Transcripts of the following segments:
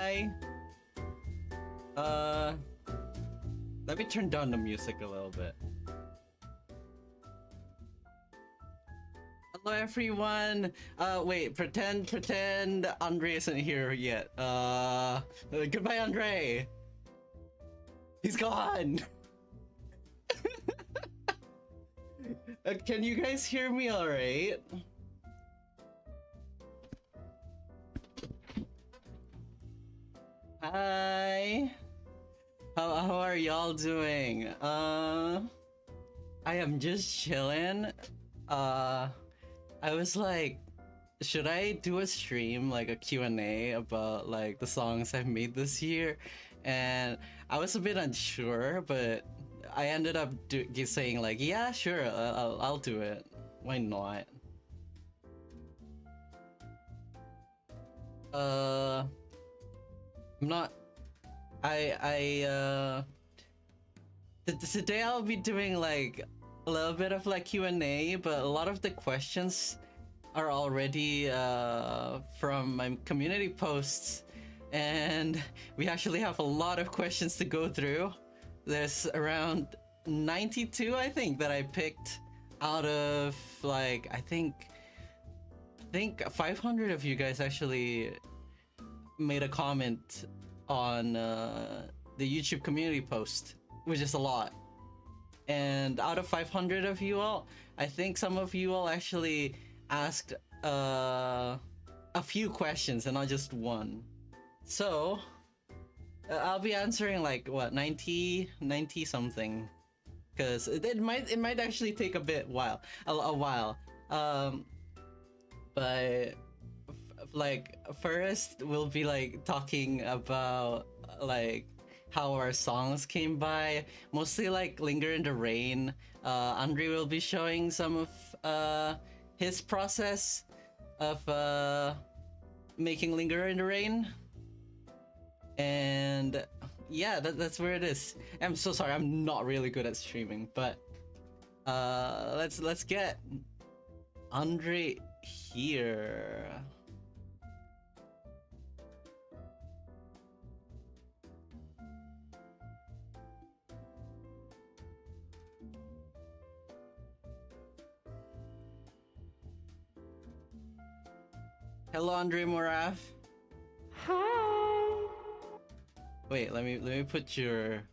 Hi. Uh, let me turn down the music a little bit. Hello everyone. Wait, pretend Andre isn't here yet. Goodbye Andre. He's gone. Can you guys hear me all right? Hi. How are y'all doing? I am just chilling. I was like, should I do a stream, like a Q&A about like the songs I've made this year? And I was a bit unsure, but I ended up saying like, yeah, sure, I'll do it. Why not? I'm not. Today I'll be doing like a little bit of like Q&A, but a lot of the questions are already from my community posts, and we actually have a lot of questions to go through. There's around 92, I think, that I picked out of like I think 500 of you guys actually made a comment on the YouTube community post, which is a lot. And out of 500 of you all, I think some of you all actually asked a few questions and not just one. So I'll be answering like what, 90 something, because it might actually take a while. But like first we'll be like talking about like how our songs came by, mostly like Linger in the Rain. Andre will be showing some of his process of making Linger in the Rain. And yeah, that's where it is. I'm so sorry, I'm not really good at streaming, but let's get Andre here. Hello, Andre Moraph. Hi. Wait, let me put your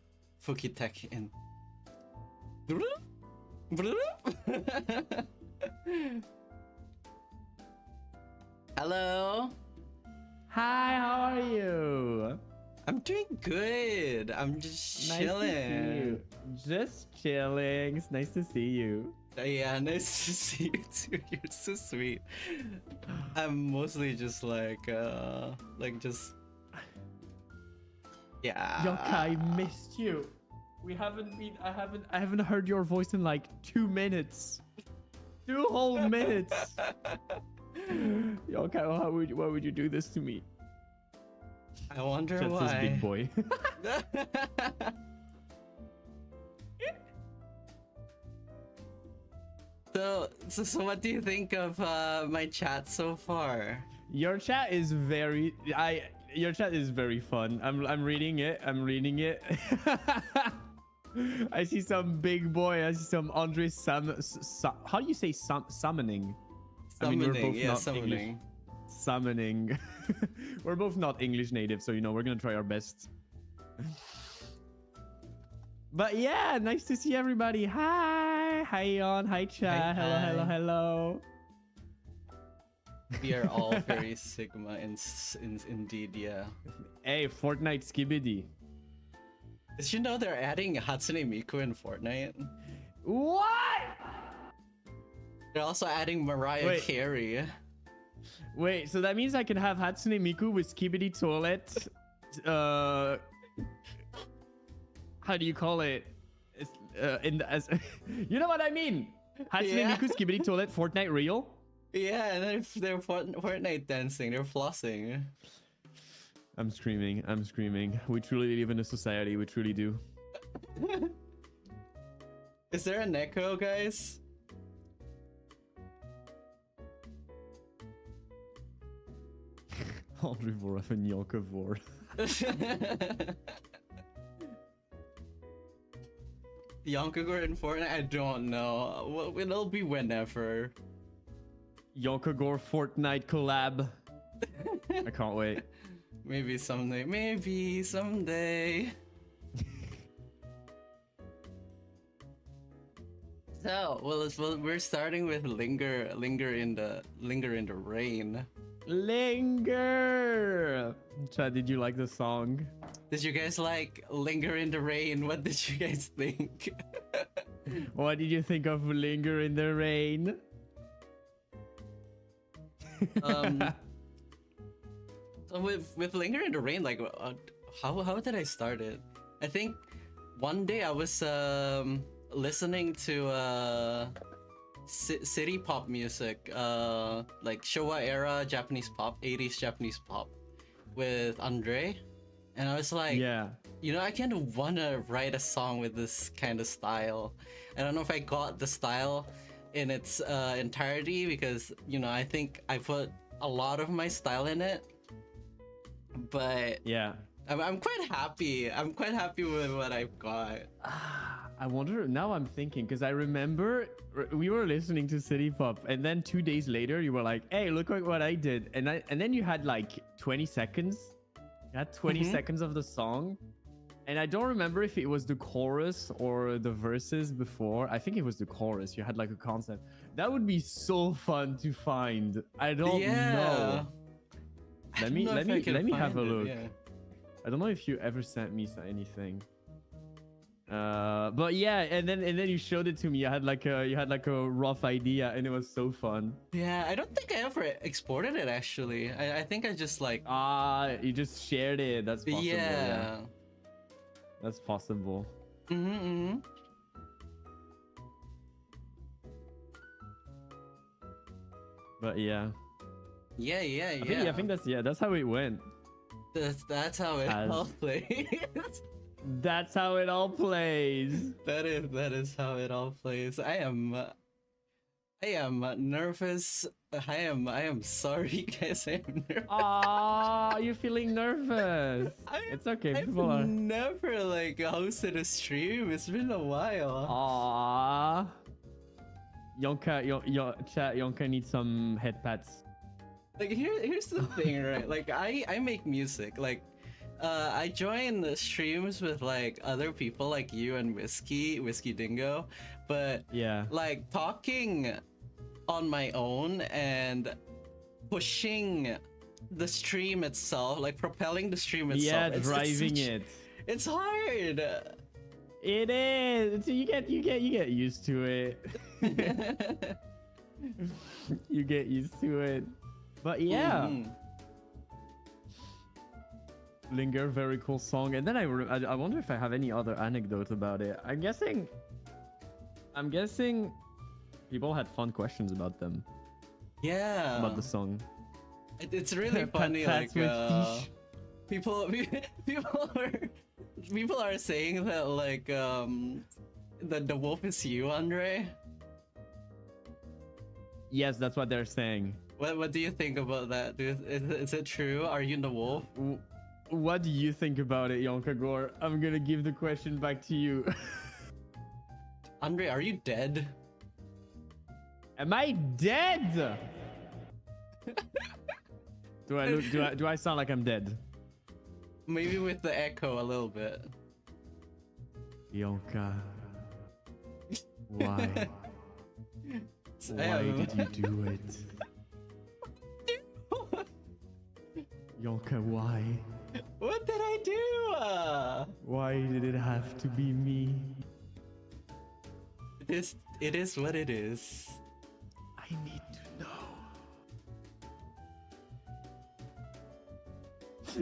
Fuki tech in. Hello. Hi, how are you? I'm doing good. I'm just chilling. Nice to see you. Just chilling. It's nice to see you. Yeah, nice to see you too. You're so sweet. I'm mostly just like just yeah. Yoka, I missed you. We haven't been. I haven't heard your voice in like 2 minutes. 2 whole minutes. Yoka, why would you do this to me? I wonder That's why. this big boy. So what do you think of my chat so far? Your chat is very fun. I'm reading it. I see some big boy. I see some Andre how do you say summoning? I mean, we're both not summoning. English. Summoning. We're both not English native, so we're gonna try our best. But yeah, nice to see everybody. Hi, Yon. Hi, chat. Hi. Hello. We are all very Sigma indeed, yeah. Hey, Fortnite Skibidi. Did you know they're adding Hatsune Miku in Fortnite? What? They're also adding Mariah Carey. Wait, so that means I can have Hatsune Miku with Skibidi Toilet. How do you call it? You know what I mean? Hatsune Miku, Skibidi Toilet, Fortnite Real. Yeah, and then they're Fortnite dancing, they're flossing. I'm screaming. We truly live in a society. We truly do. Is there an echo, guys? Andre Voraf and Yolka Vor. Yonkagore in Fortnite? I don't know. Well, it'll be whenever. Yonkagore Fortnite collab. I can't wait. Maybe someday. Maybe someday. So, we're starting with Linger in the Rain. Linger! Chad, did you like the song? Did you guys like Linger in the Rain? What did you guys think? What did you think of Linger in the Rain? So with Linger in the Rain, like, how did I start it? I think one day I was listening to city pop music, like Showa era Japanese pop, 80s Japanese pop, with Andre, and I was like, Yeah. you know, I kind of wanna write a song with this kind of style. I don't know if I got the style in its entirety, because, you know, I think I put a lot of my style in it, but Yeah. I'm quite happy. I'm quite happy with what I've got. I wonder, now I'm thinking, because I remember we were listening to City Pop, and then 2 days later you were like, hey, look at what I did. And then you had like 20 seconds. You had 20 seconds of the song. And I don't remember if it was the chorus or the verses before. I think it was the chorus. You had like a concept. That would be so fun to find. I don't know. Let me have a look. Yeah. I don't know if you ever sent me anything. But yeah, and then you showed it to me. You had like a rough idea, and it was so fun. Yeah, I don't think I ever exported it actually. I think I just like You just shared it. That's possible. yeah. That's possible. But yeah. Yeah. I think that's how it went. That's how it all plays. That's how it all plays. That is how it all plays. I am nervous. I am sorry, guys. I am nervous. You're feeling nervous. It's okay. I've never like hosted a stream. It's been a while. Yonka needs some head pats. Like here's the thing, right? Like I make music. Like I join the streams with like other people like you and Whiskey Dingo, but yeah, like talking on my own and pushing the stream itself, like propelling the stream itself. Yeah, driving it. It's hard. It is. You get used to it. You get used to it. But yeah. Linger, very cool song. And then I wonder if I have any other anecdote about it. I'm guessing people had fun questions about them. Yeah. About the song. It's really funny. Like people are saying that like that the wolf is you, Andre. Yes, that's what they're saying. What do you think about that? Is it true? Are you the wolf? What do you think about it, Yonkagore? I'm gonna give the question back to you. Andre, are you dead? Am I dead? Do I sound like I'm dead? Maybe with the echo a little bit. Yonka. Why? Why did you do it? Yonka, why? What did I do? Why did it have to be me? It is what it is. I need to know.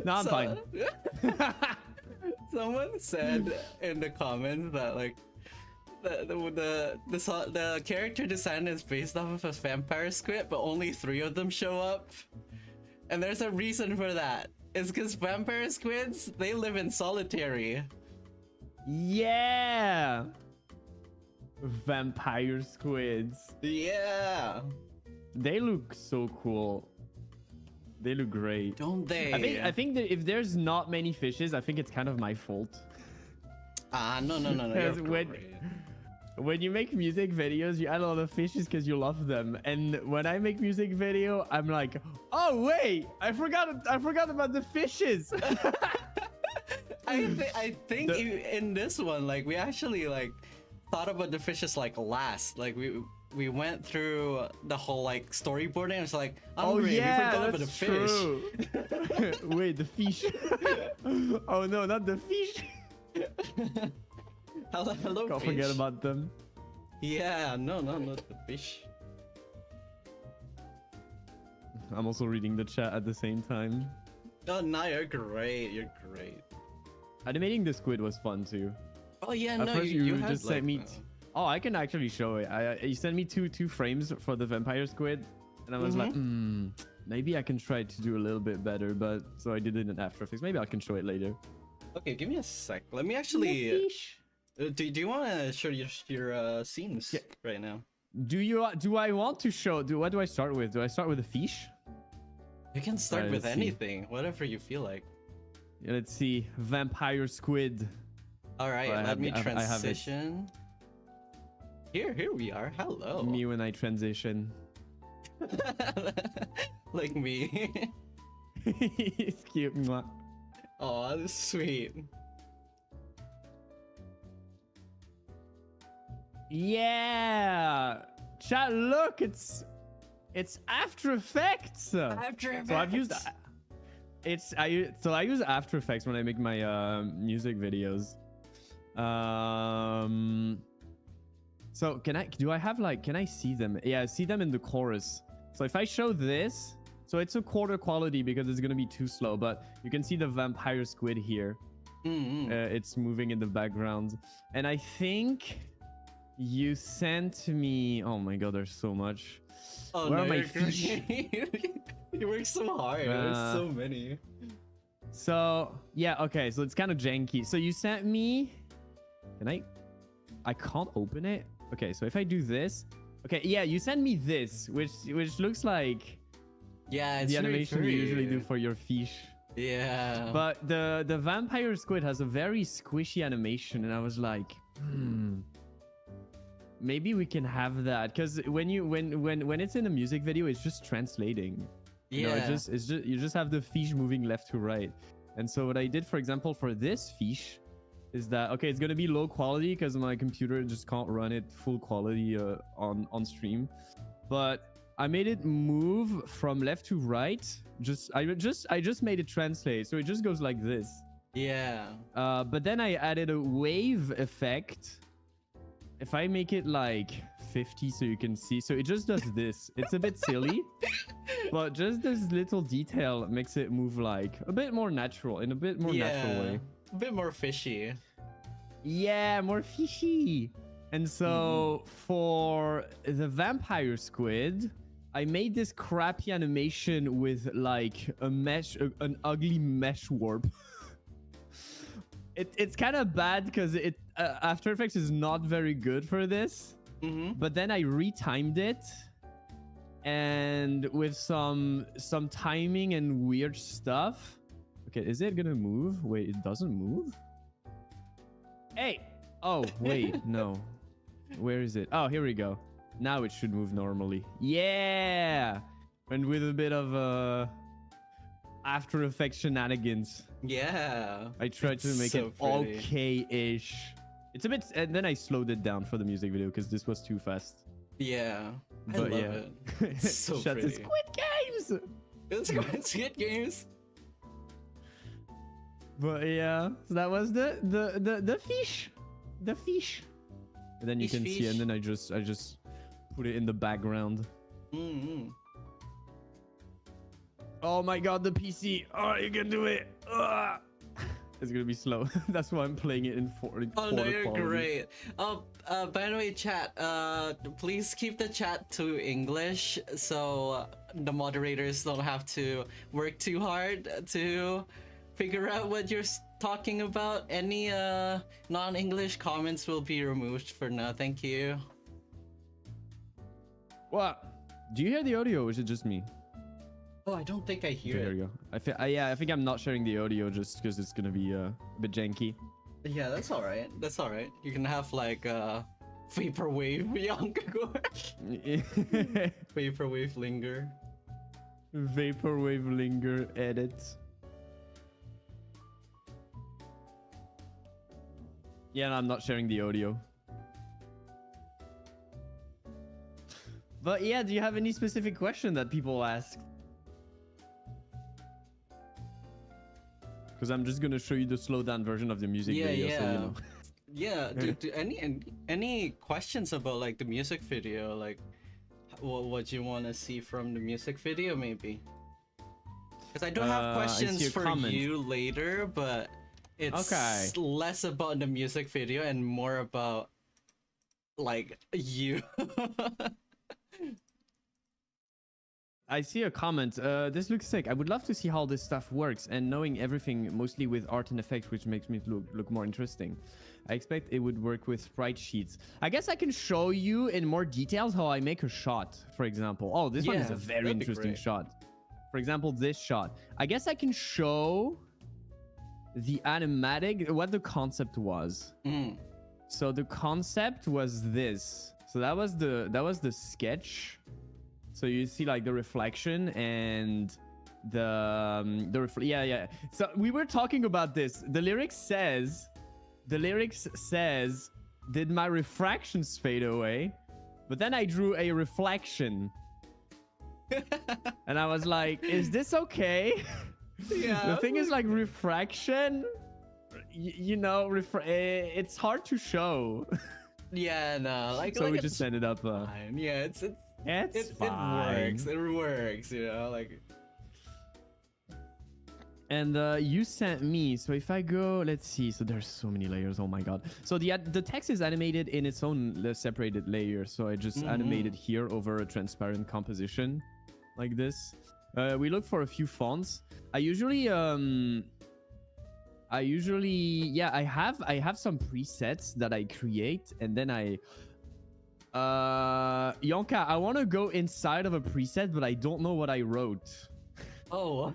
No, I'm fine. Someone said in the comments that like the character design is based off of a vampire squid, but only 3 of them show up. And there's a reason for that. It's because vampire squids, they live in solitary. Yeah! Vampire squids. Yeah! They look so cool. They look great. Don't they? I think that if there's not many fishes, I think it's kind of my fault. No. You're Because great. when you make music videos, you add a lot of fishes because you love them. And when I make music video, I'm like, oh wait, I forgot about the fishes. I think in this one, like we actually like thought about the fishes like last. Like we went through the whole like storyboarding. And it's like, Oh we yeah, forgot about the that's fish. true. Wait, the fish. Oh no, not the fish. Hello, Can't fish. forget about them. Yeah, no, not the fish. I'm also reading the chat at the same time. Oh, no, you're great. You're great. Animating the squid was fun too. Oh yeah, At no, first you just had, sent like, me. Oh, I can actually show it. You sent me two frames for the vampire squid, and I was like, maybe I can try to do a little bit better. But so I did it in After Effects. Maybe I can show it later. Okay, give me a sec. Let me actually. Do you want to show your scenes right now? Do I want to show? What do I start with? Do I start with a fish? You can start Alright, with let's see. anything, whatever you feel like. Yeah, let's see. Vampire squid. All right, I let have- me I have it. transition. Here we are. Hello. Me when I transition. Like me. It's cute. Mwah. Oh, this is sweet. Yeah. Chat, look, it's After Effects. After Effects. So I've used I use After Effects when I make my music videos. So can I see them? Yeah, I see them in the chorus. So if I show this, so it's a quarter quality because it's gonna be too slow, but you can see the vampire squid here. It's moving in the background, and I think you sent me. Oh my god, there's so much. Oh, Where no, are my you're fish? great. You work so hard. There's so many. So yeah, okay, so it's kind of janky. So you sent me. Can I can't open it. Okay, so if I do this, okay, yeah, you sent me this, which looks like Yeah, it's the very animation you usually do pretty. for your fish. Yeah. But the vampire squid has a very squishy animation, and I was like, maybe we can have that, because when it's in a music video, it's just translating. Yeah. You know, it's just you just have the fish moving left to right. And so what I did, for example, for this fish, is that okay? It's gonna be low quality because my computer just can't run it full quality on stream, but I made it move from left to right. I just made it translate, so it just goes like this. Yeah. But then I added a wave effect. If I make it like 50 so you can see, so it just does this. It's a bit silly, but just this little detail makes it move like a bit more natural, in a bit more natural way. A bit more fishy. Yeah, more fishy. And so for the vampire squid, I made this crappy animation with like a mesh, an ugly mesh warp. It's kind of bad because After Effects is not very good for this. But then I retimed it, and with some timing and weird stuff. Okay, is it gonna move? Wait, it doesn't move. Hey! Oh, wait, no. Where is it? Oh, here we go. Now it should move normally. Yeah! And with a bit of After Effects shenanigans. Yeah. I tried to make so it pretty. okay-ish. It's a bit... And then I slowed it down for the music video because this was too fast. Yeah. I But love yeah. it. It's so Shout to pretty. Squid Games! It's Squid Games. But yeah, so that was the fish. The fish. And then you Fish, can see, fish. and then I just put it in the background. Oh my god, the PC. Oh, you can do it. Ugh. It's gonna be slow. That's why I'm playing it in Oh no, quarter you're quality. great. Oh, by the way, chat. Please keep the chat to English so the moderators don't have to work too hard to figure out what you're talking about. Any non-English comments will be removed for now. Thank you. What? Do you hear the audio, or is it just me? Oh, I don't think I hear Okay, it. here we go. I think I'm not sharing the audio just because it's gonna be a bit janky. Yeah, that's all right. That's all right. You can have like vaporwave Yonkagor. Vaporwave Linger. Vaporwave Linger edit. Yeah, no, I'm not sharing the audio. But yeah, do you have any specific question that people ask? Because I'm just gonna show you the slow down version of the music video. So, you know. Yeah. Do any questions about like the music video? Like, what you want to see from the music video, maybe? Because I do have questions for you later, but it's less about the music video and more about like you. I see a comment. This looks sick. I would love to see how this stuff works, and knowing everything mostly with art and effects, which makes me look more interesting. I expect it would work with sprite sheets. I guess I can show you in more details how I make a shot, for example. Oh, this one is a very interesting shot. For example, this shot. I guess I can show the animatic, what the concept was. So the concept was this. So that was the sketch. So you see like the reflection and yeah. So we were talking about this. The lyrics says, did my refractions fade away? But then I drew a reflection. And I was like, is this okay? Yeah. The thing is like refraction, you know, it's hard to show. Yeah, no, like so like we just ended up fine. Yeah, it's fine. It works, you know, like. And you sent me, so if I go, let's see, so there's so many layers, oh my god. So the text is animated in its own separated layer, so I just animated here over a transparent composition like this. We look for a few fonts. I usually yeah, I have some presets that I create, and then Yonka, I want to go inside of a preset, but I don't know what I wrote. Oh.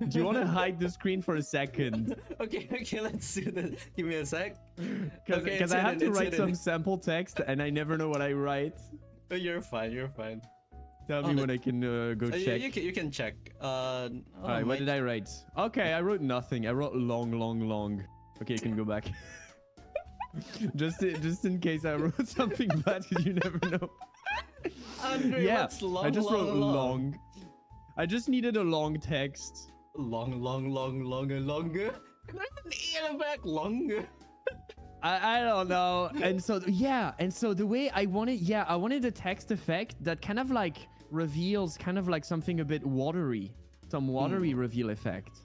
Do you want to hide the screen for a second? Okay, let's do this. Give me a sec. Because I have to write some sample text, and I never know what I write. Oh, you're fine. Tell me when I can go check. You can check. Alright, what did I write? Okay, I wrote nothing. I wrote long. Okay, you can go back. just in case I wrote something bad, because you never know. Andre, yeah, what's long, I just wrote long. I just needed a long text. Longer. Can I put the E in the back? Longer. I don't know. And so the way I wanted a text effect that kind of like reveals kind of like something a bit watery, some watery reveal effect.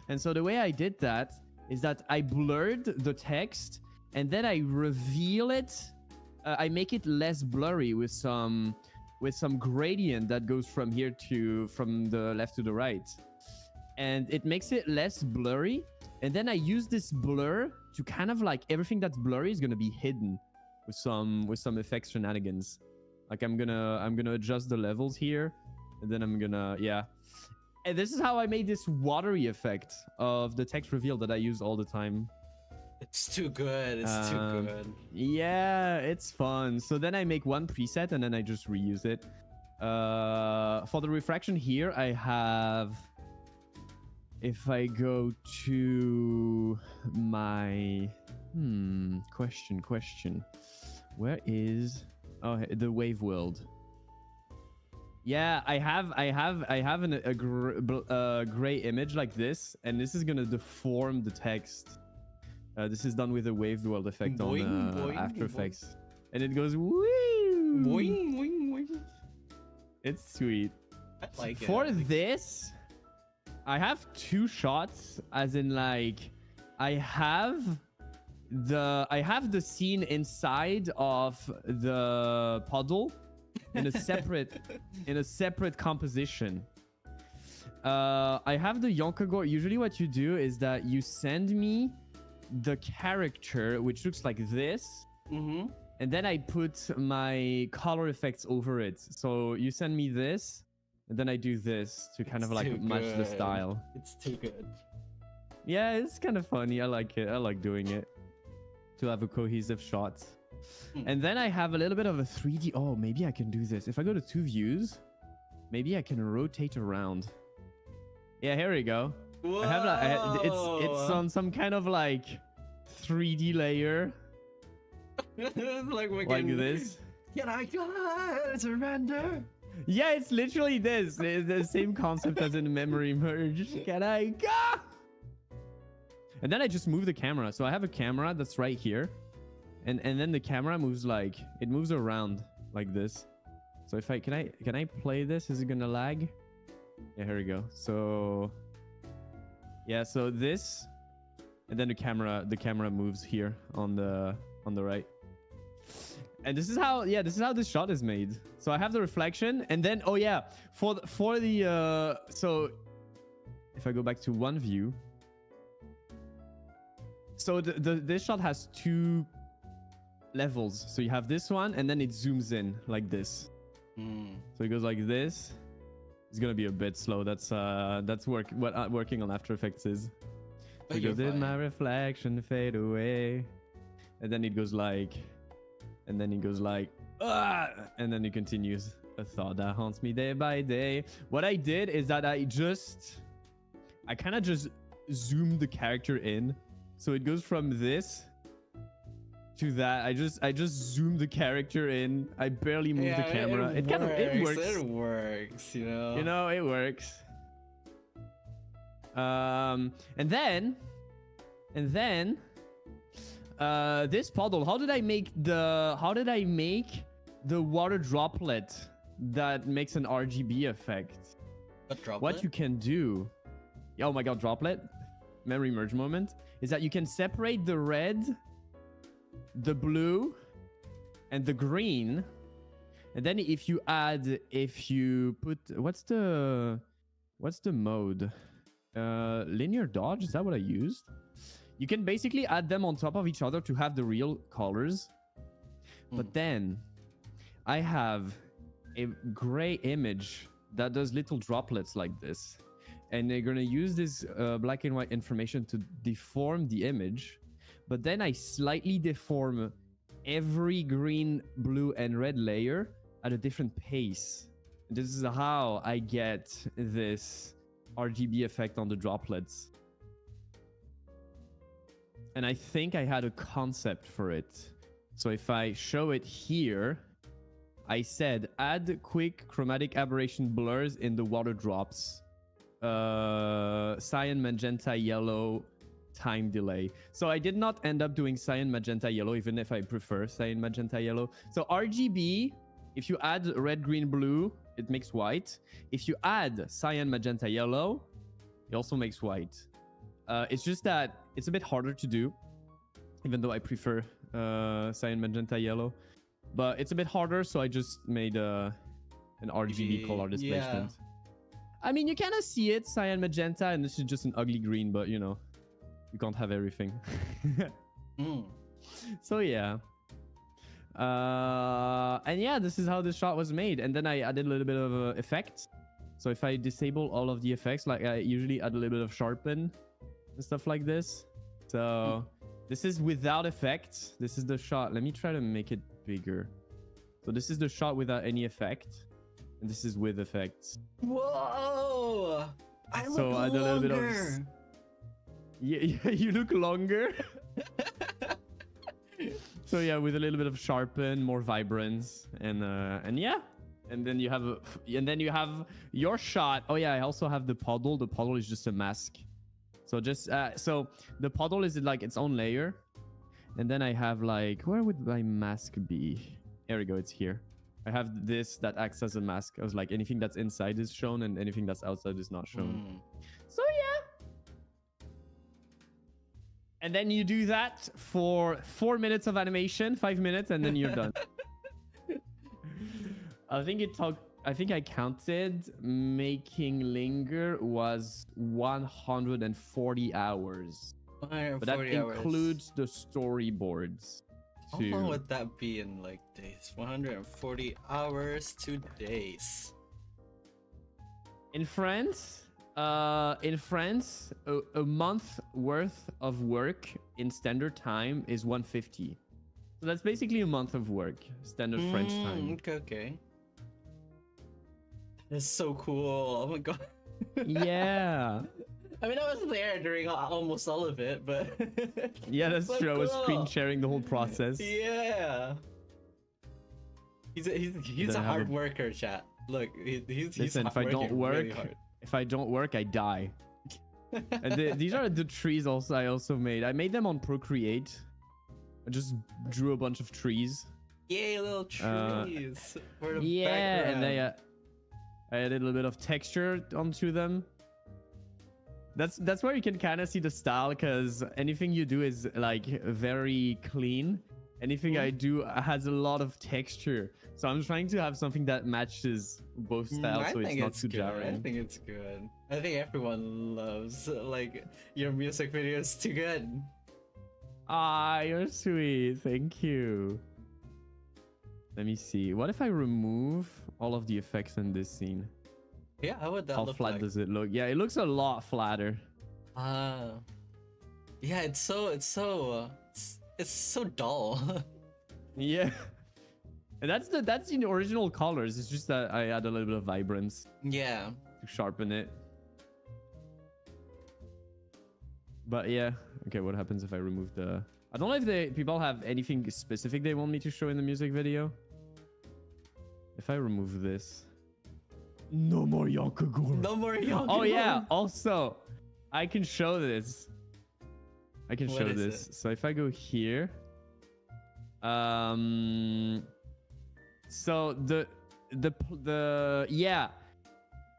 And so the way I did that is that I blurred the text and then I reveal it. I make it less blurry with some gradient that goes from the left to the right, and it makes it less blurry. And then I use this blur to kind of like everything that's blurry is gonna be hidden with some effects shenanigans. Like I'm gonna adjust the levels here, and then I'm gonna And this is how I made this watery effect of the text reveal that I use all the time. It's too good. It's too good. Yeah, it's fun. So then I make one preset and then I just reuse it. For the refraction here, I have. If I go to my question, where is the wave world? Yeah, I have a gray image like this, and this is gonna deform the text. This is done with a wave world effect on After Effects, and it goes woo. Boing. It's sweet. I like it. For this, I have two shots, as in like I have the scene inside of the puddle in a separate composition. I have the Yonkagor. Usually what you do is that you send me the character, which looks like this, and then I put my color effects over it. So you send me this, And then I do this to kind of It's like too match the good. style. It's too good. Yeah, it's kind of funny. I like it. I like doing it to have a cohesive shot. And then I have a little bit of a 3D. Oh, maybe I can do this. If I go to 2 views, maybe I can rotate around. Yeah, here we go. Whoa! I have like, it's on some kind of like 3D layer. like this. Can I surrender? Yeah, it's literally this. It's the same concept as in memory merge. Can I go? And then I just move the camera. So I have a camera that's right here. And then the camera moves like, it moves around like this. So if can I play this? Is it gonna lag? Yeah, here we go. So yeah, so this, and then the camera moves here on the right. And this is how this shot is made. So I have the reflection, and then oh yeah, for the so if I go back to one view, so this shot has 2 levels. So you have this one, and then it zooms in like this. So it goes like this. It's gonna be a bit slow. That's what working on After Effects is. So it goes, did my reflection fade away? And then it goes like, and then it goes like, and then it continues. A thought that haunts me day by day. What I did is that I kind of just zoomed the character in. So it goes from this to that. I just zoomed the character in. I barely moved the camera. It works. It works, you know. You know, it works. And then this puddle. How did I make the water droplet that makes an RGB effect? What you can do, oh my god, droplet, memory merge moment, is that you can separate the red, the blue, and the green, and then if you put, what's the mode? Linear dodge, is that what I used? You can basically add them on top of each other to have the real colors. But then I have a gray image that does little droplets like this. And they're going to use this black and white information to deform the image. But then I slightly deform every green, blue, and red layer at a different pace. This is how I get this RGB effect on the droplets. And I think I had a concept for it. So if I show it here, I said add quick chromatic aberration blurs in the water drops. Cyan, magenta, yellow, time delay. So I did not end up doing cyan, magenta, yellow, even if I prefer cyan, magenta, yellow. So RGB, if you add red, green, blue, it makes white. If you add cyan, magenta, yellow, it also makes white. It's just that it's a bit harder to do, even though I prefer cyan, magenta, yellow. But it's a bit harder, so I just made an RGB color displacement. I mean, you kind of see it, cyan, magenta, and this is just an ugly green, but you know, you can't have everything. So yeah. And yeah, this is how this shot was made. And then I added a little bit of effects. So if I disable all of the effects, like I usually add a little bit of sharpen and stuff like this. So this is without effects. This is the shot. Let me try to make it bigger. So this is the shot without any effect. And this is with effects. Whoa! I look so add a little bit of... Yeah, you look longer. So yeah, with a little bit of sharpen, more vibrance, and yeah, and then you have your shot. Oh yeah, I also have the puddle. The puddle is just a mask. So just so the puddle is like its own layer, and then I have like, where would my mask be? There we go. It's here. I have this that acts as a mask. I was like, anything that's inside is shown, and anything that's outside is not shown. So yeah. And then you do that for 4 minutes of animation, 5 minutes, and then you're done. I think I counted making Linger was 140 hours. 140 but that hours. includes the storyboards too. How long would that be in like days? 140 hours, 2 days. In France, a month worth of work in standard time is 150. So that's basically a month of work, standard French time. Okay, okay. That's so cool. Oh my god. Yeah. I mean, I was there during almost all of it, but Yeah, that's so true. I was cool. screen sharing the whole process. Yeah. He's a hard worker, chat. Look, he's Listen, if I don't work, really hard. if I don't work, I die. And these are the trees also I also made. I made them on Procreate. I just drew a bunch of trees. Yay, little trees. For the Yeah, background. and I added a little bit of texture onto them. That's where you can kind of see the style, because anything you do is like very clean. Anything I do has a lot of texture. So I'm trying to have something that matches both styles, so it's not too jarring. I think it's good. I think everyone loves like your music videos too good. Ah, you're sweet. Thank you. Let me see. What if I remove all of the effects in this scene? Yeah, how would that How look flat like? does it look? Yeah, it looks a lot flatter. Yeah, it's so dull. Yeah. And that's the original colors. It's just that I add a little bit of vibrance Yeah. to sharpen it. But yeah. Okay, what happens if I remove the... I don't know if people have anything specific they want me to show in the music video. If I remove this... No more Yonkagor. No more young. Oh yeah, also, I can show this. I can What show is this. it? So if I go here... So yeah,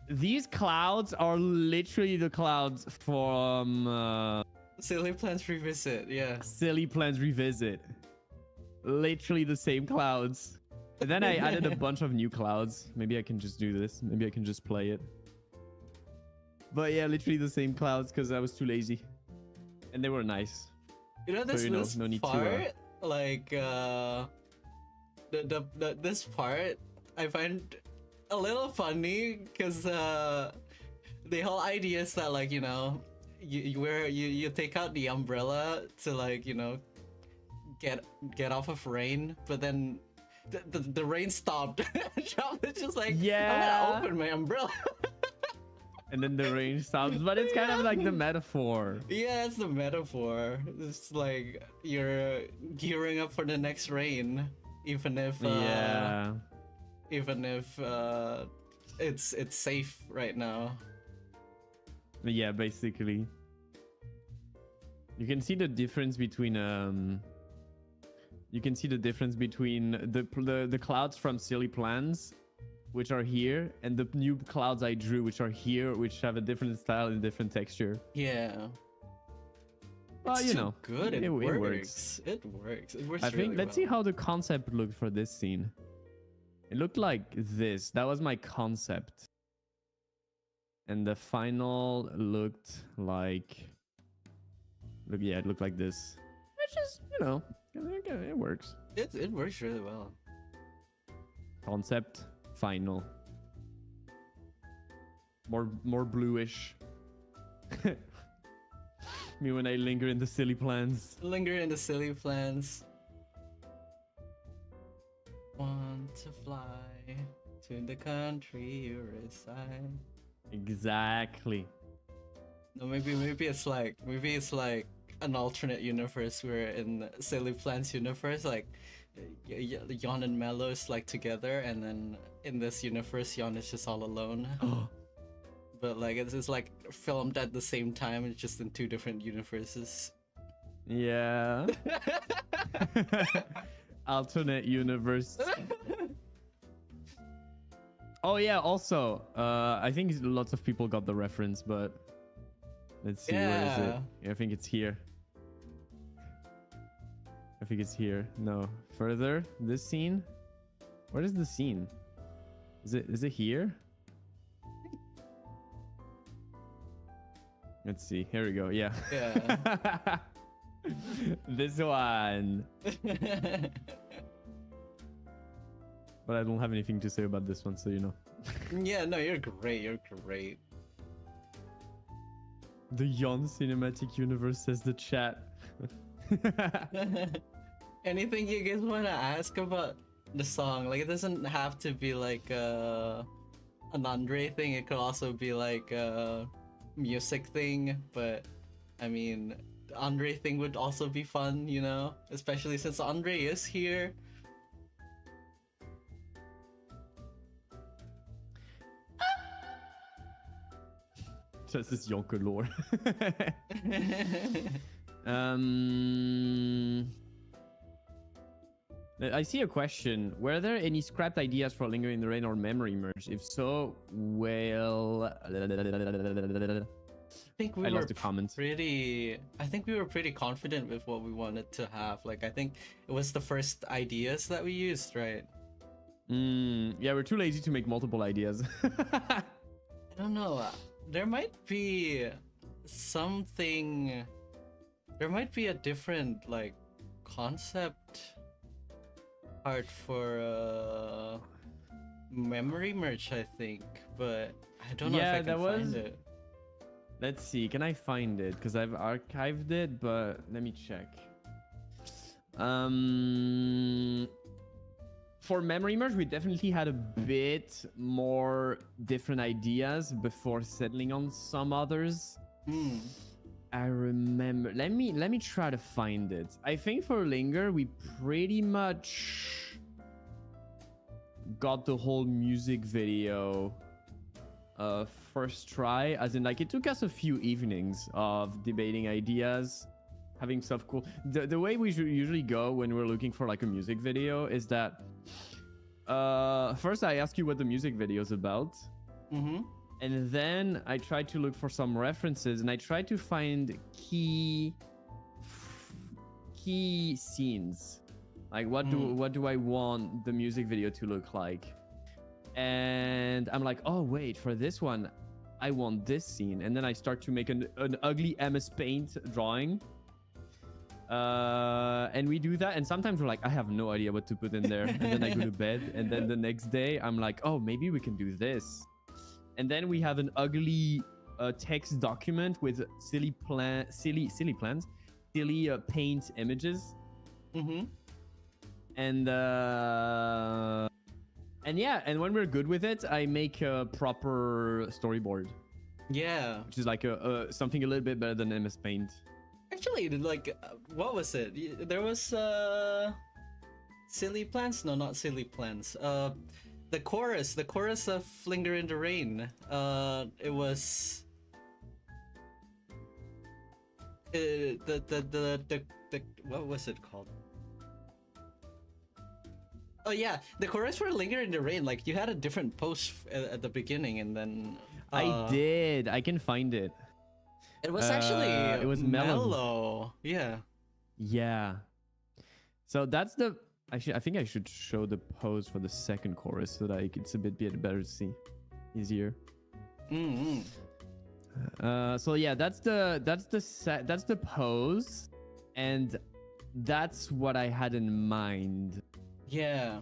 these clouds are literally the clouds from Silly Plans Revisit, yeah. Silly Plans Revisit. Literally the same clouds. And then I added a bunch of new clouds. Maybe I can just do this. Maybe I can just play it. But yeah, literally the same clouds because I was too lazy. And they were nice. You know this, So, you know, this no need to, part, like this part, I find a little funny because the whole idea is that, like, you know, you take out the umbrella to, like, you know, get off of rain, but then the rain stopped. It's just like, Yeah. I'm gonna open my umbrella. And then the rain stops. But it's kind of like the metaphor. Yeah, it's the metaphor. It's like you're gearing up for the next rain, even if Yeah. even if it's safe right now. Yeah, basically. You can see the difference between you can see the difference between the clouds from Silly Plans, which are here, and the new clouds I drew, which are here, which have a different style and different texture. Yeah. Well, It's you too know, good. it It works. works. It works. It works. I think really let's see well. how the concept looked for this scene. It looked like this. That was my concept. And the final looked like... Look, yeah, it looked like this. Which is, you know, it works. It works really well. Concept, final. More bluish. Me when I linger in the Silly Plans. Linger in the Silly Plans. Want to fly to the country you reside. Exactly. No, maybe it's like an alternate universe where in Silly Plans universe, like Yon and Mello is like together, and then in this universe Yon is just all alone. But like it's like filmed at the same time, it's just in two different universes. Yeah. Alternate universe. Oh yeah, also, I think lots of people got the reference, but let's see, where is it? Yeah. I think it's here. I think it's here. No, further. This scene. Where is the scene? Is it here? Let's see. Here we go. Yeah. Yeah. This one. But I don't have anything to say about this one, so you know. Yeah, no, you're great. You're great. The Yon cinematic universe, says the chat. Anything you guys want to ask about the song? Like, it doesn't have to be like an Andre thing. It could also be like a music thing. But I mean, the Andre thing would also be fun, you know? Especially since Andre is here. Just this Yonker lore. I see a question. Were there any scrapped ideas for Linger in the Rain or Memory Merge? If so, well... I think we I were lost the comment. I think we were pretty confident with what we wanted to have. Like, I think it was the first ideas that we used, right? Yeah, we're too lazy to make multiple ideas. I don't know. There might be something. There might be a different like concept art for memory merge, I think, but I don't know if I can find it. Let's see, can I find it? Because I've archived it, but let me check. For memory merge, we definitely had a bit more different ideas before settling on some others. I remember. Let me try to find it. I think for Linger, we pretty much got the whole music video first try, as in like it took us a few evenings of debating ideas, having stuff cool. The way we usually go when we're looking for like a music video is that first I ask you what the music video is about, and then I try to look for some references, and I try to find key scenes, like what do I want the music video to look like. And I'm like, oh wait, for this one I want this scene, and then I start to make an ugly MS Paint drawing, and we do that, and sometimes we're like, I have no idea what to put in there, and then I go to bed, and then the next day I'm like, oh, maybe we can do this, and then we have an ugly text document with silly paint images, and yeah, and when we're good with it, I make a proper storyboard. Yeah, which is like something a little bit better than MS Paint. Actually, like, what was it? There was Silly Plans? No, not Silly Plans. The chorus of Linger in the Rain. It was the what was it called? Oh yeah, the chorus for Linger in the Rain. Like, you had a different post at the beginning, and then I did. I can find it. It was actually it was mellow. Yeah. Yeah. So that's the. Actually, I think I should show the pose for the second chorus so that it's a bit better to see, easier. So yeah, that's the pose, and that's what I had in mind. Yeah.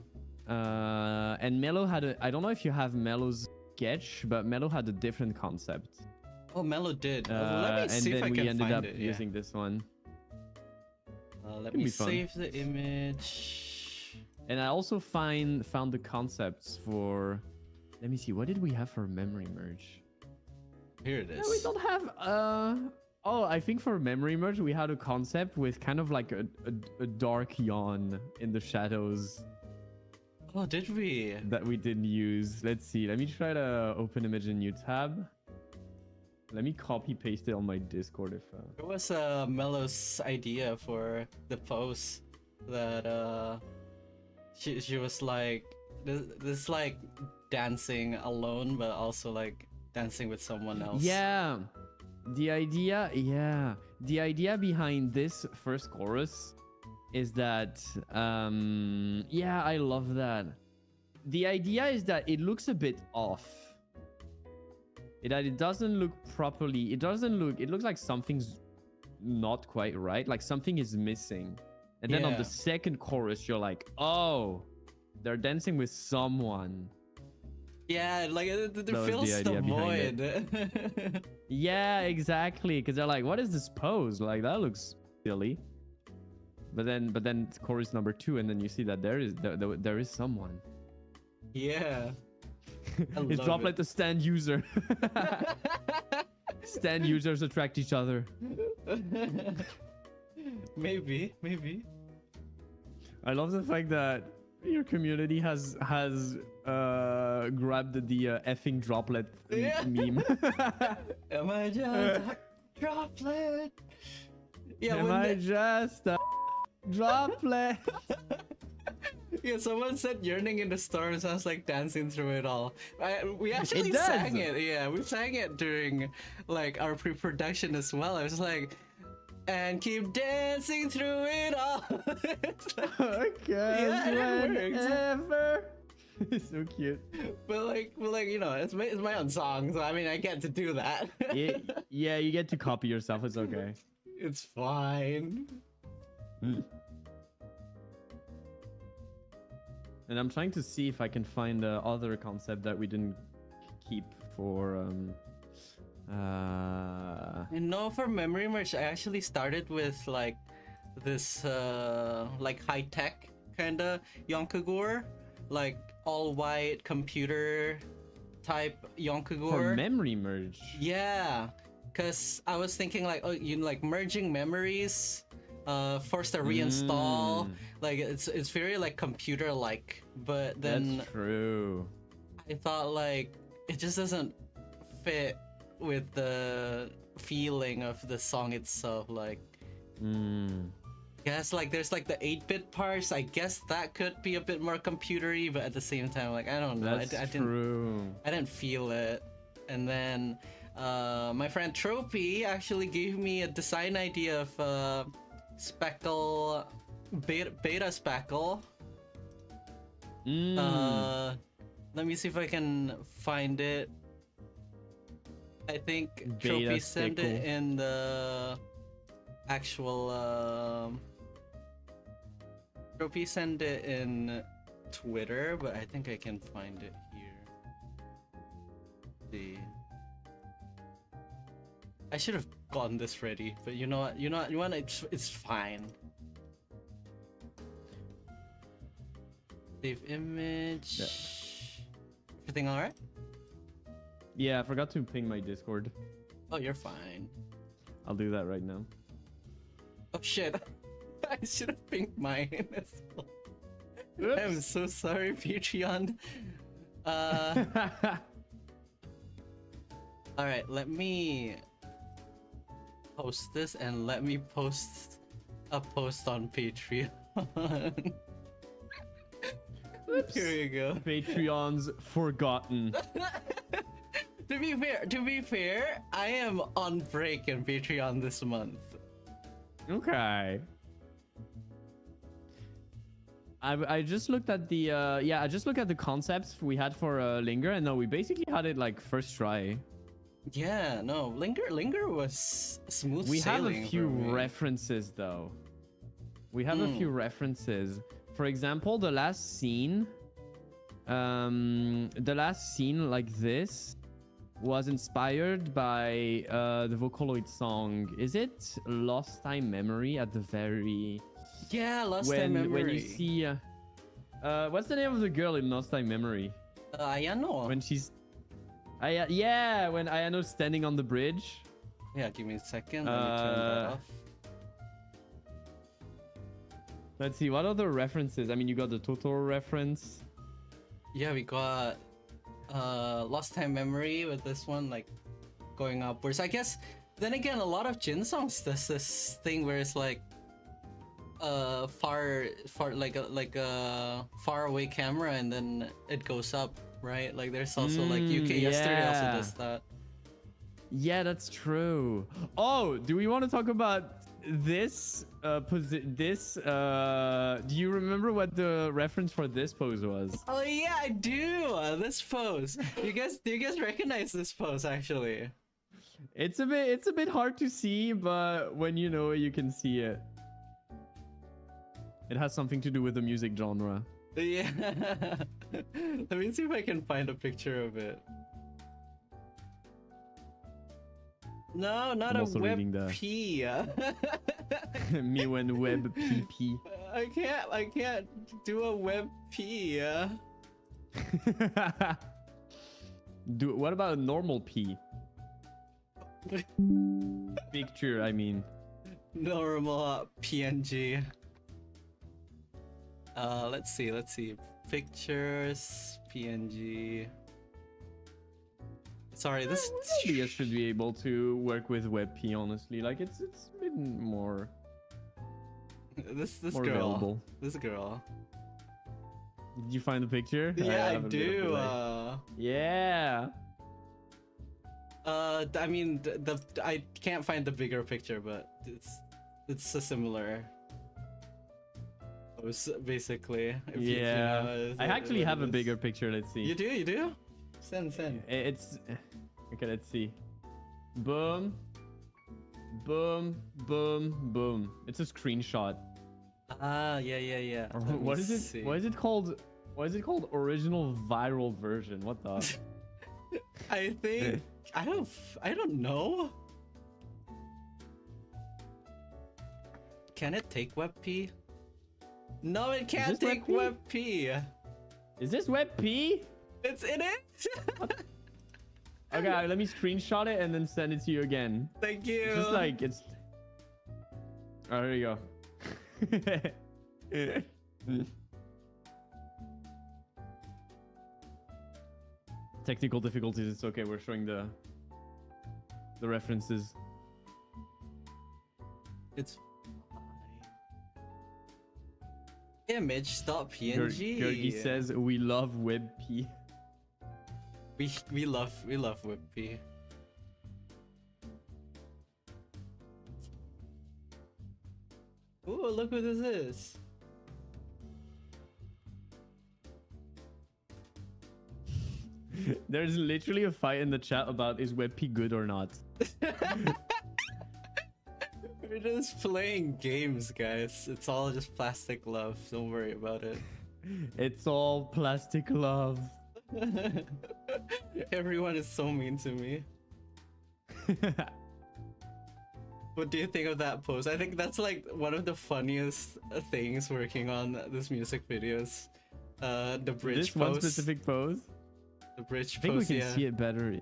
And Mello had I don't know if you have Mello's sketch, but Mello had a different concept. Oh, Mello did. Let me see if I can find it. And then we ended up using this one. Let me save the image. And I also found the concepts for. Let me see. What did we have for memory merge? Here it is. No, we don't have. Oh, I think for memory merge we had a concept with kind of like a dark yawn in the shadows. Oh, did we? That we didn't use. Let's see. Let me try to open image in a new tab. Let me copy paste it on my Discord if. It was Mello's idea for the post that she was like this like dancing alone, but also like dancing with someone else. Yeah. The idea behind this first chorus is that, yeah, I love that. The idea is that it looks a bit off. It doesn't look properly. It looks like something's not quite right. Like something is missing. And then on the second chorus, you're like, oh, they're dancing with someone. Yeah, like it That was the fills the idea behind it. void. Yeah, exactly. Because they're like, what is this pose? Like that looks silly. But then it's chorus number 2, and then you see that there is someone. Yeah. I It's love droplet it. the stand user. Stand users attract each other. Maybe. I love the fact that your community has grabbed the effing droplet Yeah. meme. Am I just a droplet? Yeah, Am when I the- just a droplet? yeah, someone said "Yearning in the Storm" sounds like dancing through it all. We actually does. sang it. Yeah, we sang it during like our pre-production as well. I was like, and keep dancing through it all. It's like- Okay, Yeah, it works. whenever. It's so cute. but like, you know, it's my own song, so I mean, I get to do that. Yeah, you get to copy yourself. It's okay. It's fine. And I'm trying to see if I can find other concept that we didn't keep for And no, for memory merge, I actually started with like this like high tech kind of Yonkagore, like all white computer type for Yonkagore. memory merge. Yeah, because I was thinking like, oh, you like merging memories, forced to reinstall. Like it's very like computer like, but then That's true. I thought like it just doesn't fit with the feeling of the song itself. Like, guess like there's like the 8-bit parts. I guess that could be a bit more computery, but at the same time, like I don't know. That's I didn't feel it. And then my friend Tropy actually gave me a design idea of speckle, beta speckle. Let me see if I can find it. I think Beta Tropy sent it speckle. in the actual Tropy sent it in Twitter, but I think I can find it here. See. I should have gotten this ready, but you know what? You know what? It's fine. Save image. Everything all right? Yeah, I forgot to ping my Discord. Oh, you're fine. I'll do that right now. Oh shit! I should have pinged mine as well. I'm Oops. so sorry, Patreon. All right, let me post this and let me post a post on Patreon. Here you go. Patreon's forgotten. To be fair, I am on break in Patreon this month. Okay. I just looked at the I just looked at the concepts we had for Linger, and no, we basically had it like first try. Yeah, no, Linger was smooth We have a sailing few for me. references though. We have a few references. For example, the last scene like this was inspired by the Vocaloid song. Is it Lost Time Memory at the very Yeah, Lost Time Memory. when you see what's the name of the girl in Lost Time Memory? Ayano. When she's when Ayano's standing on the bridge. Yeah, give me a second. Let me turn that off. Let's see, what other references? I mean, you got the Totoro reference. Yeah, we got Lost Time Memory with this one, like going upwards. I guess. Then again, a lot of Jin songs does this thing where it's like far like a far away camera, and then it goes up, right? Like there's also like UK Yesterday also yeah. does that. Yeah, that's true. Oh, do we want to talk about this do you remember what the reference for this pose was? Oh yeah, I do. This pose. Do you guys recognize this pose actually? It's a bit hard to see, but when you know it, you can see it. It has something to do with the music genre. Yeah. Let me see if I can find a picture of it. No, not I'm a also reading the- WebP. Me when web PP. I can't do a WebP. What about a normal P? Picture, I mean. Normal PNG. Let's see. Pictures, PNG. Sorry, this OBS should be able to work with WebP, honestly. Like it's been more this more girl. available. This girl. Did you find the picture? Yeah, I have a bit of do. delay. Yeah. I mean, I can't find the bigger picture, but it's a similar post, basically. If you Yeah. know, I actually what have it a is. bigger picture. Let's see. You do? Send. It's okay. Let's see. Boom. Boom. Boom. Boom. It's a screenshot. Ah, yeah. What is it? See. What is it called? What is it called? Original viral version. What the? I think I don't know. Can it take WebP? No, it can't this take WebP? WebP. Is this WebP? It's in it. Okay, let me screenshot it and then send it to you again. Thank you. It's just like it's. Oh, there you go. Technical difficulties. It's okay. We're showing the references. It's image.png. Gergi says we love WebP. we love WebP. Ooh, look who this is. There's literally a fight in the chat about is WebP good or not. We're just playing games, guys. It's all just plastic love. Don't worry about it. It's all plastic love. Everyone is so mean to me. What do you think of that pose? I think that's like one of the funniest things working on this music videos. The bridge This pose. one specific pose. The bridge I think pose, we can yeah. see it better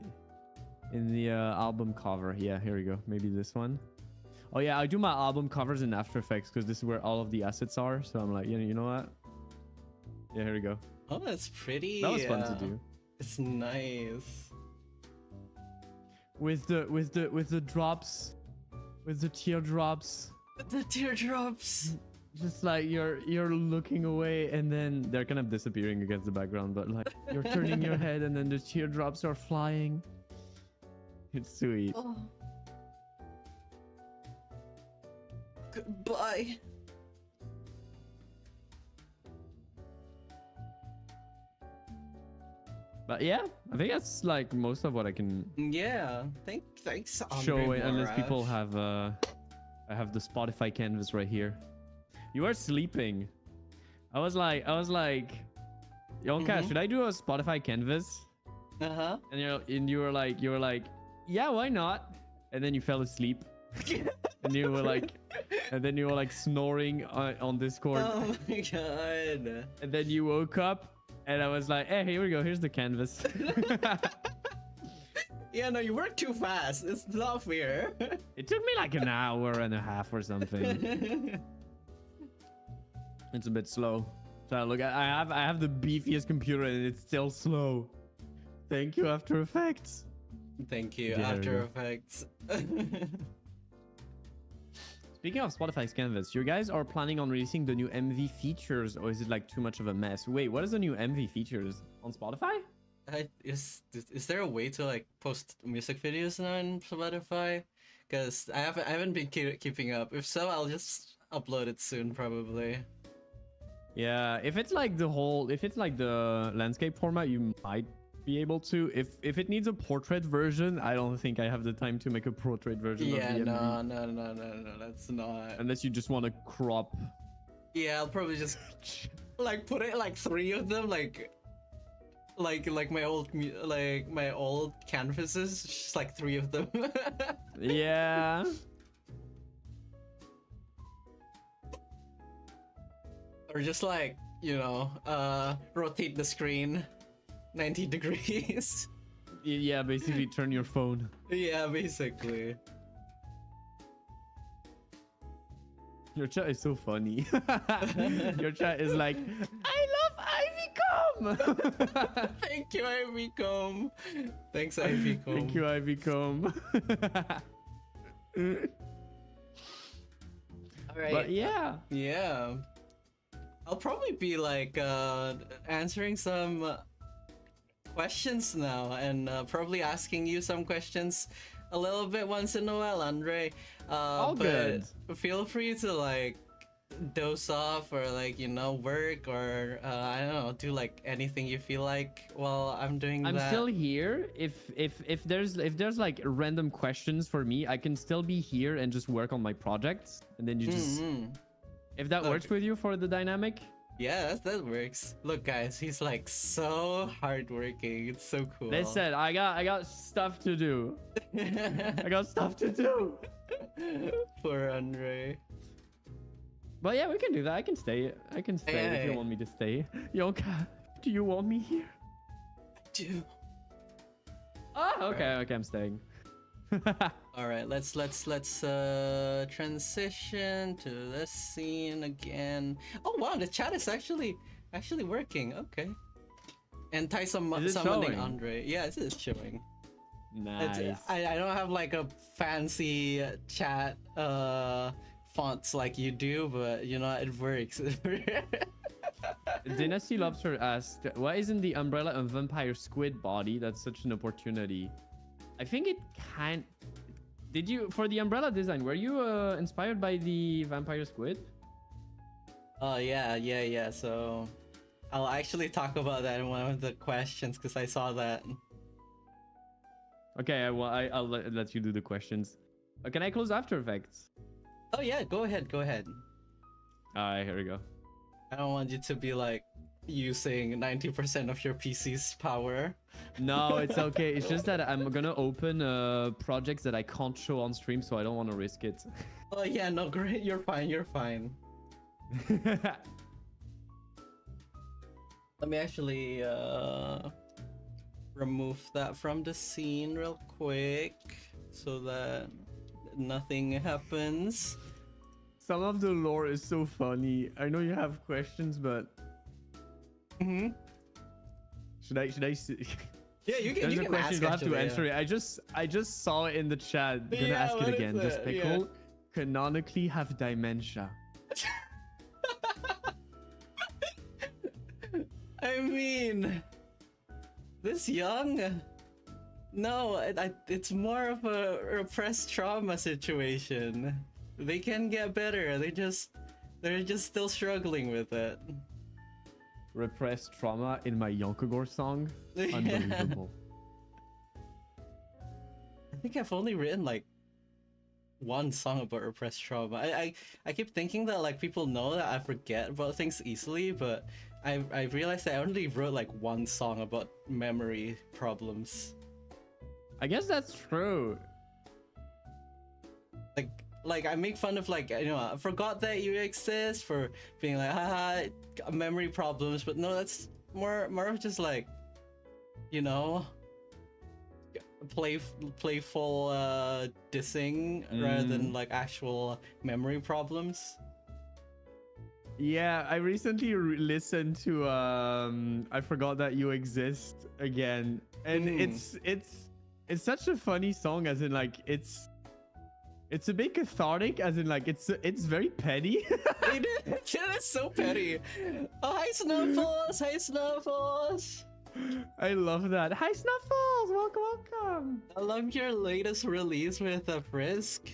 in the album cover. Yeah, here we go. Maybe this one. Oh yeah, I do my album covers in After Effects because this is where all of the assets are. So I'm like, you know what? Yeah, here we go. Oh, that's pretty. That was fun to do. It's nice. With the drops, with the teardrops. The teardrops. Just like you're looking away and then they're kind of disappearing against the background, but like you're turning your head and then the teardrops are flying. It's sweet. Oh. Goodbye. But yeah, I think that's like most of what I can Yeah. Thanks. show Andre it, unless Moraph. people have I have the Spotify canvas right here. You are sleeping. I was like, Yonka, should I do a Spotify canvas? Uh-huh. And you were like, yeah, why not? And then you fell asleep. and you were like snoring on Discord. Oh my god. And then you woke up and I was like, hey, here we go, here's the canvas. Yeah, no, you work too fast. It's not fair. It took me like an hour and a half or something. It's a bit slow. So look, I have the beefiest computer and it's still slow. Thank you, After Effects. Thank you, There we After go. Effects. Speaking of Spotify's canvas, you guys are planning on releasing the new MV features, or is it like too much of a mess? Wait, what is the new MV features on Spotify? Is there a way to like post music videos now in Spotify? Because I haven't been keeping up. If so, I'll just upload it soon, probably. Yeah, if it's like the landscape format, you might be able to. If it needs a portrait version, I don't think I have the time to make a portrait version Yeah, of the MV. no, that's not. Unless you just want to crop. Yeah, I'll probably just like put it like 3 of them like like my old canvases, just like 3 of them. Yeah. Or just like, rotate the screen 90 degrees. Yeah, basically turn your phone. Yeah, basically. Your chat is so funny. Your chat is like, I love Ivy Comb. Thank you, Ivy Comb. Thanks, Ivy Comb. Thank you, Ivy Comb. Alright. But yeah. Yeah. I'll probably be like answering some questions now, and probably asking you some questions a little bit once in a while, Andre. All but good. Feel free to like doze off or like work or I don't know, do like anything you feel like while I'm doing that. I'm still here. If there's like random questions for me, I can still be here and just work on my projects, and then you just if that works with you for the dynamic. Yeah, that works. Look, guys, he's like so hardworking. It's so cool. Listen, I got stuff to do. I got stuff to do. Poor Andre. But yeah, we can do that. I can stay. If you want me to stay. Yonka, do you want me here? I do. Oh, okay, I'm staying. All right, let's transition to this scene again. Oh wow, the chat is actually working. Okay. And Ty summoning showing? Andre. Yeah, it is showing. Nice. I don't have like a fancy chat fonts like you do, but it works. Dynasty Lobster asked, why isn't the umbrella a vampire squid body? That's such an opportunity. I think it can't. Did you, for the umbrella design, were you inspired by the vampire squid? Yeah. So I'll actually talk about that in one of the questions because I saw that. Okay, well, I'll let you do the questions. Can I close After Effects? Oh yeah, go ahead. Alright, here we go. I don't want you to be like using 90% of your PC's power. No, it's okay. It's just that I'm gonna open projects that I can't show on stream, so I don't want to risk it. Oh yeah, no, great. You're fine. Let me actually remove that from the scene real quick so that nothing happens. Some of the lore is so funny. I know you have questions, but should I Yeah, you can. There's You a can question. ask, You'll have to actually, answer it. I just saw it in the chat. Gonna Yeah, ask what it is again. it? Does Pickle canonically have dementia? I mean, this young? No, it's more of a repressed trauma situation. They can get better. They're just still struggling with it. Repressed trauma in my Yonkagore song? Unbelievable. I think I've only written like one song about repressed trauma. I keep thinking that like people know that I forget about things easily, but I realized that I only wrote like one song about memory problems. I guess that's true. Like I make fun of like I forgot that you exist for being like haha memory problems, but no, that's more of just like playful dissing rather than like actual memory problems. Yeah, I recently listened to I Forgot That You Exist again, and it's such a funny song, as in like it's a bit cathartic, as in like it's very petty. It is so petty. Oh, hi Snuffles. I love that. Hi Snuffles, welcome. I love your latest release with Frisk.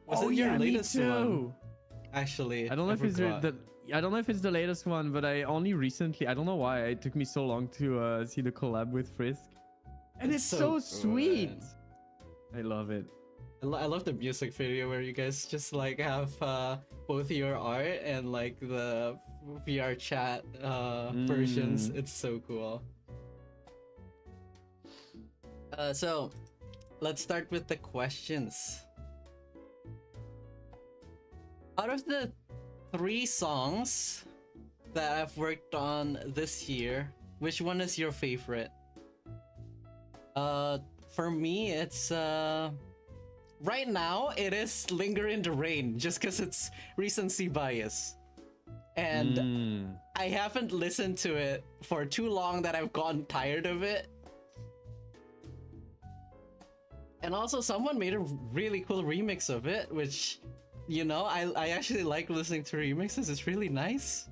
Was Oh it your yeah, latest me too. one? Actually, I don't know if forgot. I don't know if it's the latest one, but I only recently, I don't know why it took me so long to see the collab with Frisk. And it's so sweet. I love it. I love the music video where you guys just like have both your art and like the VR chat versions. It's so cool. So let's start with the questions. Out of the 3 songs that I've worked on this year, which one is your favorite? For me, it's right now it is Linger in the Rain, just because it's recency bias. And I haven't listened to it for too long that I've gotten tired of it. And also someone made a really cool remix of it, which, you know, I actually like listening to remixes. It's really nice.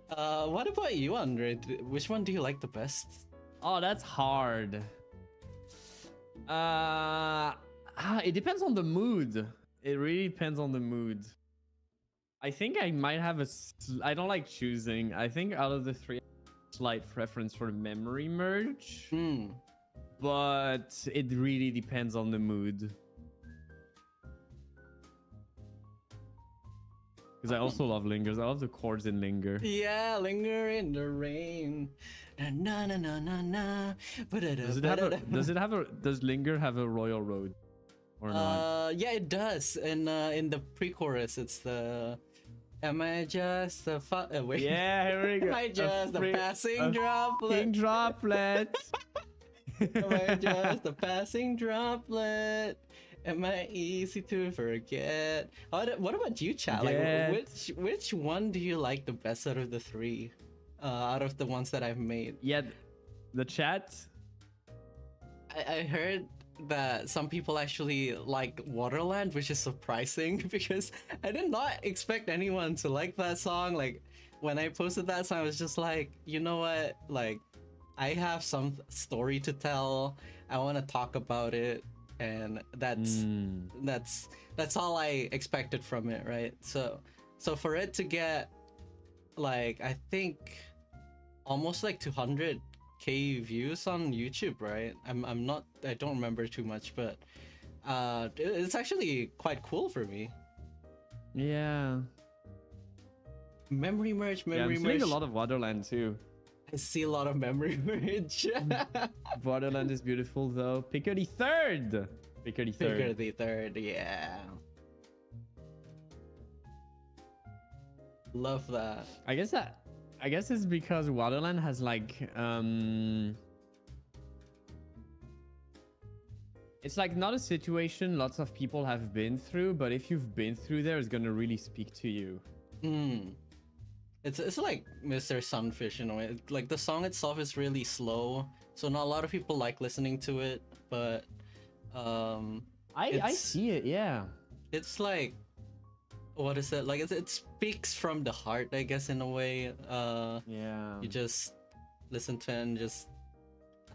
What about you, Andre? Which one do you like the best? Oh, that's hard. It depends on the mood. It really depends on the mood. I think I might have I don't like choosing. I think out of the 3, slight preference for memory merge. But it really depends on the mood. Because I also love Lingers. I love the chords in Linger. Yeah, Linger in the Rain. Na na na na na. Does Linger have a Royal Road? Or not? Yeah, it does. And in the pre-chorus, it's the am I just a wait. Yeah, here we go. Am I just a passing droplet? King droplet. Am I just a passing droplet? Am I easy to forget? What about you, chat? Like, which one do you like the best out of the 3? Out of the ones that I've made? Yeah, the chat. I heard that some people actually like Waterland, which is surprising because I did not expect anyone to like that song. Like, when I posted that song, I was just like, you know what? Like, I have some story to tell. I want to talk about it, and that's all I expected from it, right? So for it to get, like, I think almost like 200k views on YouTube, right? I don't remember too much, but it's actually quite cool for me. Yeah. Memory merge. I'm seeing a lot of Waterland too. I see a lot of memory merge. Waterland is beautiful though. Picker the third. Picker the third, yeah. Love that. I guess it's because Waterland has like it's like not a situation lots of people have been through, but if you've been through there, it's gonna really speak to you. It's like Mr. Sunfish in a way. Like, the song itself is really slow, so not a lot of people like listening to it, but I see it, yeah. It's like, what is it? Like, it speaks from the heart, I guess, in a way. Yeah. You just listen to it and just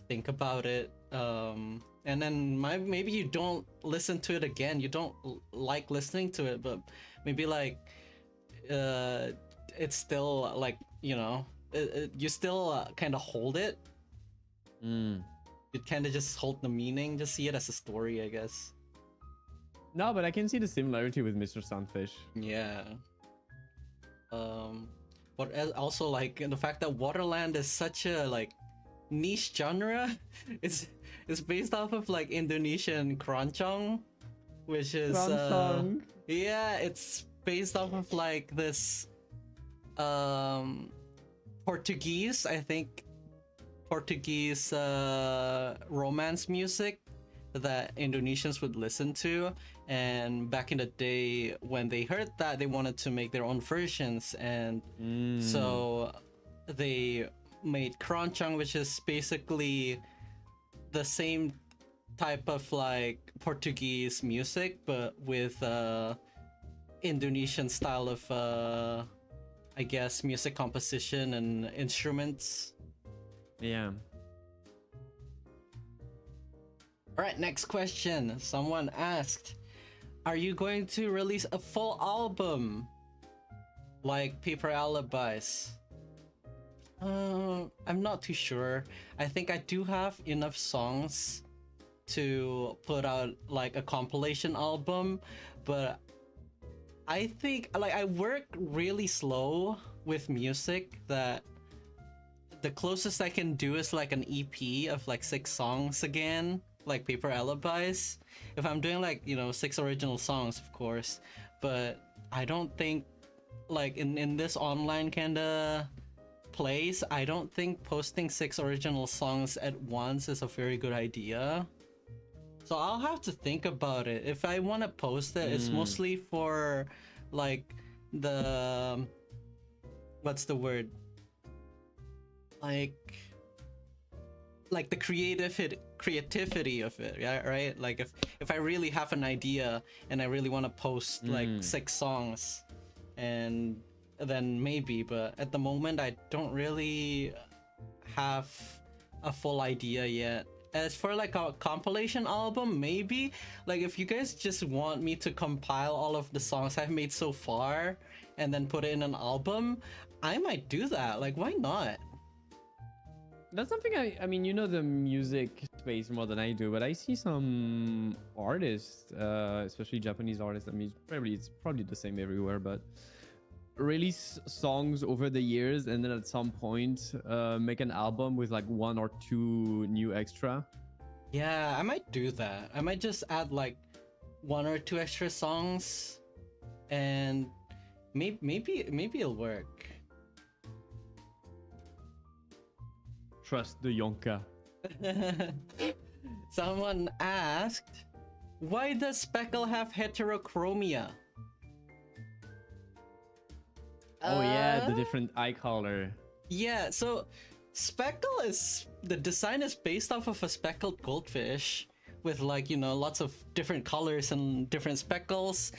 think about it. And then maybe you don't listen to it again. You don't like listening to it, but maybe like it's still like, you know, you still kind of hold it. You kind of just hold the meaning, just see it as a story, I guess. No, but I can see the similarity with Mr. Sunfish. Yeah. But also, like, the fact that Waterland is such a like niche genre. It's based off of like Indonesian keroncong, which is yeah, it's based off of like this Portuguese, I think, Portuguese romance music that Indonesians would listen to, and back in the day when they heard that, they wanted to make their own versions, and so they made keroncong, which is basically the same type of like Portuguese music but with Indonesian style of I guess music composition and instruments. Yeah. All right, next question. Someone asked, are you going to release a full album like Paper Alibis? I'm not too sure. I think I do have enough songs to put out like a compilation album, but I think like I work really slow with music, that the closest I can do is like an EP of like 6 songs again, like Paper Alibis. If I'm doing like, you know, 6 original songs, of course. But I don't think like in this online kinda place, I don't think posting 6 original songs at once is a very good idea. So I'll have to think about it. If I want to post it, it's mostly for like the what's the word? Like the creativity of it, yeah, right? Like if I really have an idea and I really want to post like 6 songs, and then maybe, but at the moment I don't really have a full idea yet. As for like a compilation album, maybe, like if you guys just want me to compile all of the songs I've made so far and then put it in an album, I might do that. Like, why not? That's something I mean, you know the music space more than I do, but I see some artists, especially Japanese artists. I mean, it's probably the same everywhere, but release songs over the years and then at some point make an album with like 1 or 2 new extra. Yeah, I might do that. I might just add like 1 or 2 extra songs, and maybe it'll work. Trust the Yonka. Someone asked, why does Speckle have heterochromia? Oh yeah, the different eye color. Yeah, so Speckle is, the design is based off of a speckled goldfish with like, you know, lots of different colors and different speckles.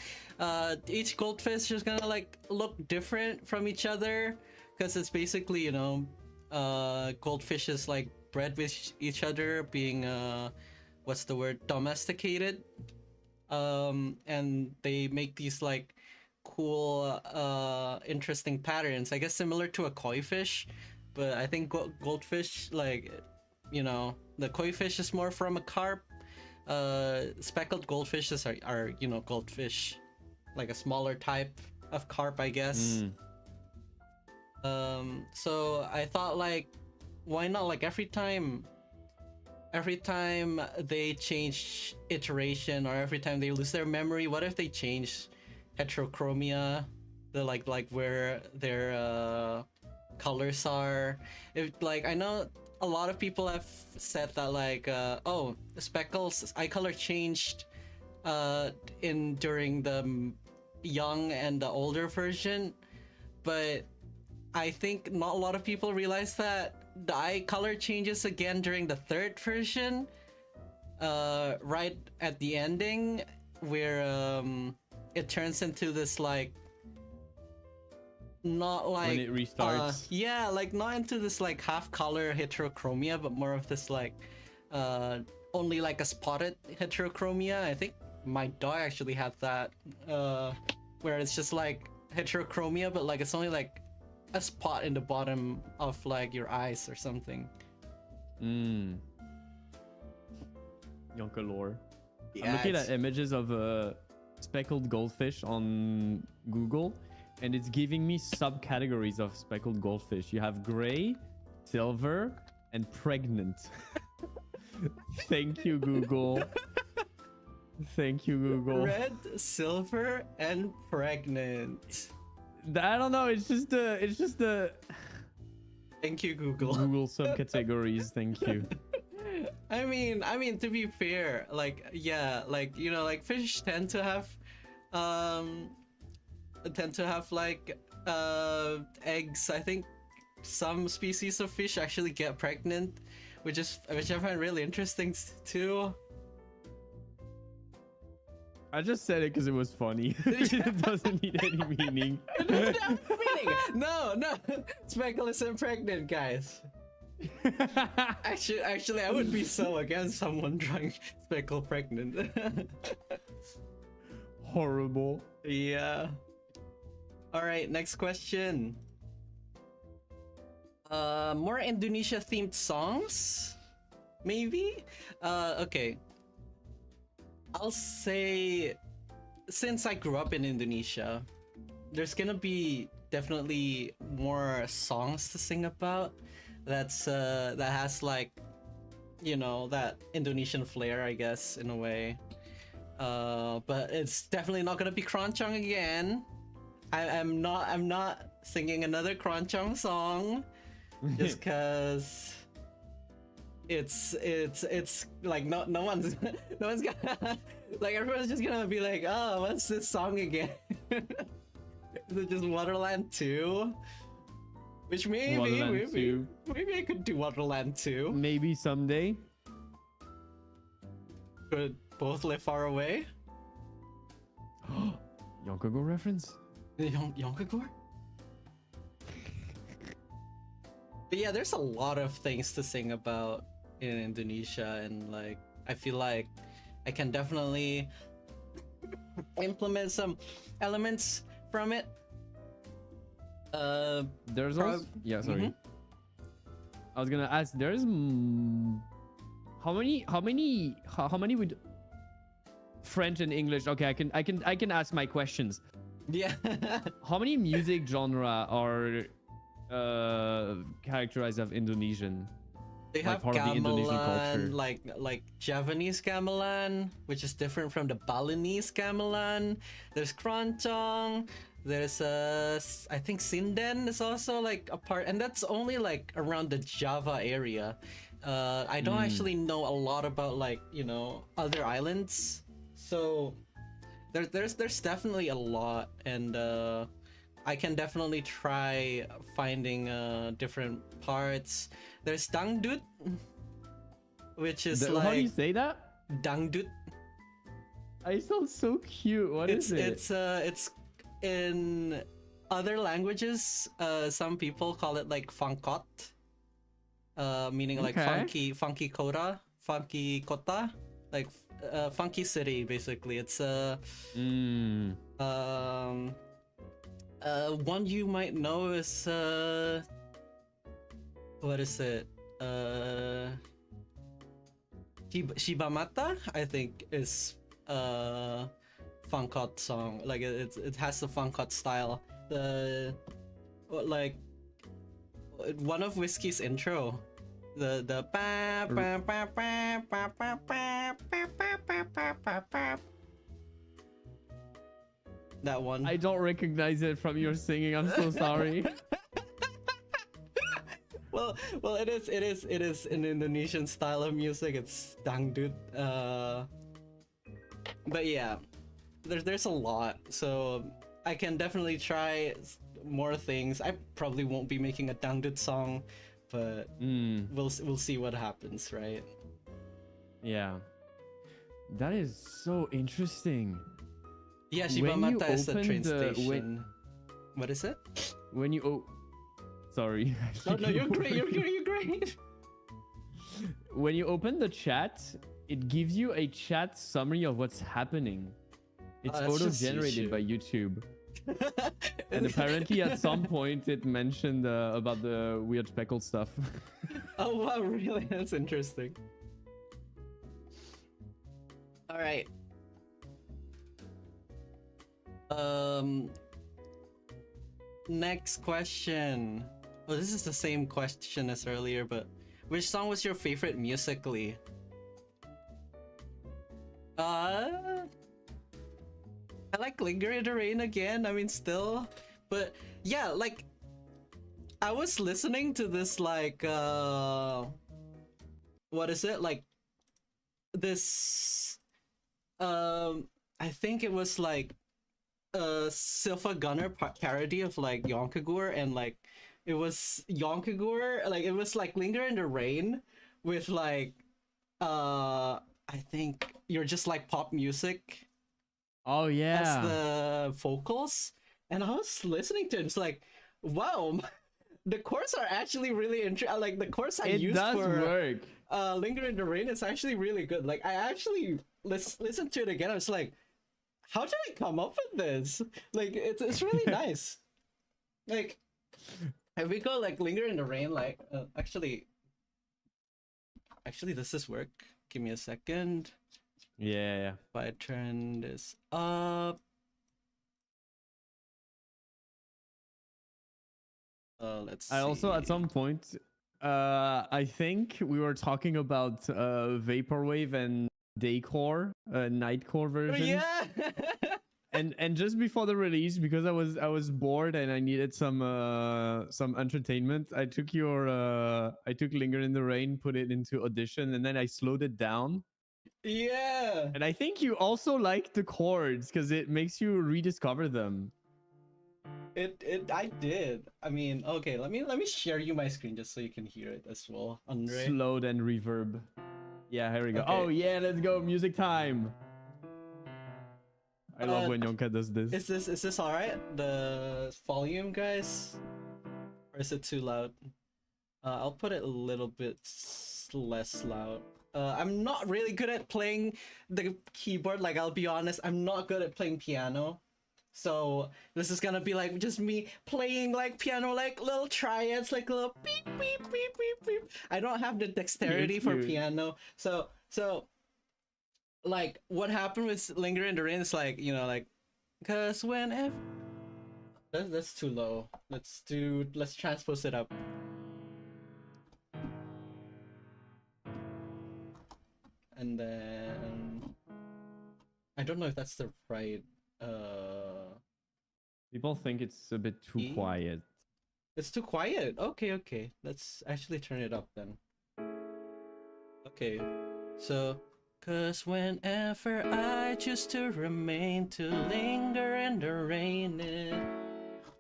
Each goldfish is gonna like look different from each other because it's basically, you know, goldfishes like bred with each other, being what's the word, domesticated, and they make these like cool interesting patterns, I guess similar to a koi fish, but I think goldfish, like, you know, the koi fish is more from a carp. Speckled goldfishes are you know, goldfish, like a smaller type of carp, I guess. So I thought, like, why not, like, every time they change iteration, or every time they lose their memory, what if they change heterochromia, the like where their colors are? If, like, I know a lot of people have said that, like, oh, Speckle's eye color changed during the young and the older version, but I think not a lot of people realize that the eye color changes again during the 3rd version, right at the ending, where it turns into this, like, not like when it restarts. Yeah, like not into this like half color heterochromia, but more of this like only like a spotted heterochromia. I think my dog actually had that, where it's just like heterochromia, but like it's only like a spot in the bottom of like your eyes or something. Yonka lore. Yeah, I'm looking at images of speckled goldfish on Google, and it's giving me subcategories of speckled goldfish. You have gray, silver, and pregnant. Thank you, Google. Thank you, Google. Red, silver, and pregnant. I don't know. It's just the. Thank you, Google. Google subcategories. Thank you. I mean, to be fair, like, yeah, like, you know, like fish tend to have like eggs. I think some species of fish actually get pregnant, which I find really interesting too. I just said it because it was funny. It doesn't need any meaning. It doesn't have meaning. No. Speckle isn't pregnant, guys. Actually, I would be so against someone drawing Speckle pregnant. Horrible. Yeah. All right, next question. More Indonesia themed songs? Maybe? Okay. I'll say, since I grew up in Indonesia, there's gonna be definitely more songs to sing about. that has like, you know, that Indonesian flair, I guess, in a way. But it's definitely not gonna be Keroncong again. I'm not singing another Keroncong song just because it's like no one's no one's gonna like, everyone's just gonna be like, oh, what's this song again? Is it just Waterland 2? Which maybe maybe I could do Waterland 2. Maybe someday. Could both live far away. Yonkagor reference? Yonkagor? But yeah, there's a lot of things to sing about in Indonesia, and like I feel like I can definitely implement some elements from it. There's also, yeah, sorry. I was gonna ask, there's how many would French and English? Okay, I can ask my questions. Yeah. How many music genre are characterized as Indonesian? They have part of the Indonesian culture. gamelan, like Javanese gamelan, which is different from the Balinese gamelan. There's Keroncong. There's I think Sinden is also like a part, and that's only like around the Java area. I don't actually know a lot about, like, you know, other islands. So there's definitely a lot, and I can definitely try finding different parts. There's Dangdut, which is like, how do you say that? Dangdut. It sounds so cute. What is it? It's in other languages. Some people call it like funkot, meaning like funky kota, like funky city. Basically, it's one you might know is what is it? Shibamata, I think, is funkot song. Like it has the funkot style. The like one of Whiskey's intro. The ba ba ba ba ba ba ba ba ba ba. That one. I don't recognize it from your singing. I'm so sorry. Well, it is an Indonesian style of music. It's dangdut. But yeah, there's a lot, so I can definitely try more things. I probably won't be making a dangdut song, but we'll see what happens, right? Yeah, that is so interesting. Yeah, Shibamata is the train station. What is it? When you sorry. No, you're great. You're great. When you open the chat, it gives you a chat summary of what's happening. It's auto-generated by YouTube. And apparently at some point it mentioned about the weird speckled stuff. Oh wow, really? That's interesting. All right. Next question. Well, this is the same question as earlier, but which song was your favorite musically? I like Linger in the Rain again. I mean, still, but yeah, like I was listening to this like what is it, like this I think it was like a Silva Gunner parody of like Yonkagor, and like it was Yonkagor, like it was like Linger in the Rain with like I think You're Just Like Pop Music. Oh yeah, as the vocals, and I was listening to it. It's like, wow, the chords are actually really interesting. Like the chords I used for Linger in the Rain is actually really good. Like I actually listened to it again. I was like, how did I come up with this? Like it's really nice. Like if we go like Linger in the Rain, like actually does this work? Give me a second. Yeah. If I turn this up. Let's see. I also at some point I think we were talking about vaporwave and daycore, nightcore versions. Yeah. And just before the release, because I was bored and I needed some entertainment, I took Linger in the Rain, put it into Audition, and then I slowed it down. Yeah. And I think you also like the chords because it makes you rediscover them. I did. I mean, okay, let me share you my screen just so you can hear it as well, Andre. Slowed and reverb. Yeah, here we go. Okay. Oh yeah, let's go. Music time. I love when Yonka does this. Is this alright? The volume, guys? Or is it too loud? I'll put it a little bit less loud. I'm not really good at playing the keyboard, like I'll be honest, I'm not good at playing piano. So this is gonna be like just me playing like piano, like little triads, like little beep beep beep beep beep. I don't have the dexterity for piano, so like what happened with Linger in the Rain is like, you know, like, cause whenever that's too low. Let's transpose it up. And then I don't know if that's the right People think it's a bit too quiet. It's too quiet. Okay. Let's actually turn it up then. Okay. So, cause whenever I choose to remain, to linger in the rain, it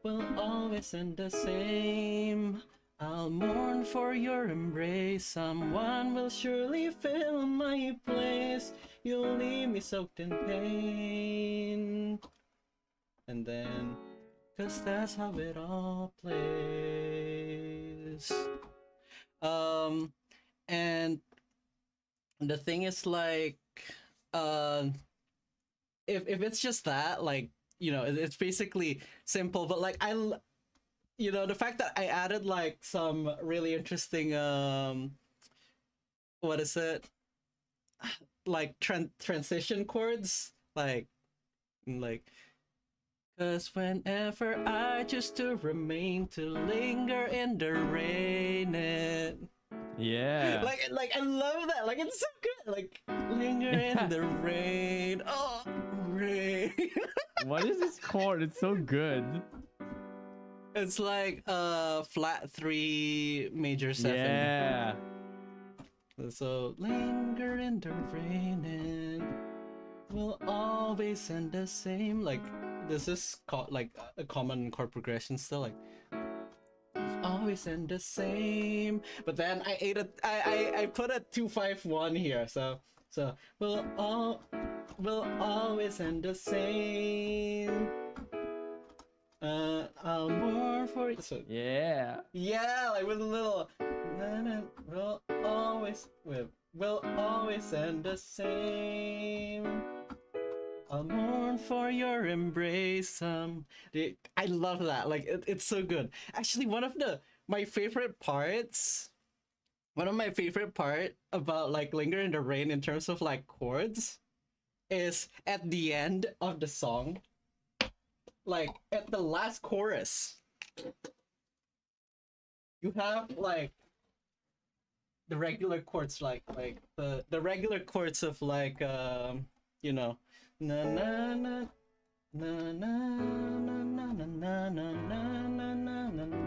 will always end the same. I'll mourn for your embrace. Someone will surely fill my place. You'll leave me soaked in pain. And then, cause that's how it all plays. And the thing is like, if it's just that, like, you know, it's basically simple, but like you know, the fact that I added like some really interesting what is it, like transition chords, like cause whenever I choose to remain, to linger in the rain, yeah, like I love that, like it's so good, like linger in the rain, oh rain. What is this chord? It's so good. It's like flat 3 major 7. Yeah. So linger in the rain and will always end the same. Like this is like a common chord progression still, like always end the same. But then I put a 2-5-1 here, so will always end the same. I'll mourn for you. So yeah, like with a little will always end the same. I'll mourn for your embrace. I love that. Like it's so good. Actually, one of my favorite parts about like Linger in the Rain in terms of like chords is at the end of the song. Like at the last chorus, you have like the regular chords, like the regular chords of like you know, na na na na na na na na na na na na na na.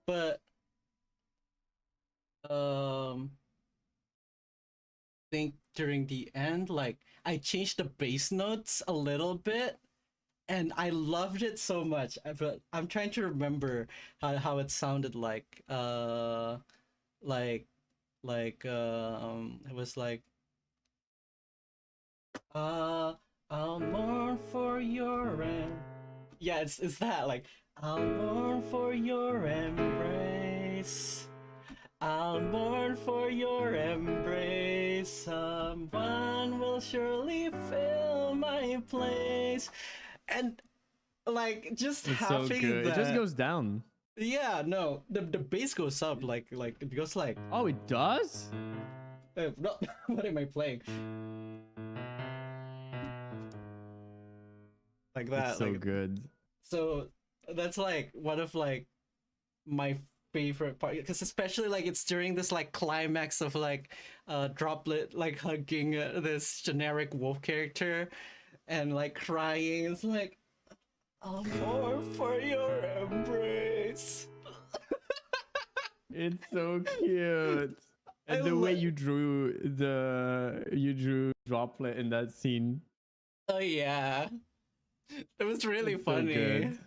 But I think during the end, like I changed the bass notes a little bit, and I loved it so much. But I'm trying to remember how it sounded like. It was like, I'll mourn for your yeah, it's that, like, I'll mourn for your embrace. I'll mourn for your embrace. Someone will surely fill my place. And like just it's having so good. that, It just goes down. Yeah, no, the bass goes up, like it goes like, oh, it does. No, what am I playing? Like that. It's so like, good. So that's like one of like my favorite part, because especially like it's during this like climax of like Droplet like hugging this generic wolf character and like crying. It's like, "I'm more for your embrace." It's so cute. And I the way lo- you drew Droplet in that scene. Oh yeah, it was really It's so funny good.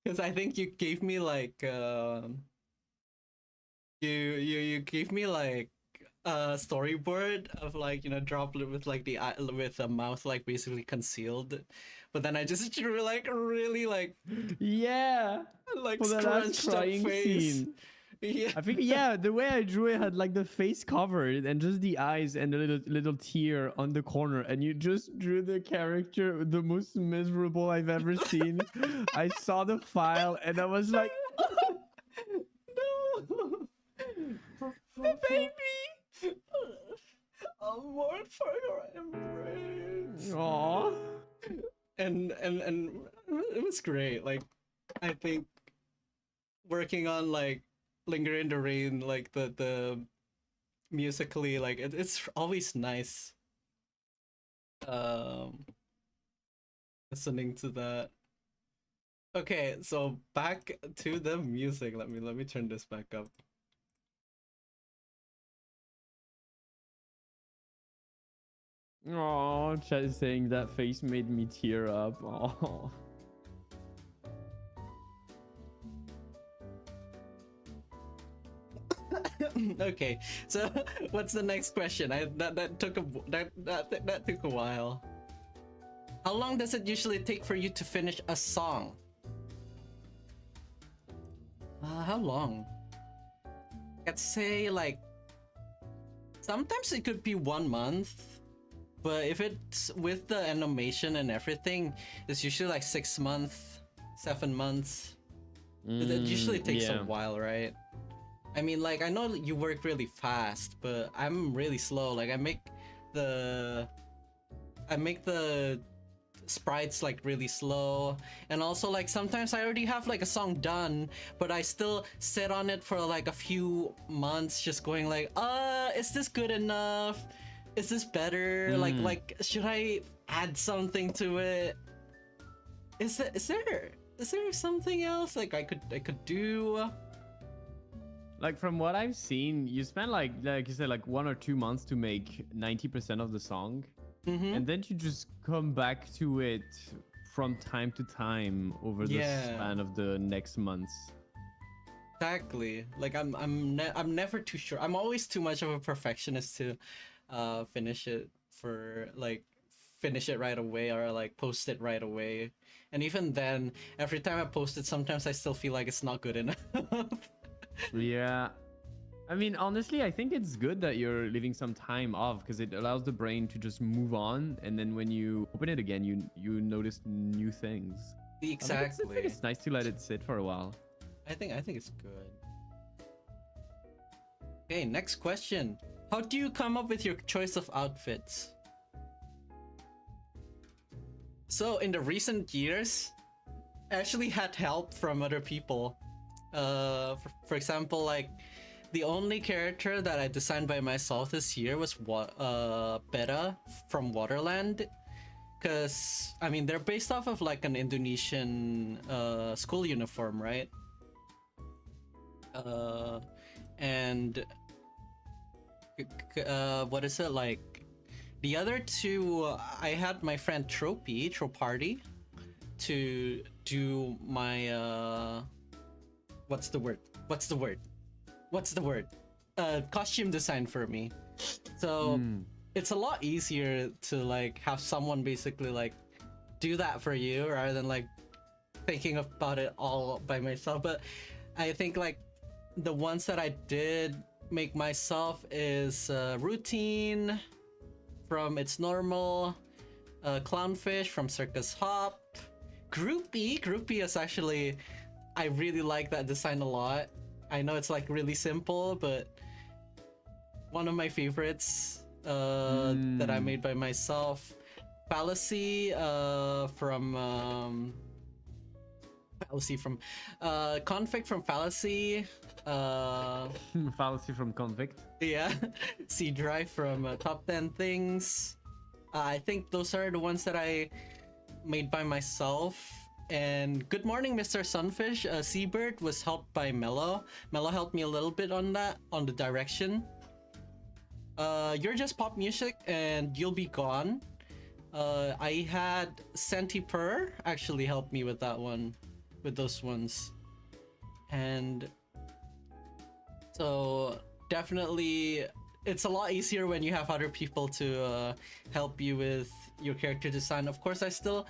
because I think you gave me like you gave me like a storyboard of like, you know, Droplet with like the eye, with the mouth like basically concealed, but then I just drew like really Yeah. like For the last scrunched up crying face. scene. Yeah. I think, yeah, the way I drew it had like the face covered and just the eyes and a little tear on the corner, and you just drew the character the most miserable I've ever seen. I saw the file and I was like, No. the baby. I'm more for your embrace. Aww. And it was great. Like, I think working on like Linger in the Rain, like the musically, like it's always nice listening to that. Okay, so back to the music. Let me turn this back up. Oh, chat is saying that face made me tear up. Oh. Okay, so what's the next question? That took that took a while. How long does it usually take for you to finish a song? How long? I'd say like sometimes it could be 1 month, but if it's with the animation and everything, it's usually like 6 months, 7 months. It usually takes a while, right? I mean, like, I know you work really fast, but I'm really slow. Like, I make the sprites like really slow, and also like sometimes I already have like a song done, but I still sit on it for like a few months, just going like, is this good enough? Is this better? Like, should I add something to it? Is there something else like I could do? Like, from what I've seen, you spend like you said, like 1 or 2 months to make 90% of the song. And then you just come back to it from time to time over the span of the next months. Exactly. Like I'm never too sure. I'm always too much of a perfectionist to finish it right away, or like post it right away. And even then, every time I post it, sometimes I still feel like it's not good enough. Yeah. I mean, honestly, I think it's good that you're leaving some time off, because it allows the brain to just move on, and then when you open it again, you notice new things. Exactly. I think it's nice to let it sit for a while. I think it's good. Okay, next question. How do you come up with your choice of outfits? So in the recent years, I actually had help from other people. For example, like the only character that I designed by myself this year was Beta from Waterland, because I mean they're based off of like an Indonesian school uniform, right? And what is it like? The other two, I had my friend Troparty to do my what's the word? Costume design for me. So it's a lot easier to like have someone basically like do that for you rather than like thinking about it all by myself. But I think like the ones that I did make myself is Routine from It's Normal, Clownfish from Circus Hop, Groupie is actually, I really like that design a lot. I know it's like really simple, but one of my favorites that I made by myself. Fallacy from Convict from Fallacy. Fallacy from Convict. Yeah. C Drive from Top 10 Things. I think those are the ones that I made by myself. And Good Morning, Mr. Sunfish, Seabird was helped by Mello. Mello helped me a little bit on that, on the direction. You're Just Pop Music and You'll Be Gone. I had Santipur actually help me with that one, with those ones. And so definitely it's a lot easier when you have other people to help you with your character design. Of course, I still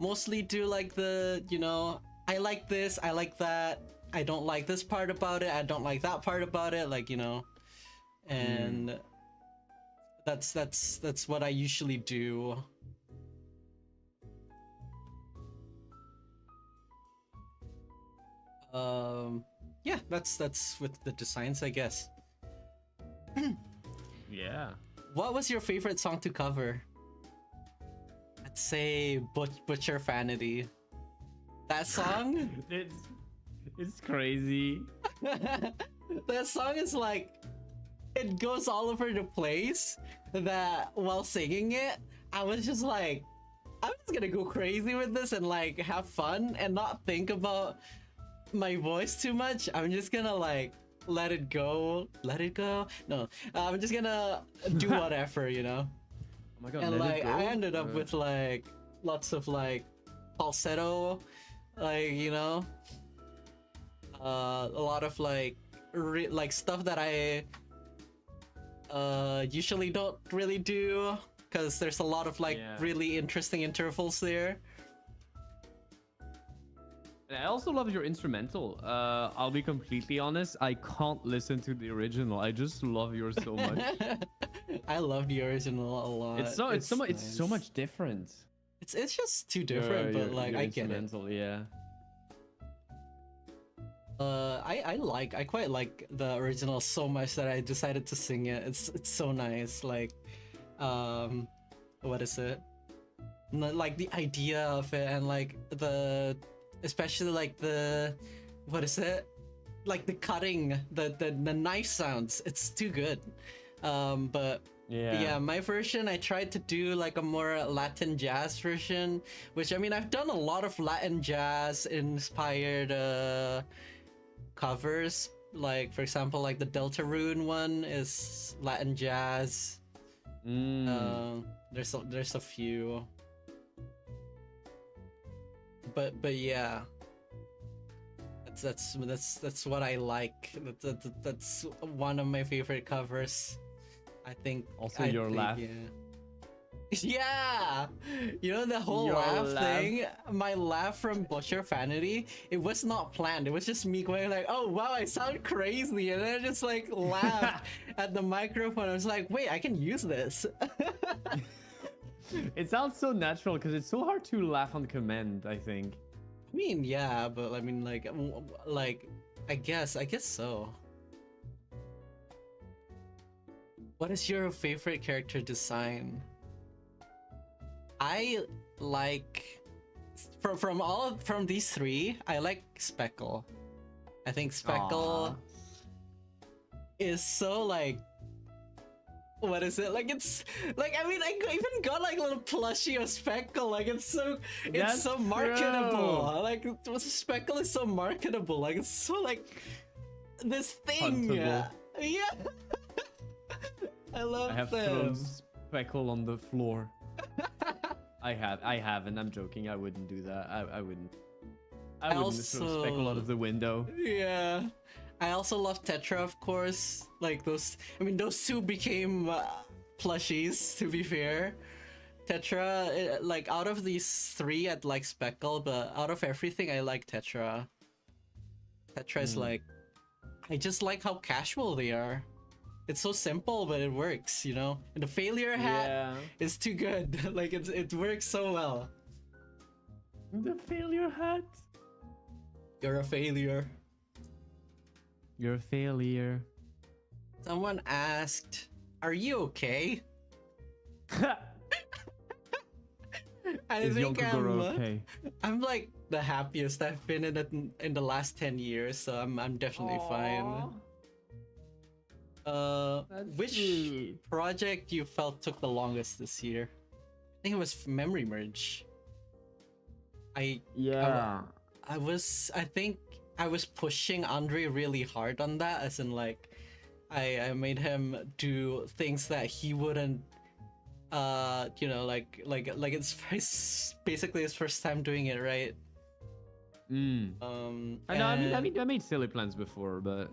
mostly do like the, you know, I like this, I like that, I don't like this part about it, I don't like that part about it, like, you know. And that's what I usually do. Yeah, that's with the designs, I guess. Yeah. What was your favorite song to cover? I'd say Butcher Vanity. That song? It's crazy. That song is like, it goes all over the place. That while singing it, I was just like, I'm just gonna go crazy with this and like have fun and not think about my voice too much. I'm just gonna like let it go. No, I'm just gonna do whatever, you know. Oh my god! And like I ended up with like lots of like falsetto, like, you know, a lot of like like stuff that I usually don't really do, because there's a lot of like really interesting intervals there. I also love your instrumental. I'll be completely honest, I can't listen to the original. I just love yours so much. I love the original a lot. It's so much different. It's just too different, but like I get it. Yeah. I quite like the original so much that I decided to sing it. It's so nice. Like, what is it? Like the idea of it, and like especially like what is it? Like the cutting, the knife sounds. It's too good. But yeah, my version, I tried to do like a more Latin jazz version, which, I mean, I've done a lot of Latin jazz inspired covers. Like, for example, like the Deltarune one is Latin jazz. There's a few. But yeah, that's what I like. That's one of my favorite covers, I think. Also, your laugh. Yeah, you know, the whole laugh thing. My laugh from Butcher Vanity, it was not planned. It was just me going like, "Oh wow, I sound crazy," and then I just like laughed at the microphone. I was like, "Wait, I can use this." It sounds so natural because it's so hard to laugh on command, I think. I mean, yeah, but I mean, like I guess so. What is your favorite character design? I like from these three, I like Speckle. I think Speckle is so like, what is it? Like, it's like, I mean, I even got like a little plushie of Speckle. Like, it's so marketable. True. Like, Speckle is so marketable. Like, it's so like this thing. Huntable. Yeah. I love I have them. thrown Speckle on the floor. I haven't. I'm joking. I wouldn't do that. I wouldn't. I wouldn't throw Speckle out of the window. Yeah. I also love Tetra, of course. Like those, I mean, those two became plushies, to be fair. Tetra, like out of these three, I'd like Speckle, but out of everything, I like Tetra. Tetra is like, I just like how casual they are. It's so simple, but it works, you know? And the failure hat is too good. Like, it works so well. The failure hat? You're a failure. You're a failure. Someone asked, "Are you okay?" I Is think Yonkogoro okay? I'm like the happiest I've been in the last 10 years, so I'm definitely fine. That's Which sweet. project you felt took the longest this year? I think it was Memory Merge. Yeah. I think I was pushing Andre really hard on that, as in like I made him do things that he wouldn't you know, like it's basically his first time doing it, right? I know. I made silly plans before, but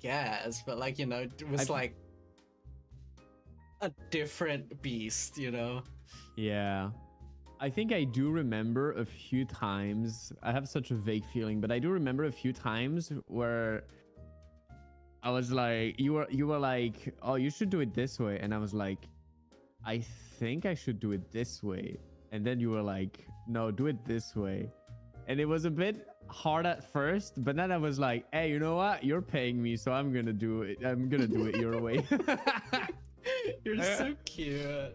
Yes, but like, you know, it was like a different beast, you know. yeah. I think I do remember a few times. I have such a vague feeling, but I do remember a few times where I was like, you were like, oh, you should do it this way, and I was like, I think I should do it this way, and then you were like, no, do it this way, and it was a bit hard at first, but then I was like, hey, you know what? You're paying me, so I'm gonna do it. I'm gonna do it your way. You're so cute.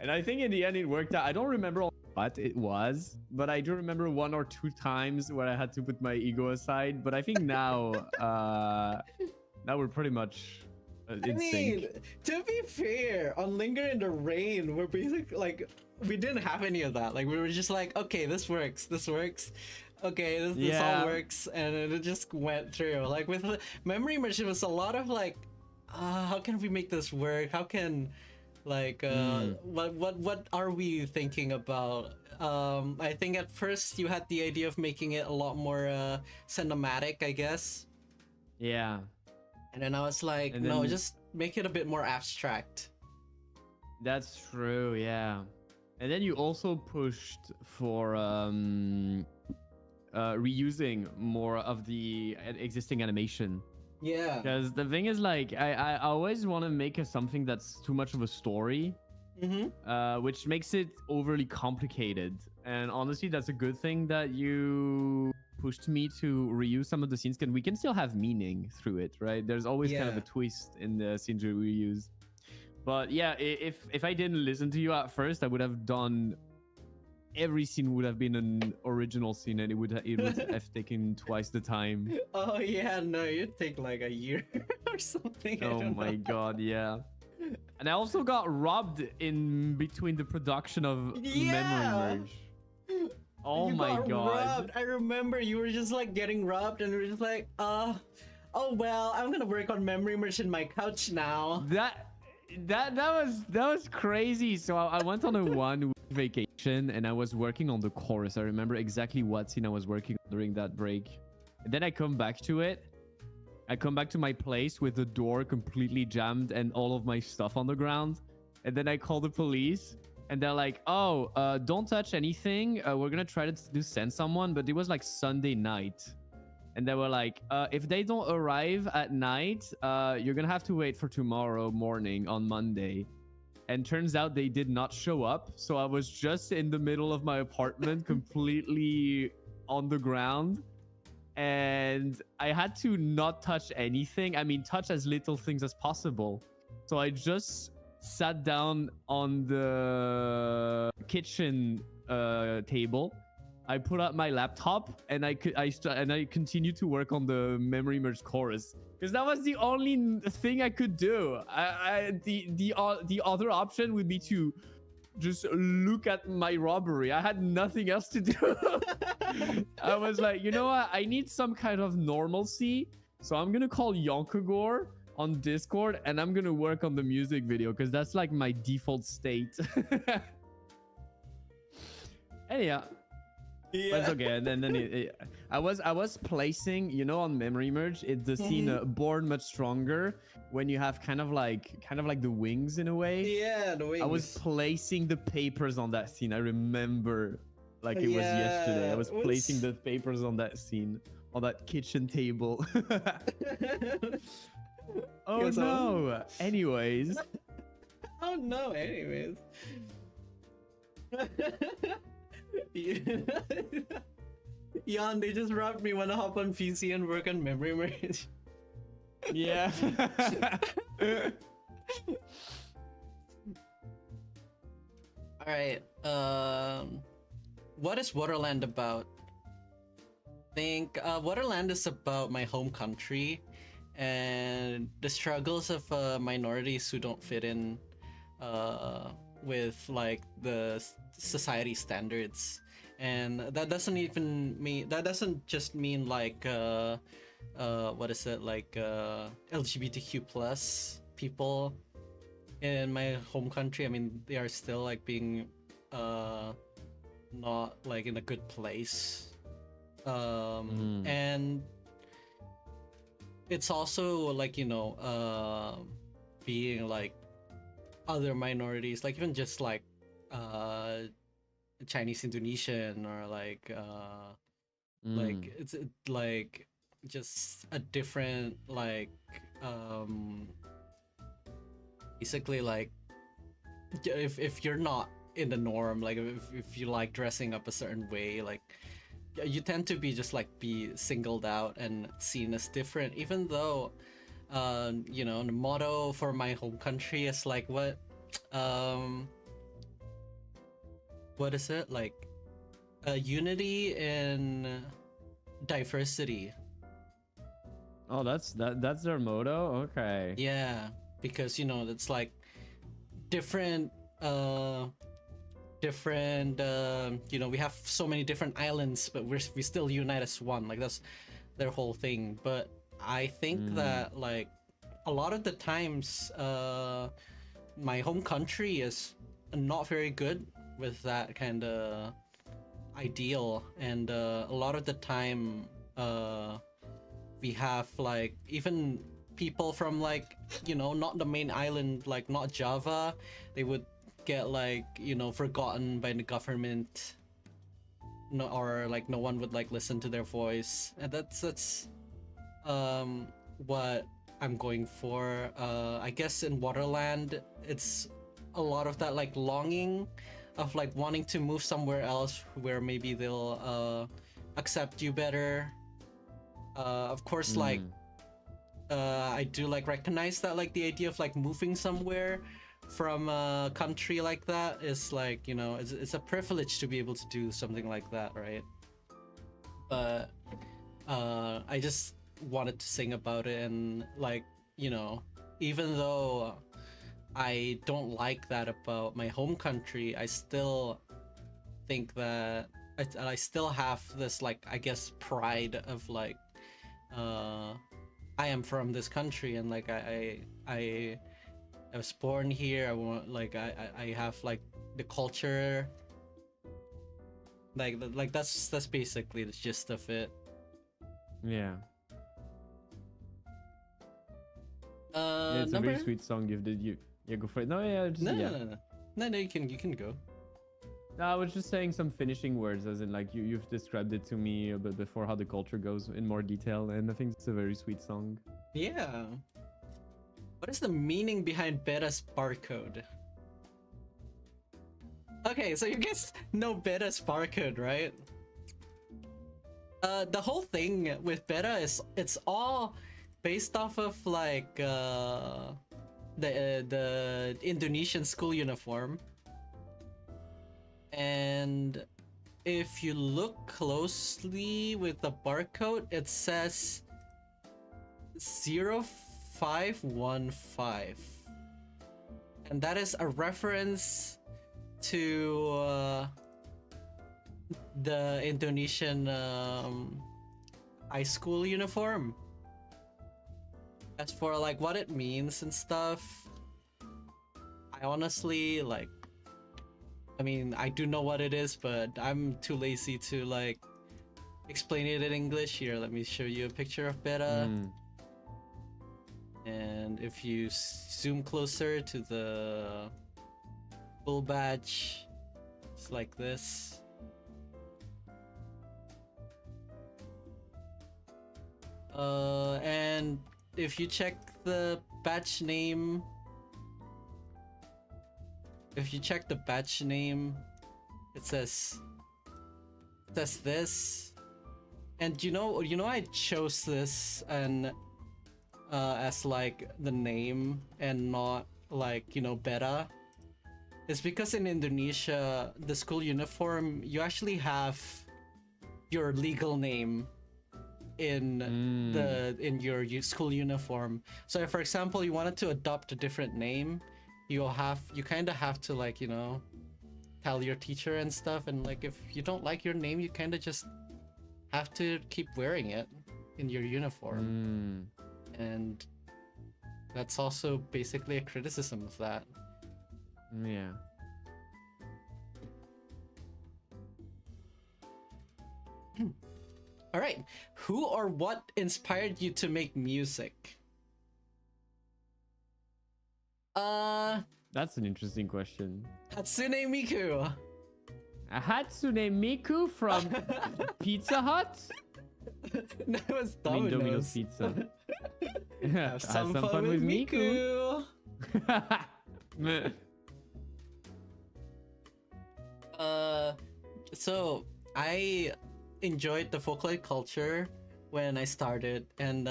And I think in the end it worked out. I don't remember what it was, but I do remember 1 or 2 times where I had to put my ego aside. But I think now, now we're pretty much in sync. To be fair, on Linger in the Rain, we're basically like, we didn't have any of that. Like, we were just like, okay, this works, okay, this all works, and it just went through. Like with the Memory Merge, it was a lot of like, how can we make this work? How can like what are we thinking about? I think at first you had the idea of making it a lot more cinematic, I guess. Yeah. And then I was like, no, just make it a bit more abstract. That's true, yeah. And then you also pushed for reusing more of the existing animation. Yeah. Because the thing is, like, I always want to make something that's too much of a story, which makes it overly complicated. And honestly, that's a good thing that you pushed me to reuse some of the scenes, because we can still have meaning through it, right? There's always kind of a twist in the scenes we reuse. But yeah, if I didn't listen to you at first, I would have done... Every scene would have been an original scene, and it would have taken twice the time. Oh yeah, no, it'd take like a year or something. Oh my god, yeah. And I also got robbed in between the production of Memory Merge. Oh my god. Robbed. I remember you were just like getting robbed, and we were just like, oh well, I'm gonna work on Memory Merge in my couch now. That was crazy. So I went on a 1 week vacation, and I was working on the chorus. I remember exactly what scene I was working on during that break. And then I come back to it. I come back to my place with the door completely jammed and all of my stuff on the ground. And then I call the police, and they're like, oh, don't touch anything. We're gonna try to send someone, but it was like Sunday night. And they were like, if they don't arrive at night, you're gonna have to wait for tomorrow morning on Monday. And turns out they did not show up. So I was just in the middle of my apartment, completely on the ground. And I had to not touch anything. I mean, touch as little things as possible. So I just sat down on the kitchen table. I put out my laptop, and I continued to work on the Memory Merge chorus, because that was the only thing I could do. The other option would be to just look at my robbery. I had nothing else to do. I was like, you know what? I need some kind of normalcy, so I'm gonna call Yonkogor on Discord, and I'm gonna work on the music video, because that's like my default state. Anyhow. Yeah. That's okay. And then I was placing, you know, on Memory Merge, it's the scene Born Much Stronger, when you have kind of like the wings in a way. Yeah, the wings. I was placing the papers on that scene. I remember like it was yesterday. I was placing the papers on that scene, on that kitchen table. Oh no. Anyways. Oh no. Anyways. Jan, they just robbed me. Wanna hop on PC and work on Memory Merge? Yeah. All right. What is Waterland about? I think Waterland is about my home country and the struggles of minorities who don't fit in with like the society standards. And that doesn't even mean, that doesn't just mean like what is it, like LGBTQ plus people in my home country. I mean, they are still like being not like in a good place. And it's also like, you know, being like other minorities, like even just like Chinese Indonesian, or like like it's like just a different like basically like if you're not in the norm, like if you like dressing up a certain way, like you tend to be just like be singled out and seen as different, even though you know, the motto for my home country is like what is it, like unity in diversity. Oh, that's their motto. Okay. Yeah, because you know, it's like different you know, we have so many different islands, but we still unite as one. Like that's their whole thing. But I think that like a lot of the times my home country is not very good with that kind of ideal, and a lot of the time we have like even people from like, you know, not the main island, like not Java, they would get like, you know, forgotten by the government, no, or like no one would like listen to their voice. And that's what I'm going for. I guess in Waterland it's a lot of that like longing of like wanting to move somewhere else where maybe they'll accept you better. Of course, like I do like recognize that like the idea of like moving somewhere from a country like that is like, you know, it's a privilege to be able to do something like that, right? But I just wanted to sing about it, and like, you know, even though I don't like that about my home country, I still think that I still have this like, I guess, pride of like I am from this country, and like I was born here. I want like I have like the culture, like that's basically the gist of it. Yeah. Yeah, it's a very sweet song. Yeah, go for it. No, yeah, just, no, yeah. No, you can go. No, I was just saying some finishing words, as in like you've described it to me a bit before, how the culture goes in more detail, and I think it's a very sweet song. Yeah. What is the meaning behind Beta's barcode? Okay, so you guys know Beta's barcode, right? The whole thing with Beta is it's all based off of like the Indonesian school uniform. And if you look closely with the barcode, it says 0515, and that is a reference to the Indonesian high school uniform. As for like what it means and stuff, I honestly like, I mean, I do know what it is, but I'm too lazy to like explain it in English. Here, let me show you a picture of Beta. And if you zoom closer to the full badge, it's like this. And if you check the badge name, it says this. And you know I chose this, and as like the name and not like, you know, beta, is because in Indonesia, the school uniform, you actually have your legal name in your school uniform. So if, for example, you wanted to adopt a different name, you kind of have to, like, you know, tell your teacher and stuff, and like if you don't like your name, you kind of just have to keep wearing it in your uniform. And that's also basically a criticism of that. Yeah. All right, who or what inspired you to make music? That's an interesting question. Hatsune Miku. Hatsune Miku from Pizza Hut? No, it was I mean, Domino's. Domino's Pizza. Have some fun with Miku. So I enjoyed the Vocaloid culture when I started, and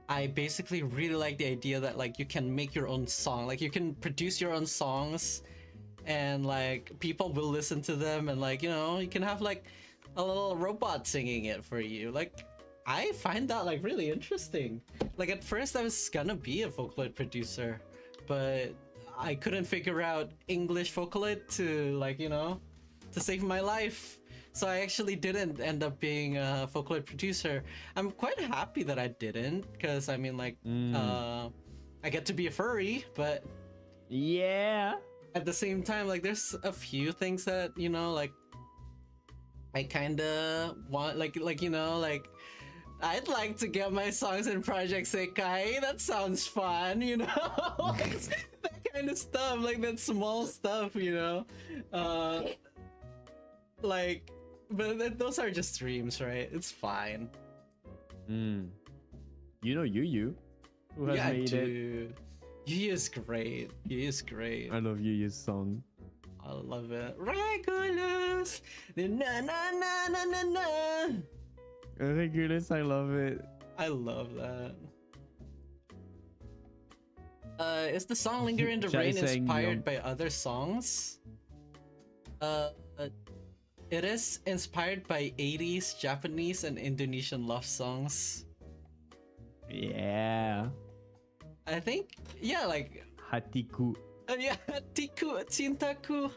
I basically really like the idea that like you can make your own song, like you can produce your own songs, and like people will listen to them, and like, you know, you can have like a little robot singing it for you. Like I find that like really interesting. Like at first I was gonna be a Vocaloid producer, but I couldn't figure out English Vocaloid to, like, you know, to save my life. So I actually didn't end up being a Vocaloid producer. I'm quite happy that I didn't, because I mean, like, I get to be a furry, but yeah, at the same time, like, there's a few things that, you know, like, I kind of want, like, you know, like, I'd like to get my songs in Project Sekai. That sounds fun, you know? Like, that kind of stuff, like that small stuff, you know? Like, but those are just dreams, right? It's fine. You know Yu, who has made it. Yu is great. Yu is great. I love Yu's song. I love it. Regulus, na na na na na na. Regulus, I love it. I love that. Is the song Linger in the Rain inspired by other songs? It is inspired by 80s Japanese and Indonesian love songs. Yeah. I think, yeah, like... Hatiku. Yeah, Hatiku, Cintaku.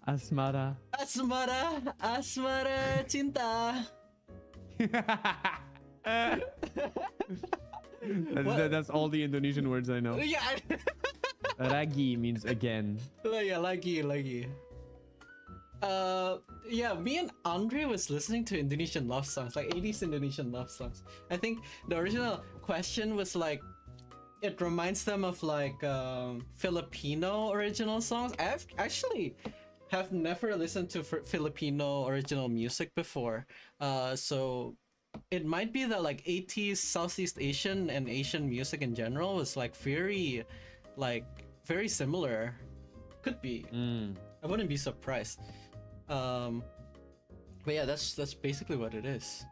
Asmara. Asmara, Asmara, Cinta. That's all the Indonesian words I know. Yeah. Ragi means again. Yeah, lagi. Yeah, me and Andre was listening to Indonesian love songs, like 80s Indonesian love songs. I think the original question was like, it reminds them of like Filipino original songs. I've actually have never listened to Filipino original music before. So it might be that like 80s Southeast Asian and Asian music in general was like very similar. Could be. I wouldn't be surprised. But yeah, that's basically what it is.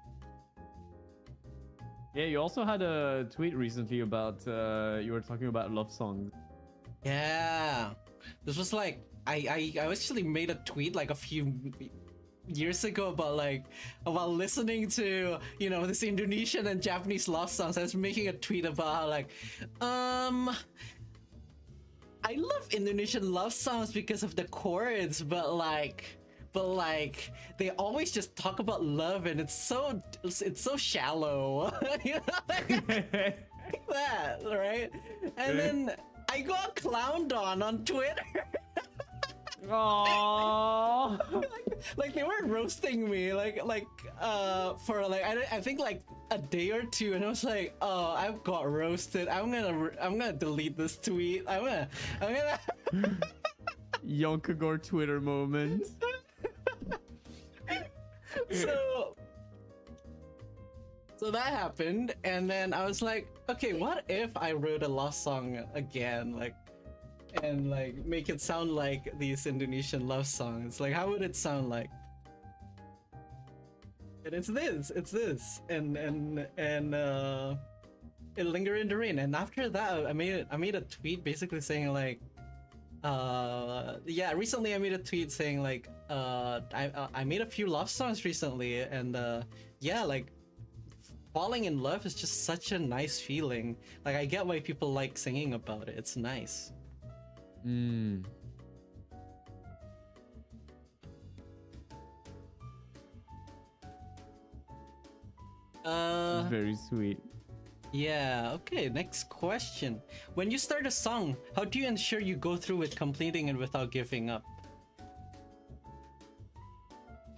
Yeah, you also had a tweet recently about you were talking about love songs. Yeah, this was like I actually made a tweet like a few years ago about listening to, you know, this Indonesian and Japanese love songs. I was making a tweet about how, like, I love Indonesian love songs because of the chords, but like they always just talk about love, and it's so shallow. You know, like that, right? And then I got clowned on Twitter. Aww. like they were roasting me for like I think like a day or two, and I was like, oh, I've got roasted. I'm gonna delete this tweet. I'm gonna Yonkagore Twitter moment. So that happened, and then I was like, okay, what if I wrote a love song again, and make it sound like these Indonesian love songs? Like, how would it sound like? And it's this, and it Linger in the Rain. And after that, I made a tweet basically saying like, yeah, recently I made a tweet saying like, I made a few love songs recently, and yeah, like falling in love is just such a nice feeling. Like I get why people like singing about it. It's nice. Mm. Very sweet. Yeah, okay, next question. When you start a song, how do you ensure you go through with completing it without giving up?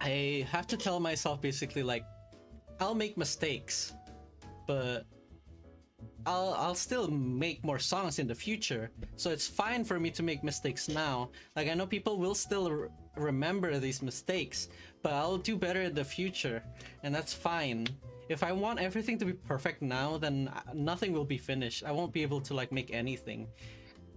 I have to tell myself basically like, I'll make mistakes, but I'll still make more songs in the future. So it's fine for me to make mistakes now. Like I know people will still remember these mistakes, but I'll do better in the future, and that's fine. If I want everything to be perfect now, then nothing will be finished. I won't be able to like make anything.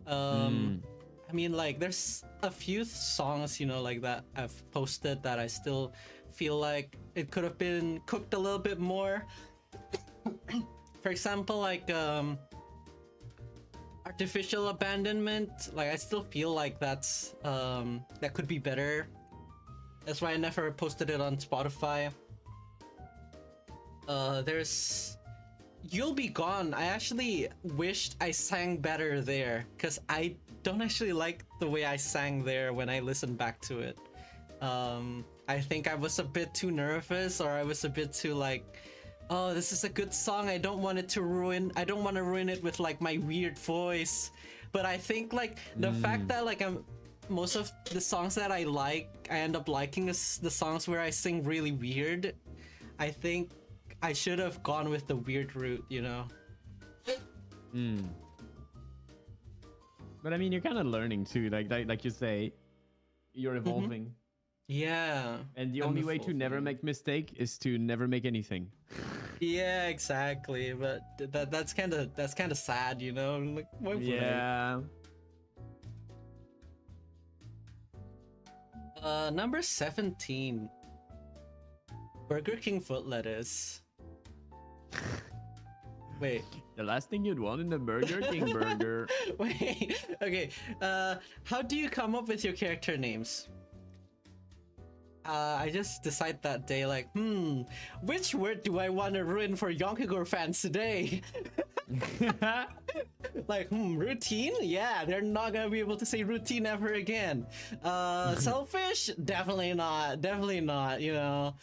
I mean, like there's a few songs, you know, like that I've posted that I still feel like it could have been cooked a little bit more. For example, like artificial abandonment, like I still feel like that's that could be better. That's why I never posted it on Spotify. There's You'll Be Gone. I actually wished I sang better there, because I don't actually like the way I sang there when I listened back to it. I think I was a bit too nervous, or I was a bit too like, oh, this is a good song, I don't want to ruin it with like my weird voice. But I think like the fact that like most of the songs that I like, I end up liking is the songs where I sing really weird. I think I should have gone with the weird route, you know? But I mean, you're kind of learning too. Like you say, you're evolving. Yeah. And the only way to never make mistake is to never make anything. Yeah, exactly. But that's kind of sad, you know? Like, why would Yeah. Number 17. Burger King foot lettuce. Wait. The last thing you'd want in a Burger King burger. Wait. Okay. How do you come up with your character names? I just decide that day, like, which word do I want to ruin for Yonkagore fans today? Like, routine? Yeah, they're not gonna be able to say routine ever again. Selfish? Definitely not, you know.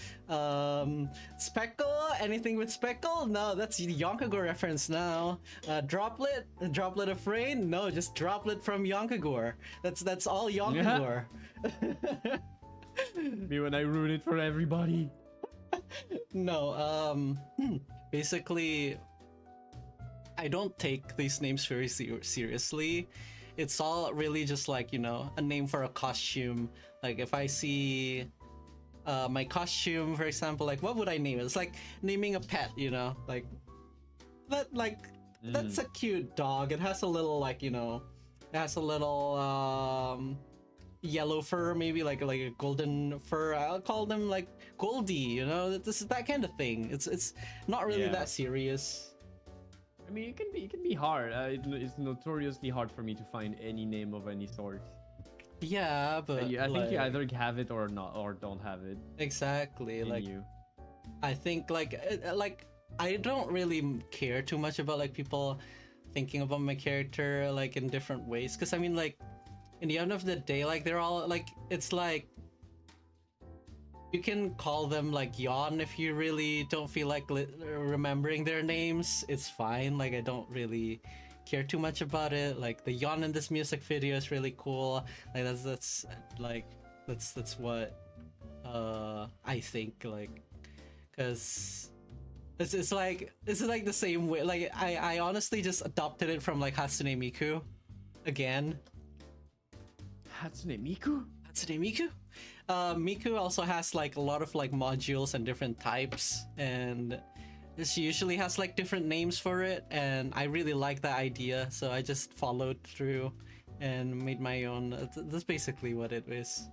Speckle? Anything with speckle? No, that's the Yonkagore reference now. Droplet of rain? No, just droplet from Yonkagore. That's all Yonkagore. Me when I ruin it for everybody. No, basically, I don't take these names very seriously. It's all really just like, you know, a name for a costume. Like if I see my costume, for example, like what would I name it? It's like naming a pet, you know, like that's a cute dog. It has a little like, you know, it has a little yellow fur, maybe like a golden fur. I'll call them like Goldie, you know. This is that kind of thing. It's not really that serious. I mean, it can be hard. It's notoriously hard for me to find any name of any sort. Yeah, but I think you either have it or not, or don't have it. Exactly. Like I think like I don't really care too much about like people thinking about my character like in different ways, because I mean like in the end of the day, like they're all like, it's like you can call them like Yawn if you really don't feel like remembering their names. It's fine. Like I don't really care too much about it. Like the Yawn in this music video is really cool. Like that's what I think, like, because it's like the same way. Like I honestly just adopted it from like Hatsune Miku again. Hatsune Miku? Hatsune Miku? Miku also has like a lot of like modules and different types, and she usually has like different names for it, and I really like that idea, so I just followed through and made my own. That's basically what it is.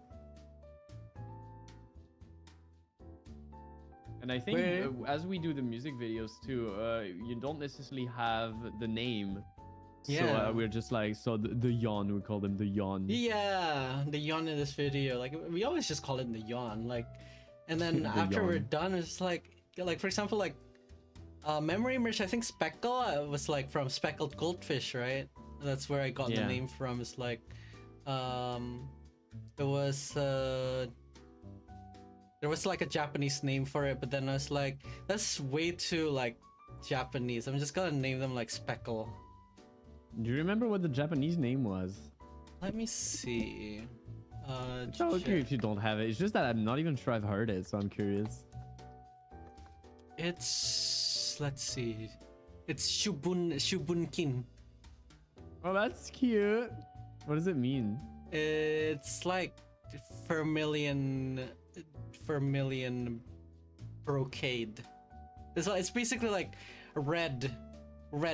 And I think Where- as we do the music videos too, you don't necessarily have the name. So Yeah. we're just like, so the yawn, we call them the yawn. Yeah, the yawn in this video. Like we always just call it the yawn. Like, and then The after we're yawn. done, it's like for example, like memory image. I think Speckle was like from speckled goldfish, right? That's where I got the Yeah. name from. It's like, it was there was like a Japanese name for it, but then I was like, that's way too like Japanese. I'm just gonna name them like Speckle. Do you remember what the Japanese name was? Let me see. It's okay if you don't have it. It's just that I'm not even sure I've heard it, so I'm curious. It's, let's see. It's Shubunkin. Oh, that's cute. What does it mean? It's like vermilion brocade. It's basically like red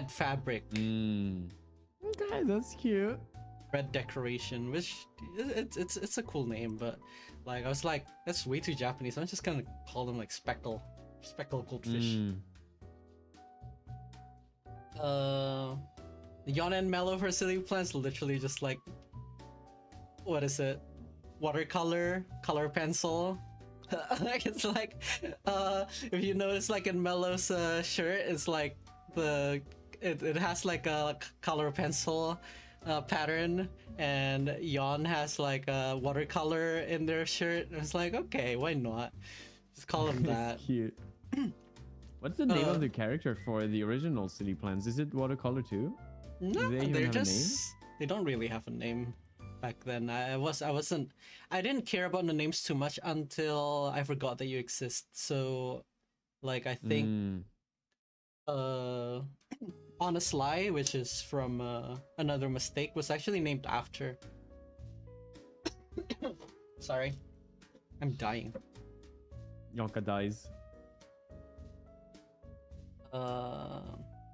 fabric, Okay, that's cute. red decoration, which it's a cool name, but like I was like, that's way too Japanese. I'm just gonna call them like speckled goldfish. Yawn and Mellow for Silly Plants, literally just like, what is it? Watercolor, color pencil. Like it's like, if you notice, like in Mellow's shirt, it's like it has like a color pencil pattern, and Yawn has like a watercolor in their shirt. It's like, okay, why not? Just call them that. That's cute. What's the name of the character for the original Silly Plans? Is it watercolor too? No, they even they're have a name? just they don't really have a name back then. I didn't care about the names too much until I forgot that you exist. So like I think On a Sly, which is from Another Mistake, was actually named after. Sorry, I'm dying. Yonka dies.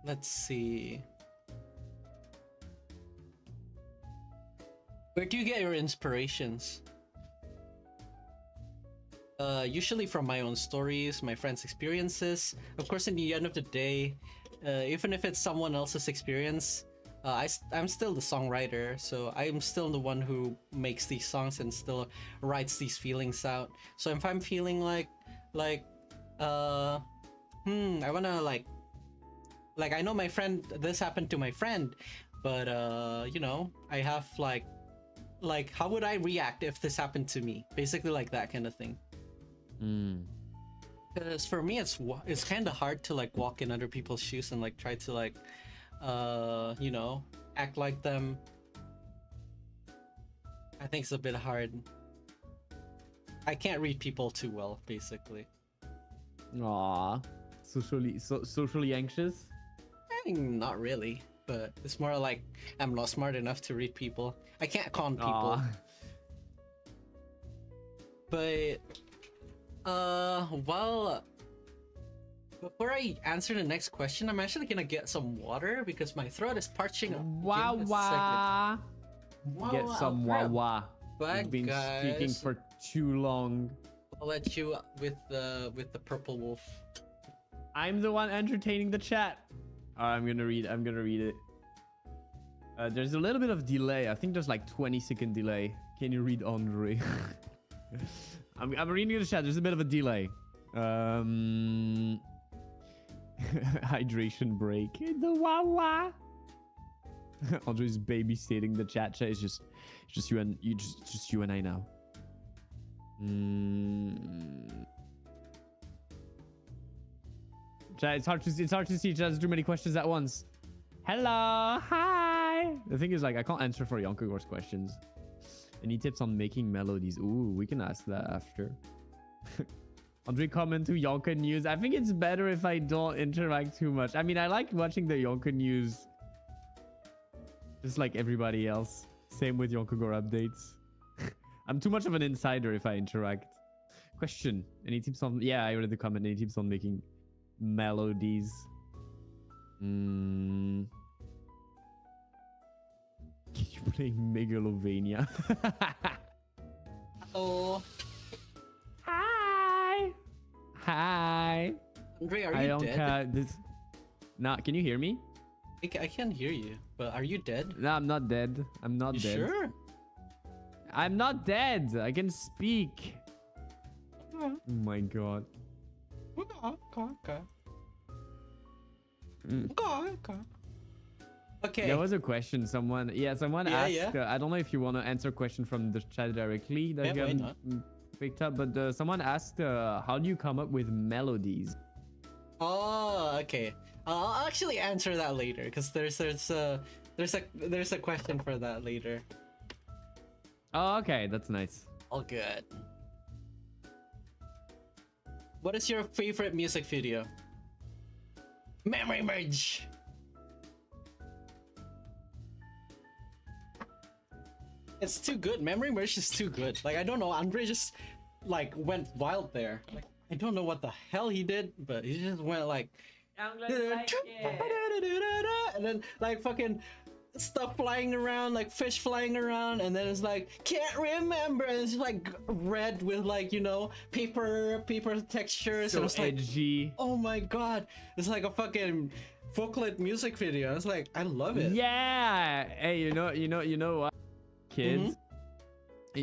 Let's see. Where do you get your inspirations? Usually from my own stories, my friends' experiences. Of course, in the end of the day, even if it's someone else's experience, I'm still the songwriter, so I'm still the one who makes these songs and still writes these feelings out. So if I'm feeling like I wanna like I know my friend, this happened to my friend, but you know, I have like how would I react if this happened to me? Basically like that kind of thing. Because for me, it's kind of hard to like walk in other people's shoes and like try to like you know, act like them. I think it's a bit hard. I can't read people too well, basically. Aww. Socially anxious? Not really, but it's more like I'm not smart enough to read people. I can't con people. Aw. But well, before I answer the next question, I'm actually gonna get some water because my throat is parching up. Wah Give me a wah. second. Get some wah wah. Bye, You've been guys. speaking for too long. I'll let you with the purple wolf. I'm the one entertaining the chat. I'm gonna read it. There's a little bit of delay. I think there's like 20-second delay. Can you read Andre? I'm reading the chat. There's a bit of a delay. Hydration break. The wah wah. Andre's babysitting the chat. It's just you and I now. Chat, it's hard to see. Chat, there's too many questions at once. Hello, hi. The thing is, like, I can't answer for Yonkagor's questions. Any tips on making melodies? Ooh, we can ask that after. Andre, comment to Yonka News. I think it's better if I don't interact too much. I mean, I like watching the Yonka News. Just like everybody else. Same with Yonkagor updates. I'm too much of an insider if I interact. Question. Any tips on... Yeah, I read the comment. Any tips on making melodies? Can you play Megalovania? Oh. Hi. Hi. Andre, are I you don't dead? this. Nah, can you hear me? I can't hear you, but are you dead? No, I'm not dead. I'm not You dead. sure? I'm not dead. I can speak. Okay. Oh my god. Okay. Mm. Okay. Okay. There was a question. Someone asked. Yeah. I don't know if you want to answer a question from the chat directly that Yeah, you why haven't not? picked up, but someone asked, how do you come up with melodies? Oh, okay. I'll actually answer that later because there's a question for that later. Oh, okay, that's nice. All good. What is your favorite music video? Memory merge. It's too good. Memory merge is too good. Like I don't know. Andre just like went wild there. Like I don't know what the hell he did, but he just went like. And then like fucking stuff flying around, like fish flying around, and then it's like can't remember, and it's like red with like, you know, paper textures, So and it's like, edgy. oh my god, it's like a fucking folklet music video. It's like I love it. Yeah. Hey, you know what, kids.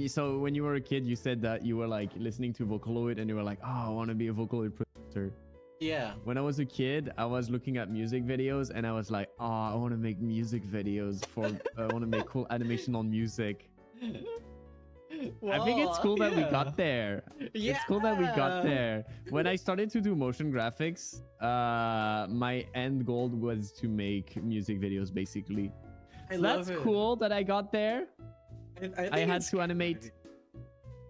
So when you were a kid, you said that you were like listening to Vocaloid, and you were like, oh, I want to be a Vocaloid producer. Yeah. When I was a kid, I was looking at music videos, and I was like, oh, I want to make music videos for. I want to make cool animation on music. I think it's cool that we got there. Yeah. It's cool that we got there. When I started to do motion graphics, my end goal was to make music videos, basically. So that's cool that I got there. I had to animate.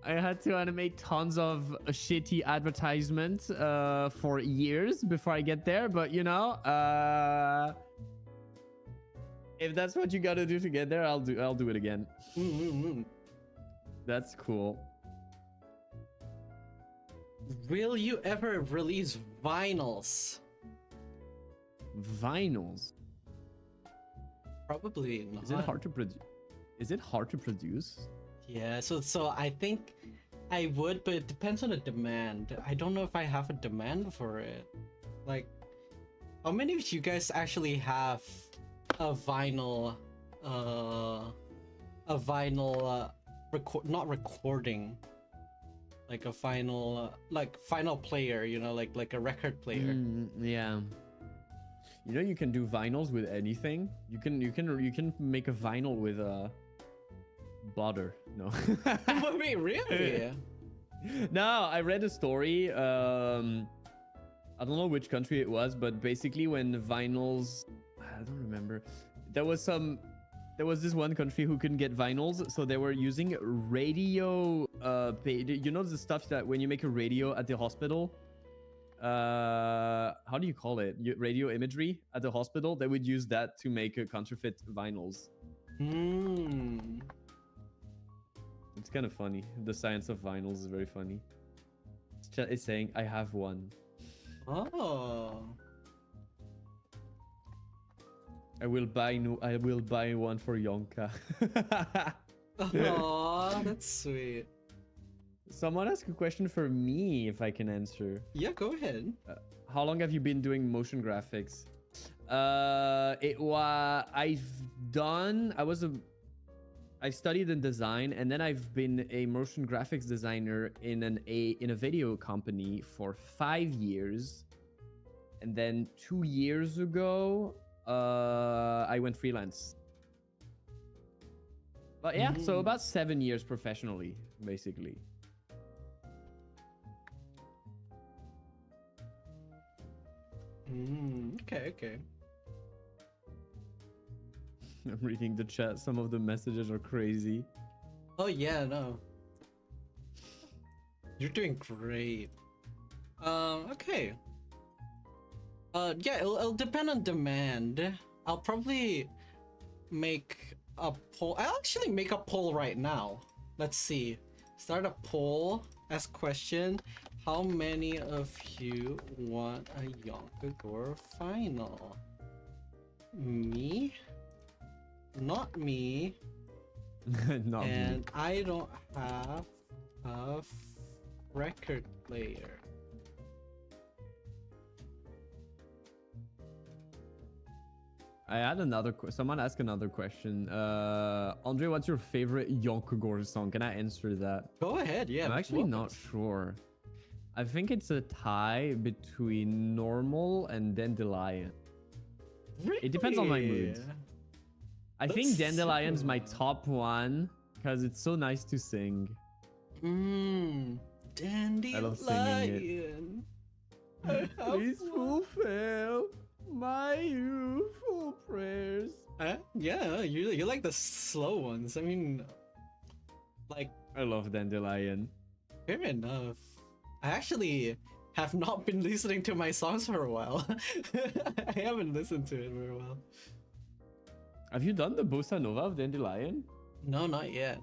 I had to animate tons of shitty advertisements for years before I get there. But you know, if that's what you gotta do to get there, I'll do it again. That's cool. Will you ever release vinyls? Vinyls? Probably not. Is it hard to produce? Is it hard to produce? Yeah, so I think I would, but it depends on the demand. I don't know if I have a demand for it. Like, how many of you guys actually have a vinyl, not recording, like a vinyl, like vinyl player, you know, like a record player. Yeah. You know, you can do vinyls with anything. You can make a vinyl with butter. No. Wait, really? No, I read a story. I don't know which country it was, but basically when vinyls, I don't remember. There was this one country who couldn't get vinyls, so they were using radio. You know the stuff that when you make a radio at the hospital. How do you call it? Radio imagery at the hospital. They would use that to make counterfeit vinyls. It's kind of funny. The science of vinyls is very funny. Chat is saying, I have one. Oh. I will buy one for Yonka. Oh, that's sweet. Someone asked a question for me, if I can answer. Yeah, go ahead. How long have you been doing motion graphics? I studied in design, and then I've been a motion graphics designer in a video company for 5 years, and then 2 years ago, I went freelance. But yeah, so about 7 years professionally, basically. Okay. I'm reading the chat. Some of the messages are crazy. Oh yeah, no. You're doing great. Okay. Yeah, it'll depend on demand. I'll probably make a poll. I'll actually make a poll right now. Let's see. Start a poll. Ask question. How many of you want a Yonkagore final? Me? Not me. Not and me. I don't have a record player. I had another. Someone asked another question. Andre, what's your favorite Yonkagore song? Can I answer that? Go ahead. Yeah. I'm actually what- not sure. I think it's a tie between Normal and Dandelion. It depends on my mood. Really? I That's think Dandelion's my so- top one because it's so nice to sing. Dandelion. I love singing it. Please fulfill my youthful prayers. Yeah, you like the slow ones. I mean, like, I love Dandelion. fair enough. I actually have not been listening to my songs for a while. I haven't listened to it for a while. Have you done the bossa nova of Dandelion? No, not yet.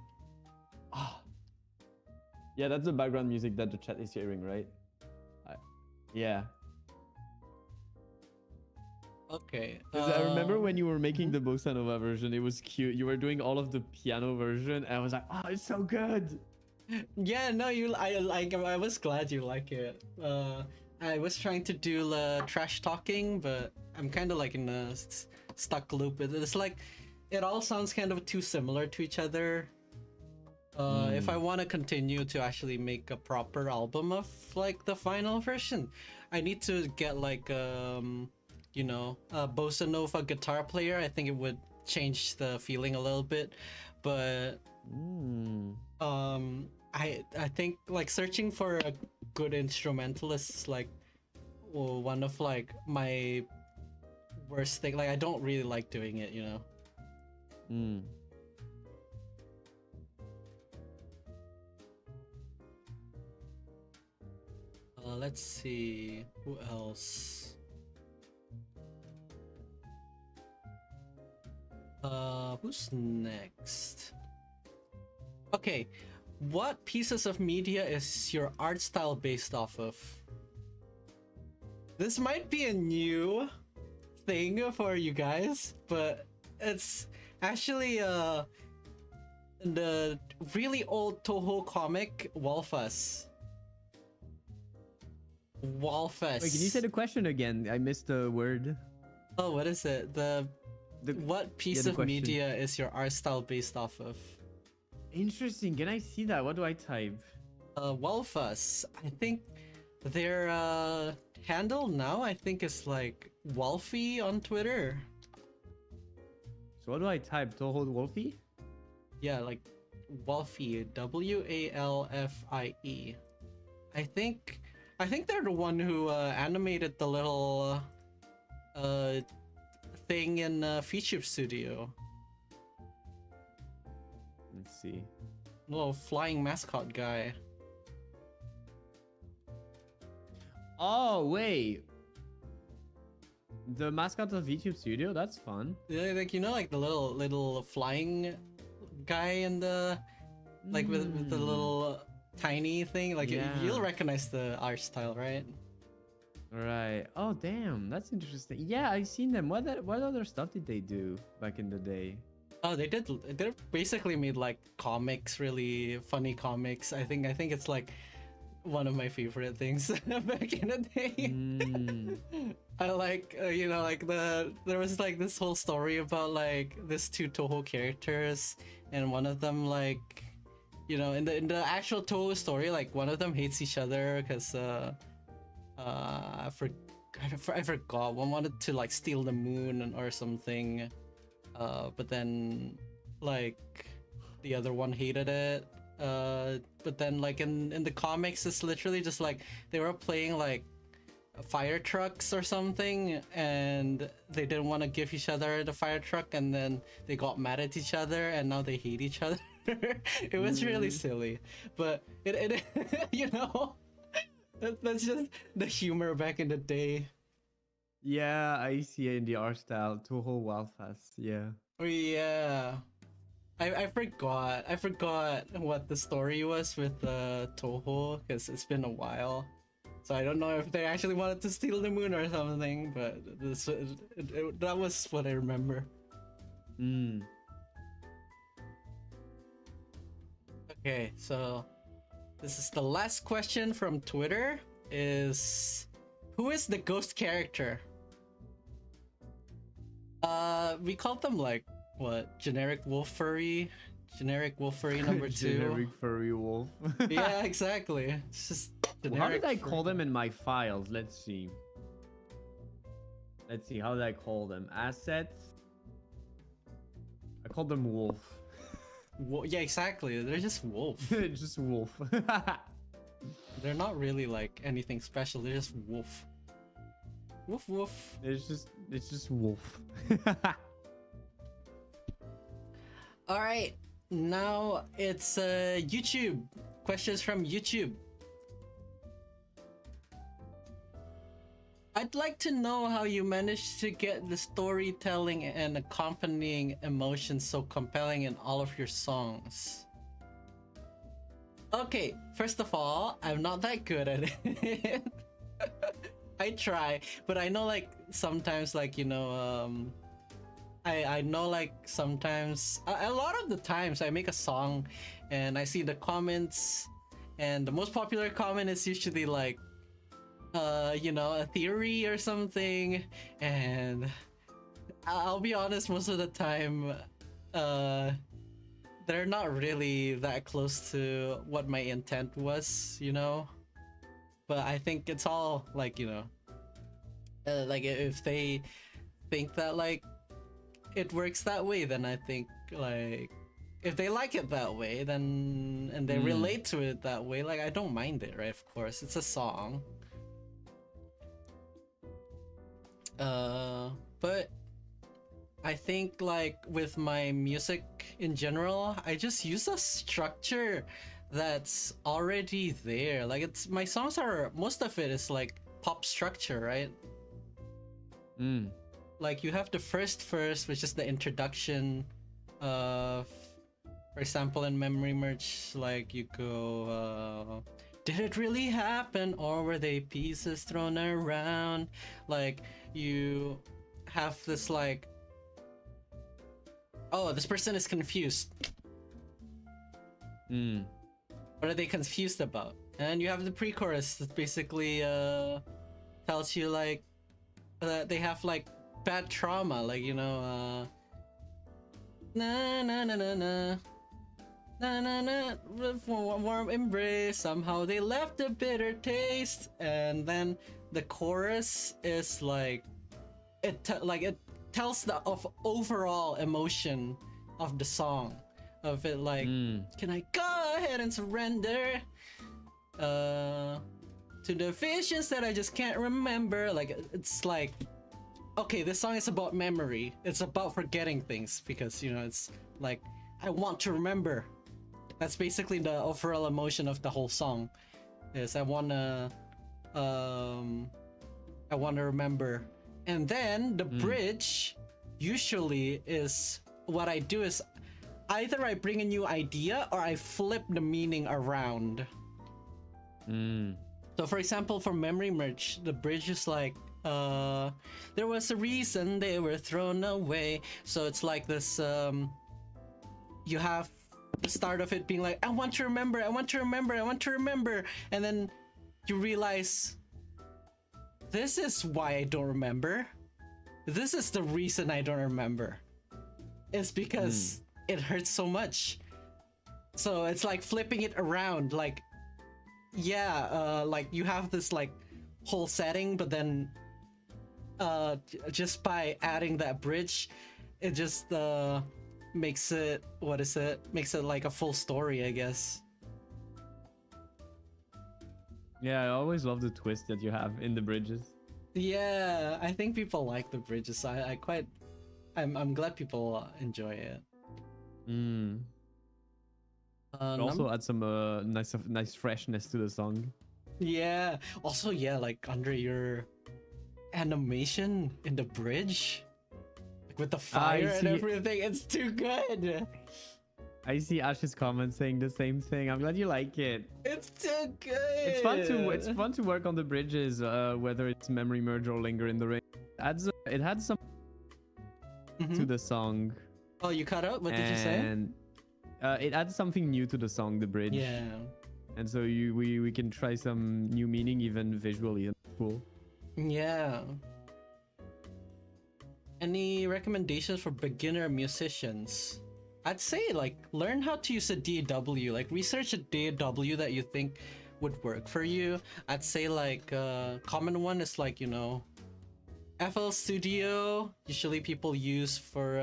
Ah. Yeah, that's the background music that the chat is hearing, right? Yeah. Okay. 'Cause I remember when you were making the bossa nova version, it was cute. You were doing all of the piano version, and I was like, oh, it's so good. Yeah, no, I was glad you like it. I was trying to do trash talking, but I'm kind of like in a stuck loop with it. It's like it all sounds kind of too similar to each other. If I want to continue to actually make a proper album of like the final version, I need to get like you know, a bossa nova guitar player. I think it would change the feeling a little bit, but I think like searching for a good instrumentalist is like one of like my worst thing. Like I don't really like doing it, you know. Let's see who else. Who's next? Okay, what pieces of media is your art style based off of? This might be a new thing for you guys, but it's actually the really old Toho comic Walfus. Walfus. Wait, can you say the question again? I missed the word. Oh, what is it? What piece of question. media is your art style based off of? Interesting. Can I see that? What do I type? Walfus. I think their handle now I think is like Wolfie on Twitter. So what do I type? Toho Wolfie? Yeah, like Wolfie. Walfie. I think they're the one who animated the little thing in Feature Studio. Let's see. Little flying mascot guy. Oh, wait. The mascot of YouTube Studio? That's fun. Yeah, like you know, like the little flying guy in the like with the little tiny thing. Like Yeah. you'll recognize the art style, right? Right. Oh, damn. That's interesting. Yeah, I've seen them. What other stuff did they do back in the day? Oh, they basically made like comics, really funny comics. I think it's like one of my favorite things back in the day. I like you know, like there was like this whole story about like these two Toho characters, and one of them, like, you know, in the actual Toho story, like one of them hates each other because I forgot, one wanted to like steal the moon or something, but then like the other one hated it. But then like in the comics, it's literally just like they were playing like fire trucks or something, and they didn't want to give each other the fire truck, and then they got mad at each other, and now they hate each other. It was really silly, but it you know, that's just the humor back in the day. Yeah, I see it in the art style. Toho Wildfest. Yeah. Oh yeah, I forgot what the story was with Toho, because it's been a while. So I don't know if they actually wanted to steal the moon or something, but that was what I remember. Okay, so this is the last question from Twitter. Who is the ghost character? We called them like what? Generic wolf furry, generic wolf furry number 2. Generic furry wolf. Yeah, exactly. It's just generic. How did I call them in my files? Let's see. Let's see. How did I call them? Assets. I called them wolf. Yeah, exactly. They're just wolf. Just wolf. They're not really like anything special. They're just wolf. Woof woof. It's just wolf. All right, now it's YouTube questions from YouTube. I'd like to know how you managed to get the storytelling and accompanying emotions so compelling in all of your songs. Okay, first of all, I'm not that good at it. I try, but I know like sometimes like, you know, I know like sometimes, a lot of the times I make a song and I see the comments and the most popular comment is usually like, you know, a theory or something, and I'll be honest, most of the time, they're not really that close to what my intent was, you know? But I think it's all like, you know, like if they think that like it works that way, then I think like if they like it that way, then and they relate to it that way, like I don't mind it, right? Of course, it's a song. But I think like with my music in general, I just use a structure that's already there. Like it's my songs are, most of it is like pop structure, right? Like you have the first verse, which is the introduction of, for example, in Memory Merge, like you go, did it really happen or were they pieces thrown around? Like you have this like, oh, this person is confused. What are they confused about? And you have the pre-chorus that basically tells you like that they have like bad trauma, like, you know, na na na na na na na na, warm embrace, somehow they left a bitter taste. And then the chorus is like it tells the of overall emotion of the song, of it like, can I go ahead and surrender to the visions that I just can't remember. Like it's like, okay, this song is about memory, it's about forgetting things, because you know, it's like I want to remember. That's basically the overall emotion of the whole song, is I wanna remember. And then the bridge usually is, what I do is either I bring a new idea or I flip the meaning around. So for example, for Memory Merge, the bridge is like, there was a reason they were thrown away. So it's like this, you have the start of it being like, I want to remember, I want to remember, I want to remember. And then you realize, this is why I don't remember. This is the reason I don't remember. It's because it hurts so much. So it's like flipping it around, like, yeah, like you have this like whole setting, but then just by adding that bridge, it just makes it, what is it? Makes it like a full story, I guess. Yeah, I always love the twist that you have in the bridges. Yeah, I think people like the bridges. I'm glad people enjoy it. It also adds some nice freshness to the song. Yeah. Also, yeah, like Andre, your animation in the bridge, like with the fire and everything, it's too good. I see Ash's comment saying the same thing. I'm glad you like it. It's too good. It's fun to work on the bridges, whether it's Memory Merge or Linger in the Rain. It had some to the song. Oh, you cut out? What did you say? And it adds something new to the song, the bridge. Yeah. And so we can try some new meaning even visually. Cool. Yeah. Any recommendations for beginner musicians? I'd say like learn how to use a DAW. Like research a DAW that you think would work for you. I'd say like common one is like, you know, FL Studio. Usually people use for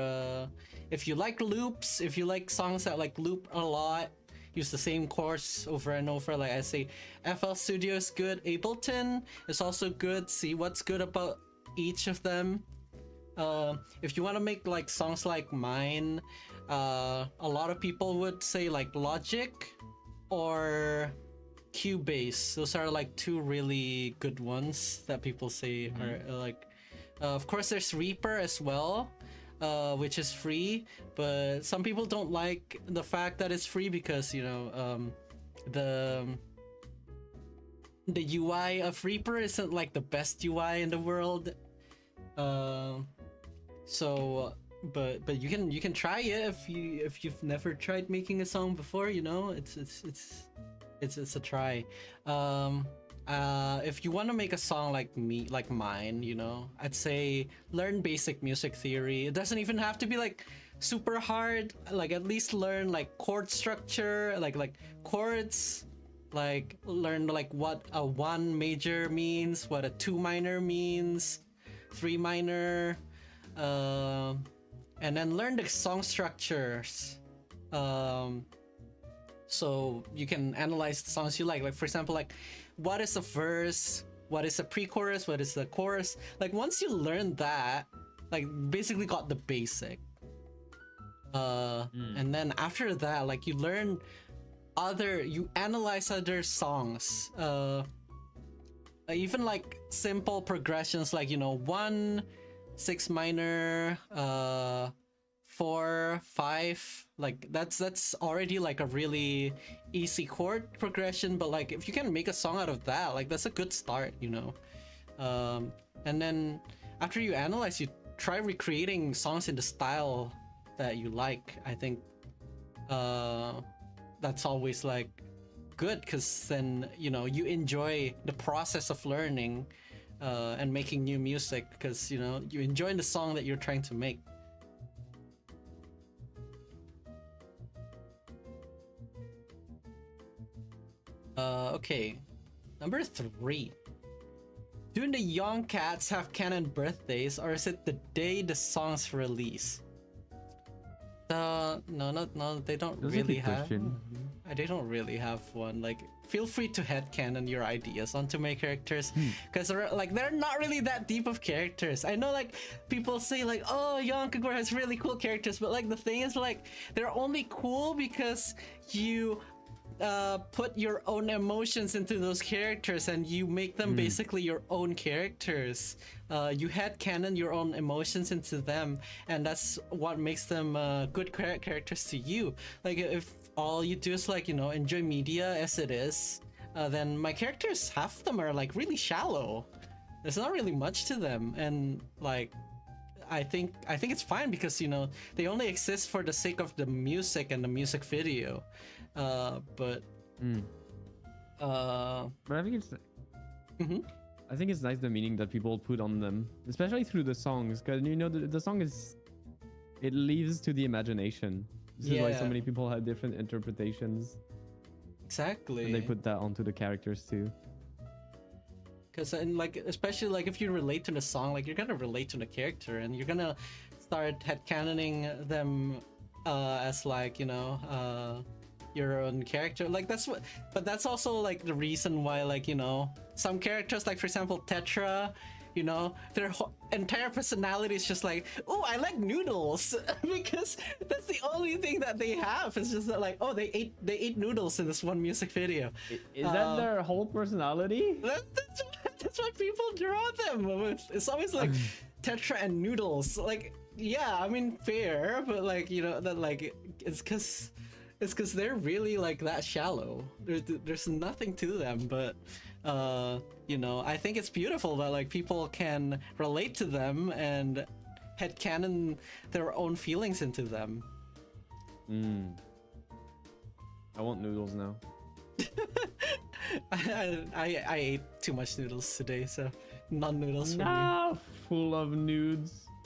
if you like loops, if you like songs that like loop a lot, use the same chords over and over. Like I say, FL Studio is good. Ableton is also good. See what's good about each of them. If you want to make like songs like mine, a lot of people would say like Logic or Cubase. Those are like two really good ones that people say are like. Of course, there's Reaper as well, which is free, but some people don't like the fact that it's free because, you know, the UI of Reaper isn't like the best UI in the world. So, but you can try it if you've never tried making a song before. You know, it's a try. If you want to make a song like mine, you know, I'd say learn basic music theory. It doesn't even have to be like super hard. Like at least learn like chord structure, like chords. Like learn like what a 1 major means, what a 2 minor means, 3 minor, and then learn the song structures. So you can analyze the songs you like. Like for example, like what is the verse, what is the pre-chorus, what is the chorus. Like once you learn that, like basically got the basic. And then after that, like you learn you analyze other songs. Even like simple progressions, like, you know, 1, 6 minor, 4, 5, like that's already like a really easy chord progression. But like if you can make a song out of that, like that's a good start, you know. And then after you analyze, you try recreating songs in the style that you like. I think that's always like good, because then, you know, you enjoy the process of learning and making new music, because, you know, you enjoy the song that you're trying to make. Okay, number 3. Do the young cats have canon birthdays, or is it the day the songs release? No, they don't really have. They don't really have one. Like, feel free to headcanon your ideas onto my characters, because like they're not really that deep of characters. I know like people say like, oh, Yonkagore has really cool characters, but like the thing is like they're only cool because you put your own emotions into those characters and you make them basically your own characters. You headcanon your own emotions into them, and that's what makes them good characters to you. Like if all you do is like, you know, enjoy media as it is, then my characters, half of them are like really shallow. There's not really much to them, and like I think it's fine, because, you know, they only exist for the sake of the music and the music video. But I think it's I think it's nice the meaning that people put on them, especially through the songs, because, you know, the song it leaves to the imagination. This is why so many people have different interpretations. Exactly. And they put that onto the characters too. Because, and like, especially like if you relate to the song, like you're gonna relate to the character, and you're gonna start headcanoning them as like, you know, your own character. Like but that's also like the reason why, like, you know, some characters, like for example Tetra, you know, their entire personality is just like, oh, I like noodles, because that's the only thing that they have. It's just that like, oh, they ate noodles in this one music video. Is that their whole personality? That's what people draw them with. It's always like Tetra and noodles. Like, yeah, I mean, fair, but like, you know, that like it's because they're really like that shallow. There's nothing to them, but you know, I think it's beautiful that like people can relate to them and headcanon their own feelings into them. I want noodles now. I ate too much noodles today, so non-noodles for me. Nah, full of nudes.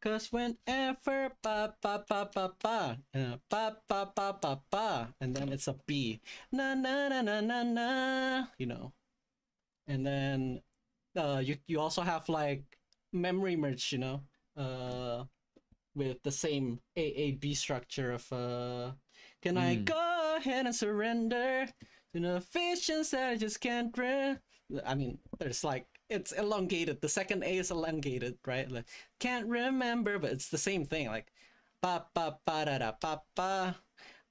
Cause whenever ba ba ba ba ba ba ba ba ba ba, and then it's a B, na na na na na na, you know, and then you also have like memory merge, you know, with the same AAB structure of can I go ahead and surrender to the visions that I just can't read? I mean, there's like it's elongated. The second A is elongated, right? Like can't remember, but it's the same thing. Like ba ba ba da da ba ba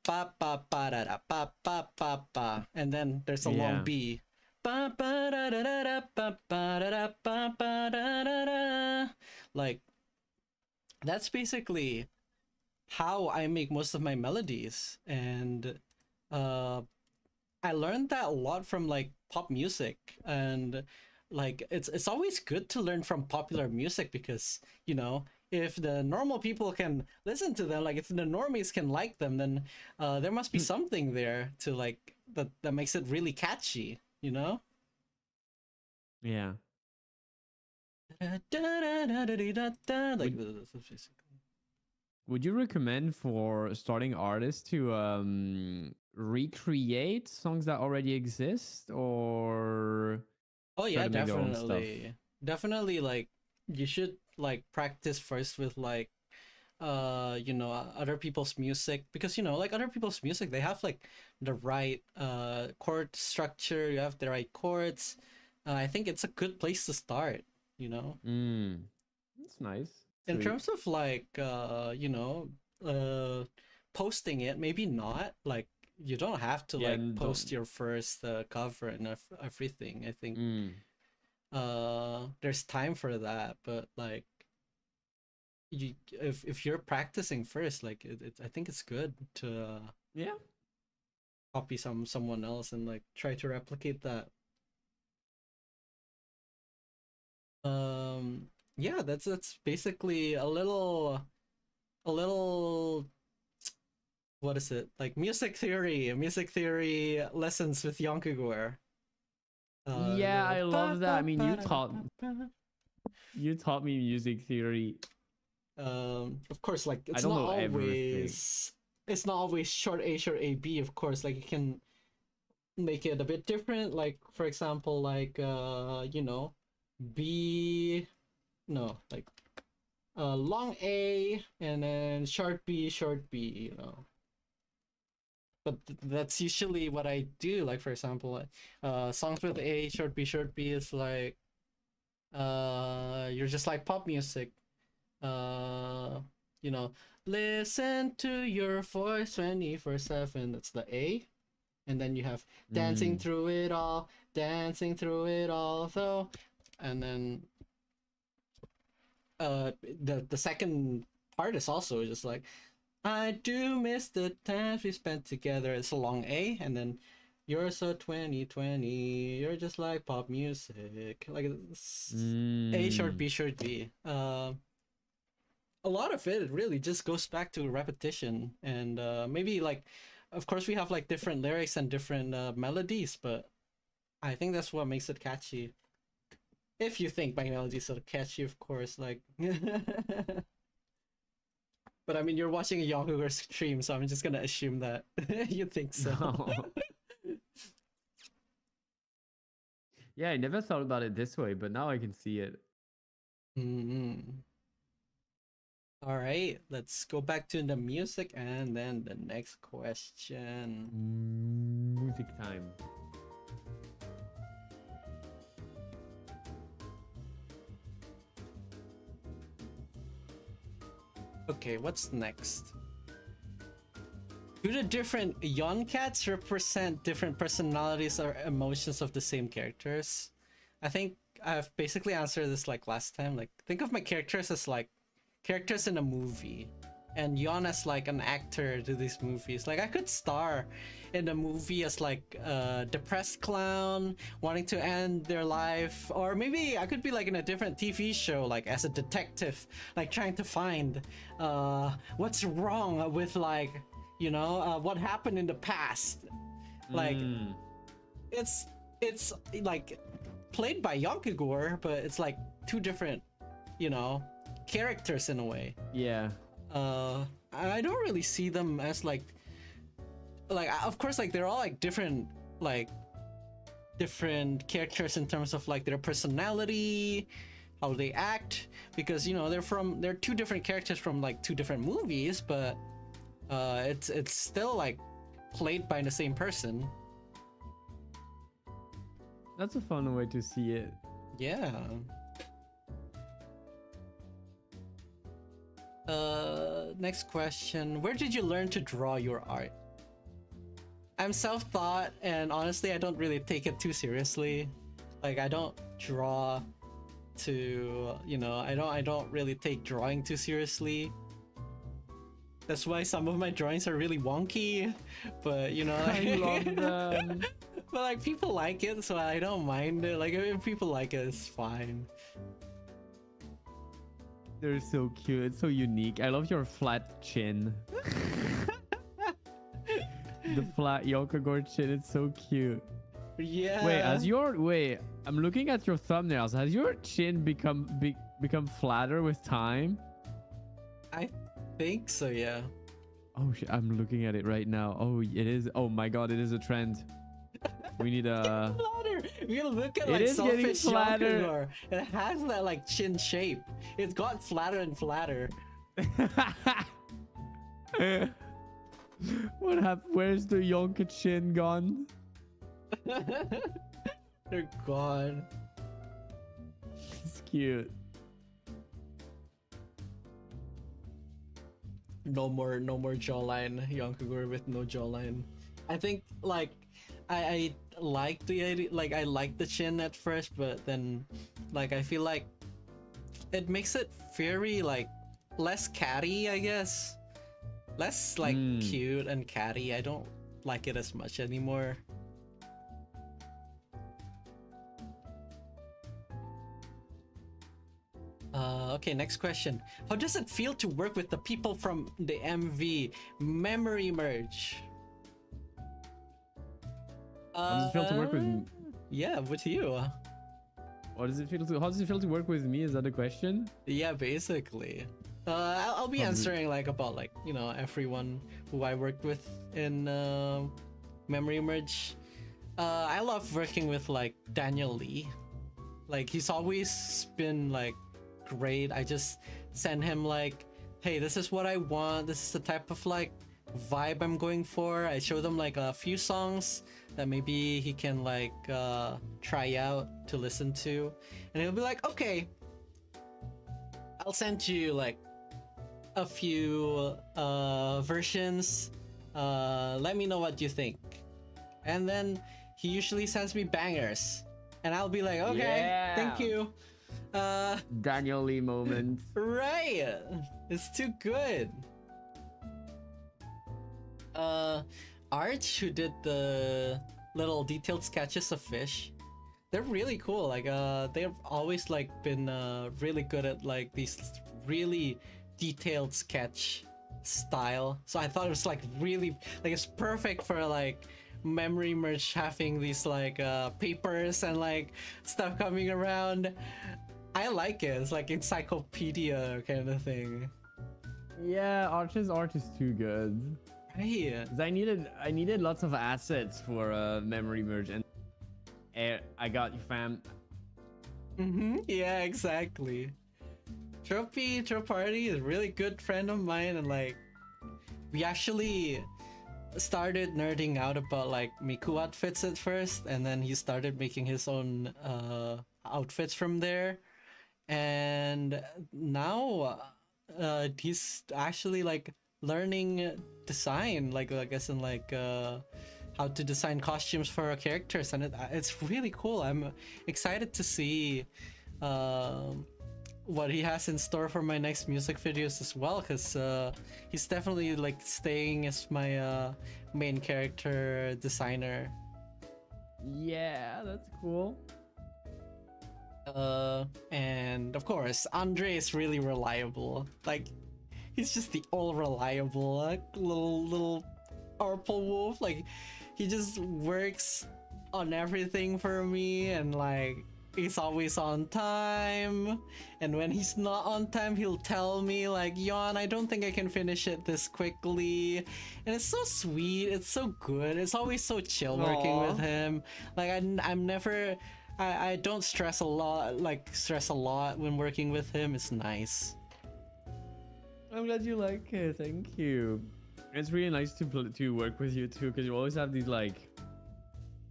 ba ba ba da da ba ba ba ba, and then there's a long B. Ba ba da da da da ba ba da da ba ba da da da. Like that's basically how I make most of my melodies, and I learned that a lot from like pop music, and like it's always good to learn from popular music because you know if the normal people can listen to them, like if the normies can like them, then there must be something there to like that makes it really catchy, you know? Yeah. Like Would you recommend for starting artists to recreate songs that already exist, or oh try yeah, to make their own stuff? definitely like you should like practice first with like you know other people's music, because you know like other people's music, they have like the right chord structure, you have the right chords. I think it's a good place to start, you know. That's nice. In Sweet. terms of like you know posting it, maybe not like you don't have to like post your first cover and everything. I think there's time for that, but like you if you're practicing first, like I think it's good to copy someone else and like try to replicate that. Yeah, that's basically a little what is it, like music theory lessons with Yonkugor. Yeah, I love that. I mean, you taught me music theory. Of course, like I don't know everything. It's not always short A B, of course. Like you can make it a bit different, like for example, like you know, B, no, like long A and then short B, you know. But that's usually what I do. Like for example, songs with A, short B is like you're just like pop music. You know, listen to your voice 24/7. That's the A, and then you have dancing through it all, though, and then the second part is also just like I do miss the times we spent together. It's a long A, and then you're so 2020. You're just like pop music. Like it's A short B. A lot of it really just goes back to repetition, and maybe like, of course we have like different lyrics and different melodies, but I think that's what makes it catchy. If you think my melodies are catchy, of course, like. But I mean, you're watching a Yonguger stream, so I'm just gonna assume that you think so. No. Yeah, I never thought about it this way, but now I can see it. All right, let's go back to the music and then the next question. Music time. Okay, what's next? Do the different Yon cats represent different personalities or emotions of the same characters? I think I've basically answered this like last time. Like, think of my characters as like characters in a movie, and Yon as like an actor to these movies. Like I could star in a movie as like a depressed clown wanting to end their life, or maybe I could be like in a different TV show, like as a detective, like trying to find what's wrong with like, you know, what happened in the past. Like it's like played by Yonkugor, but it's like two different, you know, characters in a way. Yeah. I don't really see them as like of course like they're all like different characters in terms of like their personality, how they act, because you know they're two different characters from like two different movies, but it's still like played by the same person. That's a fun way to see it. Yeah. Next question. Where did you learn to draw your art? I'm self-taught, and honestly, I don't really take it too seriously. Like, I don't draw to, you know, I don't really take drawing too seriously. That's why some of my drawings are really wonky, but you know, I love them. but like people like it, so I don't mind it. Like if people like it, it's fine. They're so cute. It's so unique. I love your flat chin. The flat Yokogor chin. It's so cute. Yeah. Wait, I'm looking at your thumbnails. Has your chin become flatter with time? I think so, yeah. Oh shit, I'm looking at it right now. Oh, it is. Oh my god, it is a trend. We need a... Flatter. You look at It like is getting Selfish flatter. Yokogor. It has that like chin shape. It's got flatter and flatter. What happened? Where's the Yonka chin gone? They're gone. It's cute. No more jawline. Yokogor with no jawline. I think like I like the idea, like I like the chin at first, but then like I feel like it makes it very like less catty, I guess. Less like cute and catty. I don't like it as much anymore. Okay, next question. How does it feel to work with the people from the MV Memory Merge? How does it feel to work with? Yeah, with you. What does it feel to? How does it feel to work with me? Is that a question? Yeah, basically. I'll be answering like about like you know everyone who I worked with in Memory Merge. I love working with like Daniel Lee. Like he's always been like great. I just send him like, hey, this is what I want. This is the type of like vibe I'm going for. I show them like a few songs that maybe he can like try out to listen to, and he'll be like, okay, I'll send you like a few versions. Let me know what you think. And then he usually sends me bangers, and I'll be like, okay, Yeah. thank you. Daniel Lee moment. Right, it's too good. Arch, who did the little detailed sketches of fish, they're really cool. Like they've always like been really good at like these really detailed sketch style. So I thought it was like really like it's perfect for like Memory Merge having these like papers and like stuff coming around. I like it. It's like encyclopedia kind of thing. Yeah, Arch's art is too good. Right. 'Cause I needed lots of assets for Memory Merge, and I got you, fam. Yeah, exactly. Troparty is a really good friend of mine, and like we actually started nerding out about like Miku outfits at first, and then he started making his own outfits from there, and now he's actually like learning design, like I guess in like how to design costumes for our characters, and it's really cool. I'm excited to see what he has in store for my next music videos as well, because he's definitely like staying as my main character designer. Yeah, that's cool. And of course Andre is really reliable. Like he's just the all reliable little purple wolf. Like he just works on everything for me, and like he's always on time, and when he's not on time, he'll tell me like, Yon, I don't think I can finish it this quickly. And it's so sweet, it's so good, it's always so chill working with him. Like I'm never, I don't stress a lot, when working with him. It's nice. I'm glad you like it. Thank you. It's really nice to work with you too, because you always have these like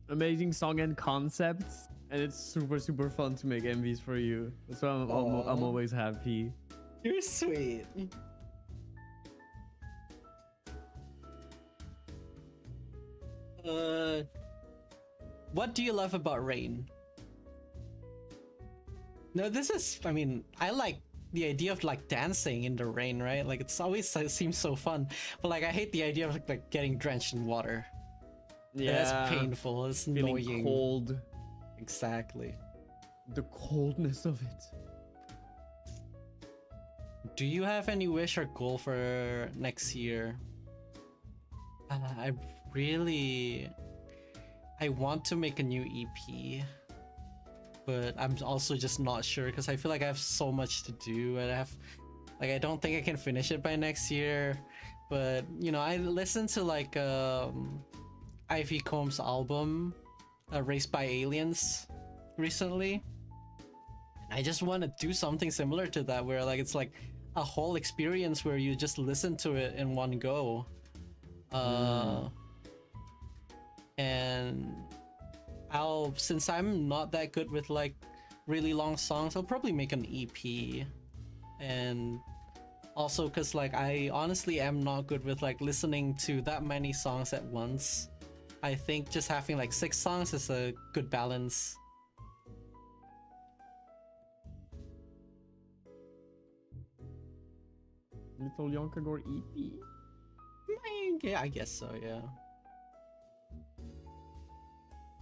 amazing song and concepts, and it's super fun to make MVs for you. So I'm always happy. You're sweet. What do you love about Rain? No, this is, I mean, I like the idea of like dancing in the rain, right? Like it seems so fun, but like I hate the idea of like getting drenched in water. Yeah, that's painful. It's feeling annoying. Cold. Exactly. The coldness of it. Do you have any wish or goal for next year? I want to make a new EP, but I'm also just not sure because I feel like I have so much to do, and I don't think I can finish it by next year. But you know, I listened to like Ivy Combs' album, Raised by Aliens, recently. I just want to do something similar to that, where like it's like a whole experience where you just listen to it in one go. And since I'm not that good with like really long songs, I'll probably make an EP. And also because like I honestly am not good with like listening to that many songs at once. I think just having like 6 songs is a good balance. Little Yonkagore EP. Yeah, I guess so, yeah.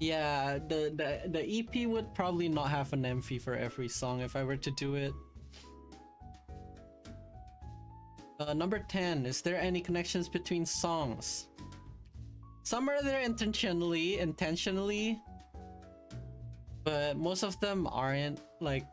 Yeah, the EP would probably not have an MV for every song if I were to do it. Number 10, is there any connections between songs? Some are there intentionally, but most of them aren't. Like,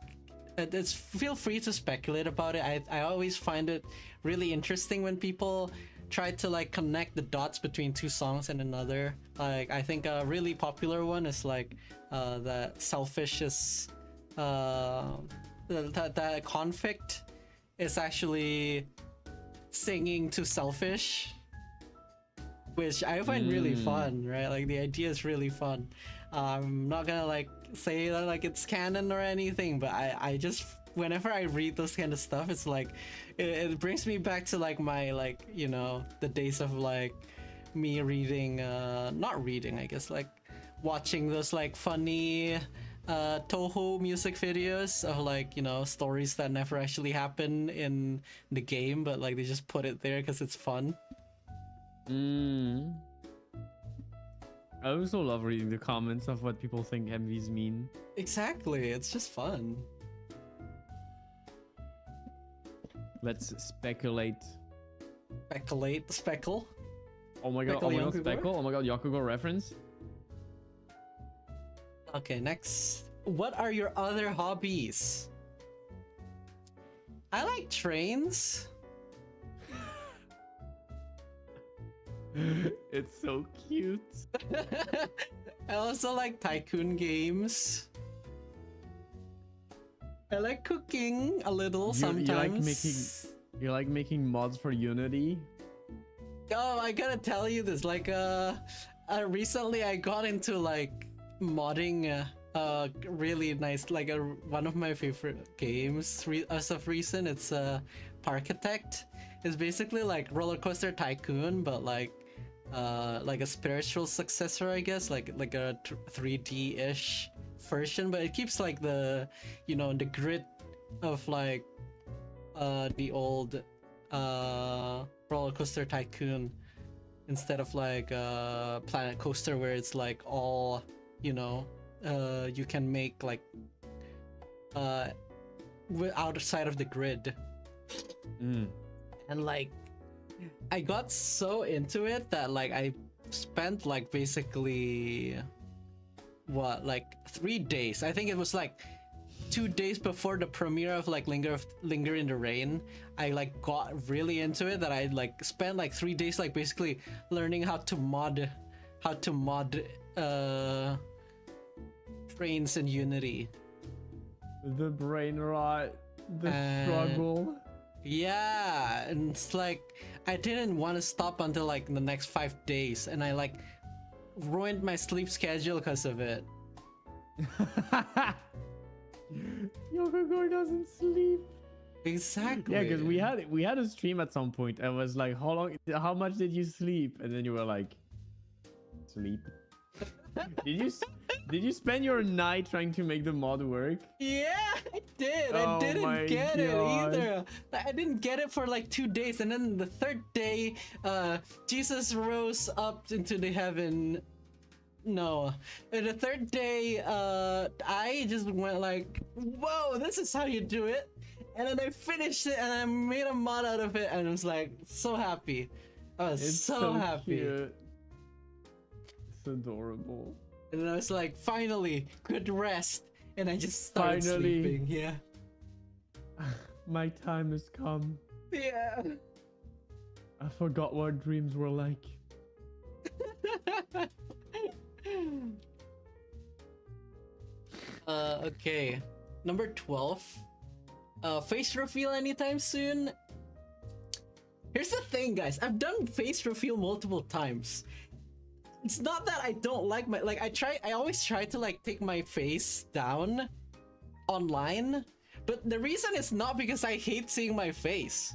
it's feel free to speculate about it. I always find it really interesting when people try to like connect the dots between 2 songs and another. Like I think a really popular one is like that Selfish is that Conflict is actually singing to Selfish, which I find really fun, right? Like the idea is really fun. I'm not gonna like say that like it's canon or anything, but I just, whenever I read those kind of stuff, it's like it brings me back to like my, like, you know, the days of like me reading, not reading, I guess, like watching those like funny Toho music videos of like, you know, stories that never actually happen in the game, but like they just put it there because it's fun. I also love reading the comments of what people think MVs mean. Exactly, it's just fun. Let's speculate. Speckle. Oh my god, Speckle. Oh my god, Yakugo reference. Okay, next. What are your other hobbies? I like trains. It's so cute. I also like tycoon games. I like cooking a little sometimes. You like making mods for Unity? Oh, I gotta tell you this. Like, recently I got into like modding really nice, like one of my favorite games as of recent. It's Parkitect. It's basically like Roller Coaster Tycoon, but like a spiritual successor, I guess, like a 3D-ish version, but it keeps like the, you know, the grit of like the old Roller Coaster Tycoon, instead of like Planet Coaster where it's like all, you know, you can make like outside of the grid. And like I got so into it that like I spent like basically what, like 3 days. I think it was like 2 days before the premiere of like Linger in the Rain. I like got really into it, that I like spent like 3 days like basically learning how to mod trains in Unity. The brain rot, the struggle. Yeah, and it's like I didn't want to stop until like the next 5 days, and I like ruined my sleep schedule because of it. Yokogor doesn't sleep. Exactly. Yeah, because we had a stream at some point. I was like, how much did you sleep? And then you were like, sleep. Did you spend your night trying to make the mod work? Yeah, I did. Oh I didn't my get it God. either. I didn't get it for like 2 days, and then the third day, Jesus rose up into the heaven. No, the third day, I just went like, whoa, this is how you do it. And then I finished it, and I made a mod out of it, and I was like so happy. I was It's so happy. Cute. It's adorable. And then I was like, finally, good rest. And I just started Finally. sleeping. Yeah. My time has come. Yeah. I forgot what dreams were like. Okay. Number 12. Face reveal anytime soon? Here's the thing, guys. I've done face reveal multiple times. It's not that I don't like my, like, I always try to like take my face down online, but the reason is not because I hate seeing my face,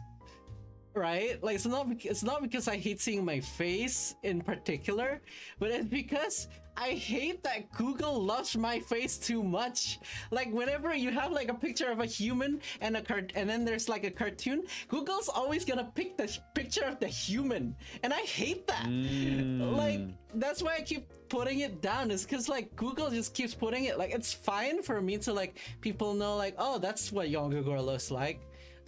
right? Like, it's not because I hate seeing my face in particular, but it's because I hate that Google loves my face too much. Like, whenever you have like a picture of a human and and then there's like a cartoon, Google's always gonna pick the picture of the human, and I hate that. Like, that's why I keep putting it down, is because like Google just keeps putting it. Like, it's fine for me to like people know like, oh, that's what Yongogor looks like.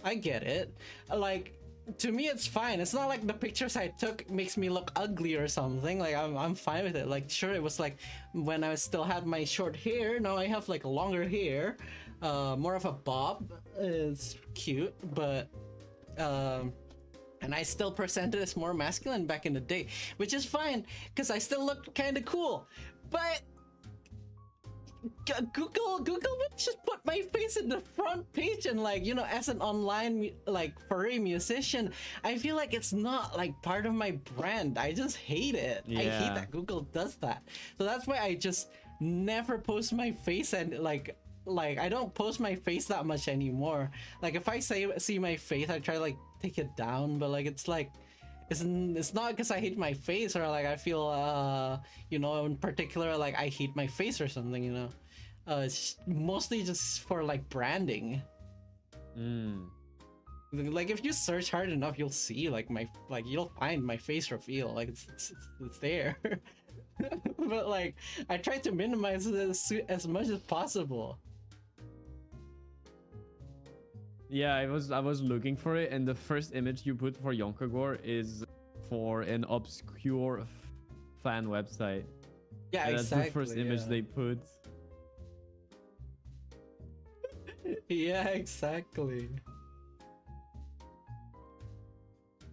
I get it. Like, to me it's fine. It's not like the pictures I took makes me look ugly or something. Like, I'm fine with it. Like, sure, it was like when I still had my short hair. Now I have like longer hair, more of a bob. It's cute, but and I still presented as more masculine back in the day, which is fine because I still look kind of cool. But Google would just put my face in the front page, and like, you know, as an online like furry musician, I feel like it's not like part of my brand. I just hate it. I hate that Google does that. So that's why I just never post my face, and like I don't post my face that much anymore. Like, if I see my face, I try to like take it down, but like it's like it's not because I hate my face or like I feel you know, in particular like I hate my face or something, you know. It's mostly just for like branding. Like, if you search hard enough, you'll see like you'll find my face reveal. Like, it's there. But like, I try to minimize it as much as possible. Yeah, I was looking for it, and the first image you put for Yonkagor is for an obscure fan website. Yeah, and exactly. That's the first image they put. Yeah, exactly.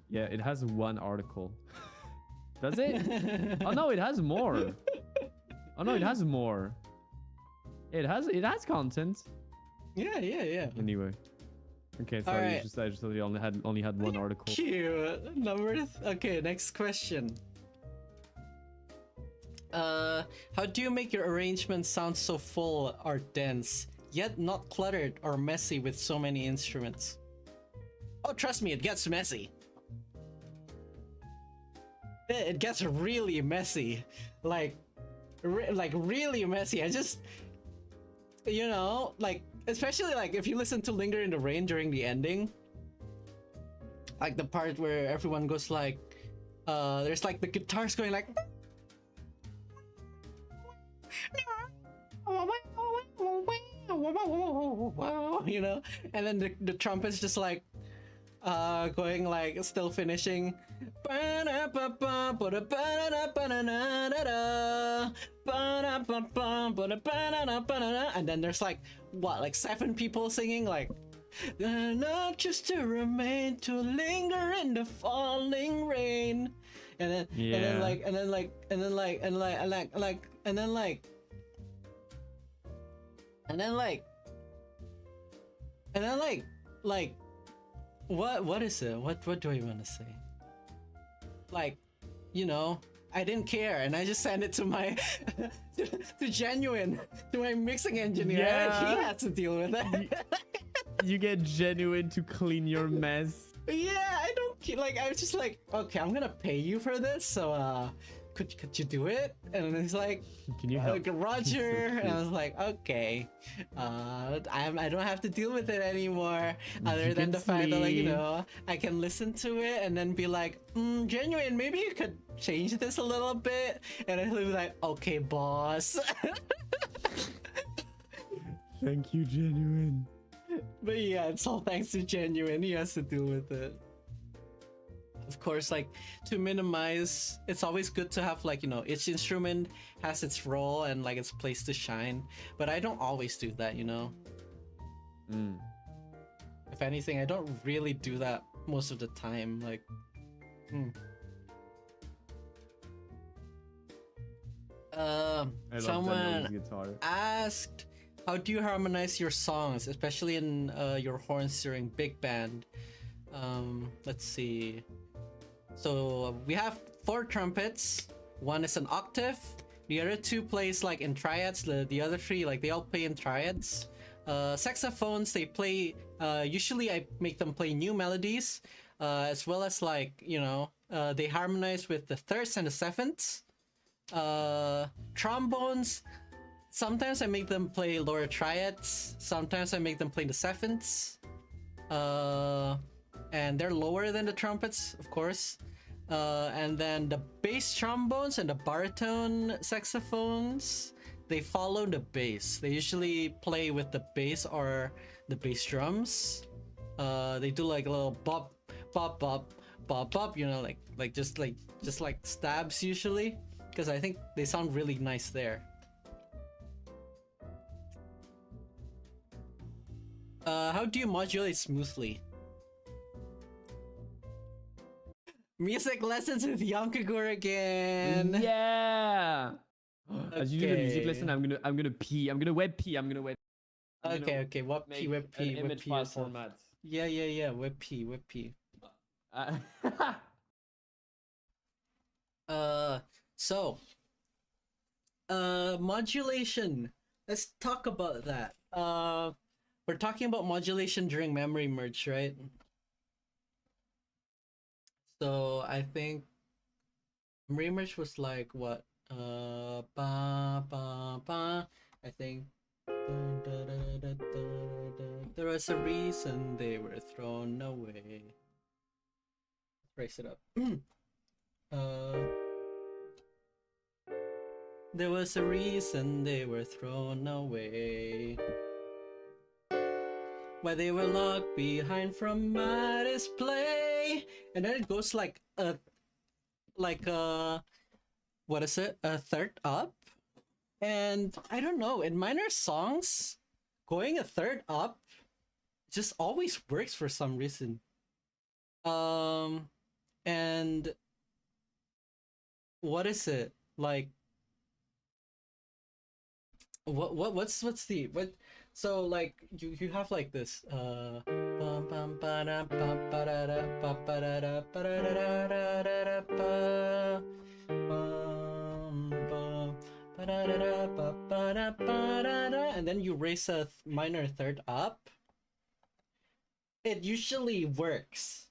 Yeah, it has one article. Does it? Oh no, it has more. Oh no, it has more. It has content. Yeah. Anyway. Okay, sorry. Right. I just thought you only had one article. Cute. Okay, next question. How do you make your arrangements sound so full or dense, yet not cluttered or messy with so many instruments? Oh, trust me, it gets messy. It gets really messy. Like really messy. I just, you know, like, especially like if you listen to Linger in the Rain during the ending, like the part where everyone goes like, there's like the guitars going like, you know, and then the trumpet's just like, going like still finishing. And then there's like what, like 7 people singing like, not just to remain, to linger in the falling rain. And then what is it? What do I want to say? Like, you know, I didn't care, and I just sent it to my to Genuine, to my mixing engineer. Yeah. And he had to deal with it. You get Genuine to clean your mess. Yeah, I don't like. I was just like, okay, I'm gonna pay you for this, so could you do it? And he's like, can you help? Roger. So and I was like, okay, I don't have to deal with it anymore. Other than the fact that, like, you know, I can listen to it and then be like, Genuine, maybe you could change this a little bit. And then he'll be like, okay, boss. Thank you, Genuine. But yeah, it's all thanks to Genuine. He has to deal with it. Of course, like, to minimize, it's always good to have, like, you know, each instrument has its role and like its place to shine. But I don't always do that, you know. If anything, I don't really do that most of the time. Like, someone asked, how do you harmonize your songs, especially in your horns during big band? Let's see. So we have 4 trumpets. One is an octave. The other 2 plays like in triads. The other 3, like, they all play in triads. Saxophones, they play, usually I make them play new melodies, as well as, like, you know, they harmonize with the thirds and the sevenths. Trombones, sometimes I make them play lower triads, sometimes I make them play the sevenths. And they're lower than the trumpets, of course. And then the bass trombones and the baritone saxophones, they follow the bass. They usually play with the bass or the bass drums. They do like a little bop, bop, bop, bop, bop. You know, like just like stabs usually, because I think they sound really nice there. How do you modulate smoothly? Music lessons with Yonkagur again. Yeah. Okay. As you do the music lesson, I'm gonna pee. I'm gonna web pee. Okay. Web pee. Image file format. Yeah. Web pee. So, modulation. Let's talk about that. We're talking about modulation during memory merge, right? So I think memory merge was like what? Ba ba ba. I think there was a reason they were thrown away. Let's raise it up. There was a reason they were thrown away. Why they were locked behind from my display. And then it goes like what is it? A third up? And I don't know, in minor songs, going a third up just always works for some reason. And what is it? Like, what's the so like you have like this and then you raise a minor third up. It usually works.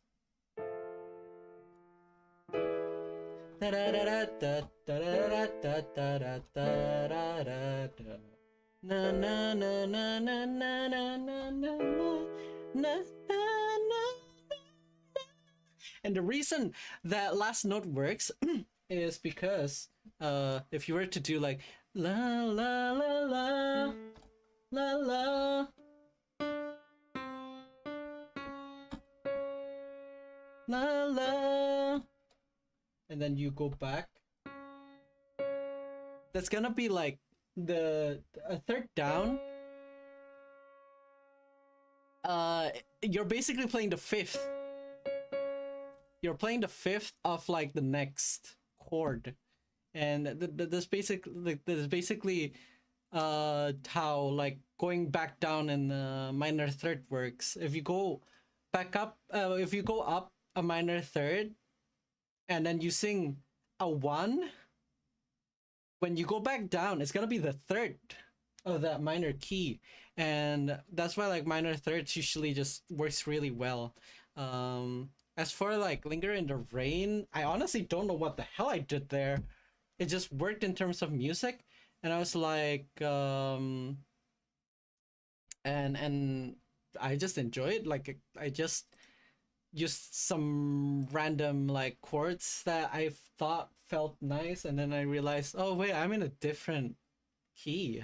Na na na na na na na na na. And the reason that last note works is because if you were to do like la la la la la la, la la, and then you go back. That's gonna be like the a third down. You're basically playing the fifth. You're playing the fifth of like the next chord, and that's basically how like going back down in the minor third works. If you go back up, if you go up a minor third, and then you sing a one, when you go back down, it's gonna be the third of that minor key, and that's why like minor thirds usually just works really well. As for like Linger in the Rain, I honestly don't know what the hell I did there. It just worked in terms of music, and I was like, and I just enjoyed. Like I just used some random like chords that I thought felt nice, and then I realized, oh wait, I'm in a different key.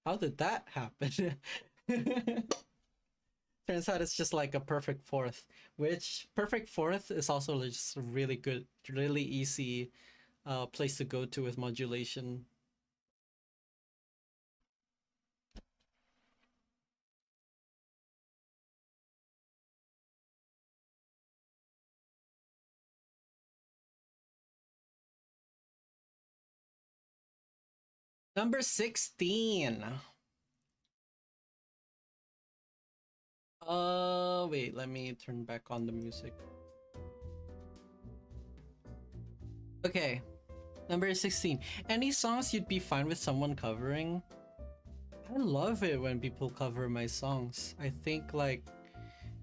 How did that happen? Turns out it's just like a perfect fourth, which perfect fourth is also just a really good, really easy place to go to with modulation. Number 16. Wait, let me turn back on the music. Okay, number 16. Any songs you'd be fine with someone covering? I love it when people cover my songs. I think like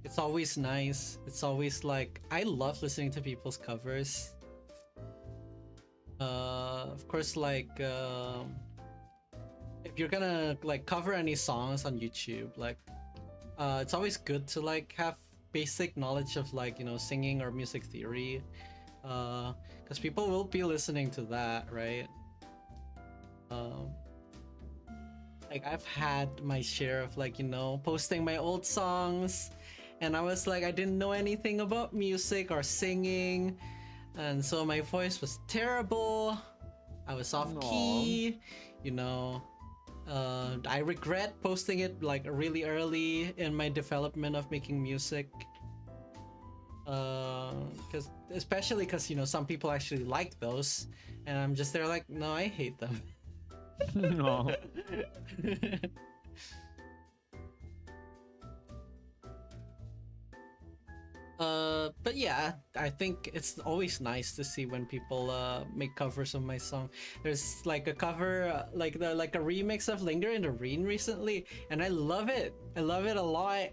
it's always nice. It's always like I love listening to people's covers. Of course, like if you're gonna like cover any songs on YouTube, like it's always good to like have basic knowledge of like, you know, singing or music theory, because people will be listening to that, right? Like I've had my share of like, you know, posting my old songs, and I was like, I didn't know anything about music or singing, and so my voice was terrible. I was off key, you know. I regret posting it like really early in my development of making music, because especially because, you know, some people actually like those, and I'm just there like, no, I hate them. No. But yeah, I think it's always nice to see when people make covers of my song. There's like a cover, like a remix of Linger in the Rain recently, and I love it. I love it a lot.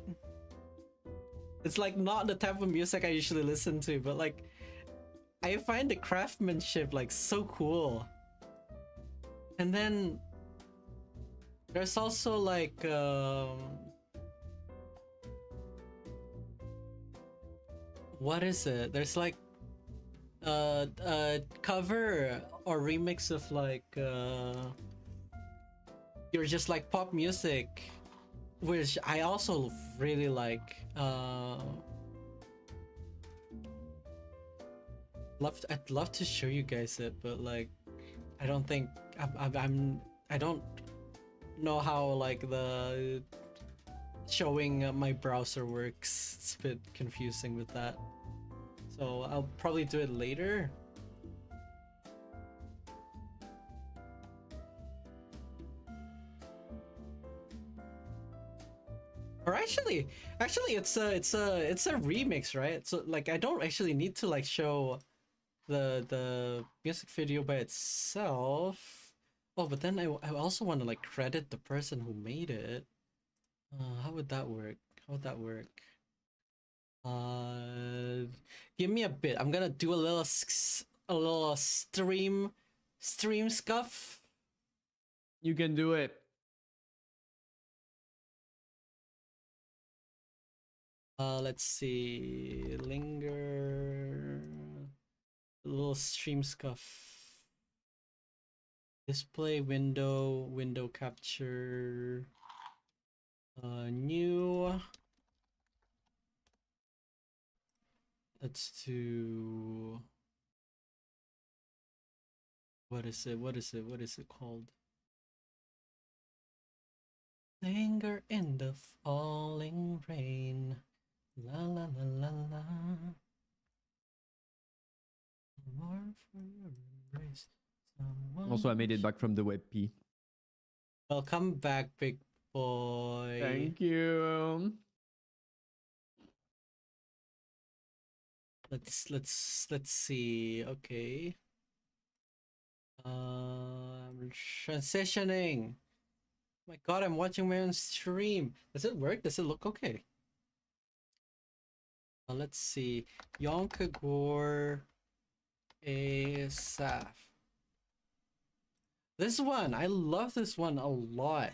It's like not the type of music I usually listen to, but like I find the craftsmanship like so cool. And then there's also like what is it? There's like cover or remix of like you're just like pop music, which I also really like. I'd love to show you guys it, but like I don't think I don't know how like the showing my browser works. It's a bit confusing with that, so I'll probably do it later. Or actually it's a remix, right? So like I don't actually need to like show the music video by itself. Oh, but then I also want to like credit the person who made it. How would that work? How would that work? Give me a bit. I'm gonna do a little stream scuff. You can do it. Let's see. Linger. A little stream scuff. Display window capture. New. Let's do. What is it? What is it? What is it called? Linger in the falling rain. La la la la la. More for your embrace. Also, I made it back from the web P. Welcome back, big boy. Thank you. Let's see. Okay. Transitioning. My God, I'm watching my own stream. Does it work? Does it look okay? Let's see. Yonkagor Asaf. This one, I love this one a lot.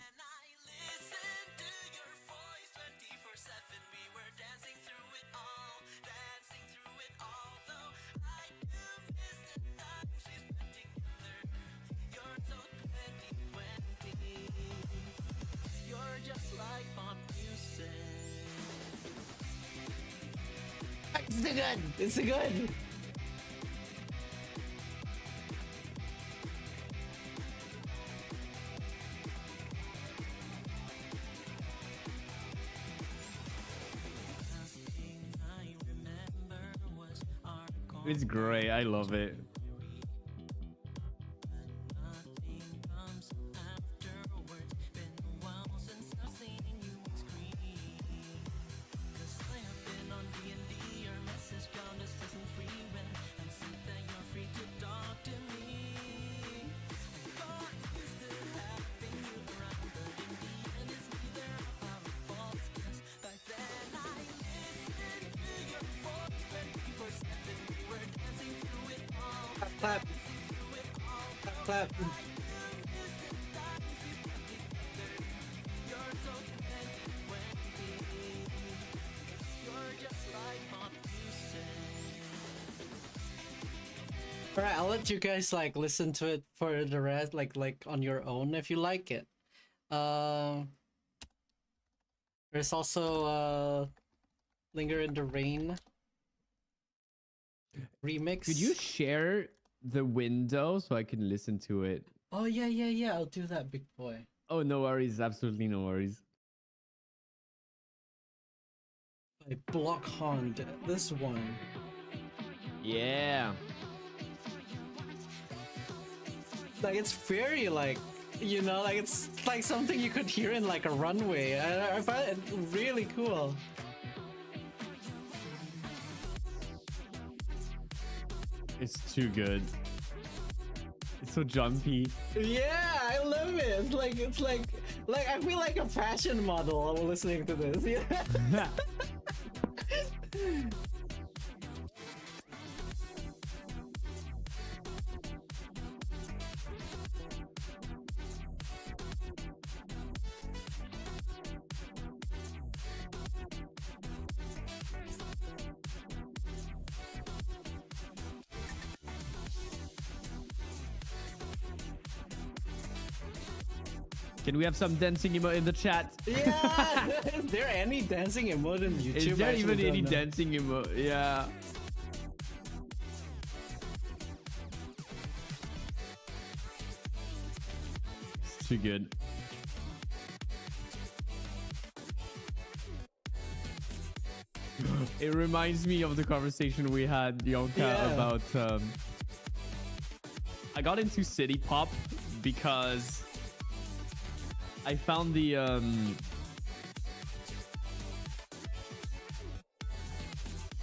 It's the good. It's the good. It's great. I love it. Clap. Clap. Alright, I'll let you guys like listen to it for the rest, like on your own if you like it. There's also Linger in the Rain remix. Could you share the window so I can listen to it? Oh yeah, I'll do that, big boy. Oh, no worries. Absolutely no worries. By Blockhand, this one. Yeah. Like it's very like, you know, like it's like something you could hear in like a runway. I find it really cool. It's too good. It's so jumpy. Yeah, I love it. It's like I feel like a fashion model while listening to this. Yeah. Can we have some dancing emote in the chat? Yeah. Is there any dancing emote in YouTube? Is there even any dancing emote? Yeah. It's too good. It reminds me of the conversation we had, Yonka, about I got into city pop because I found the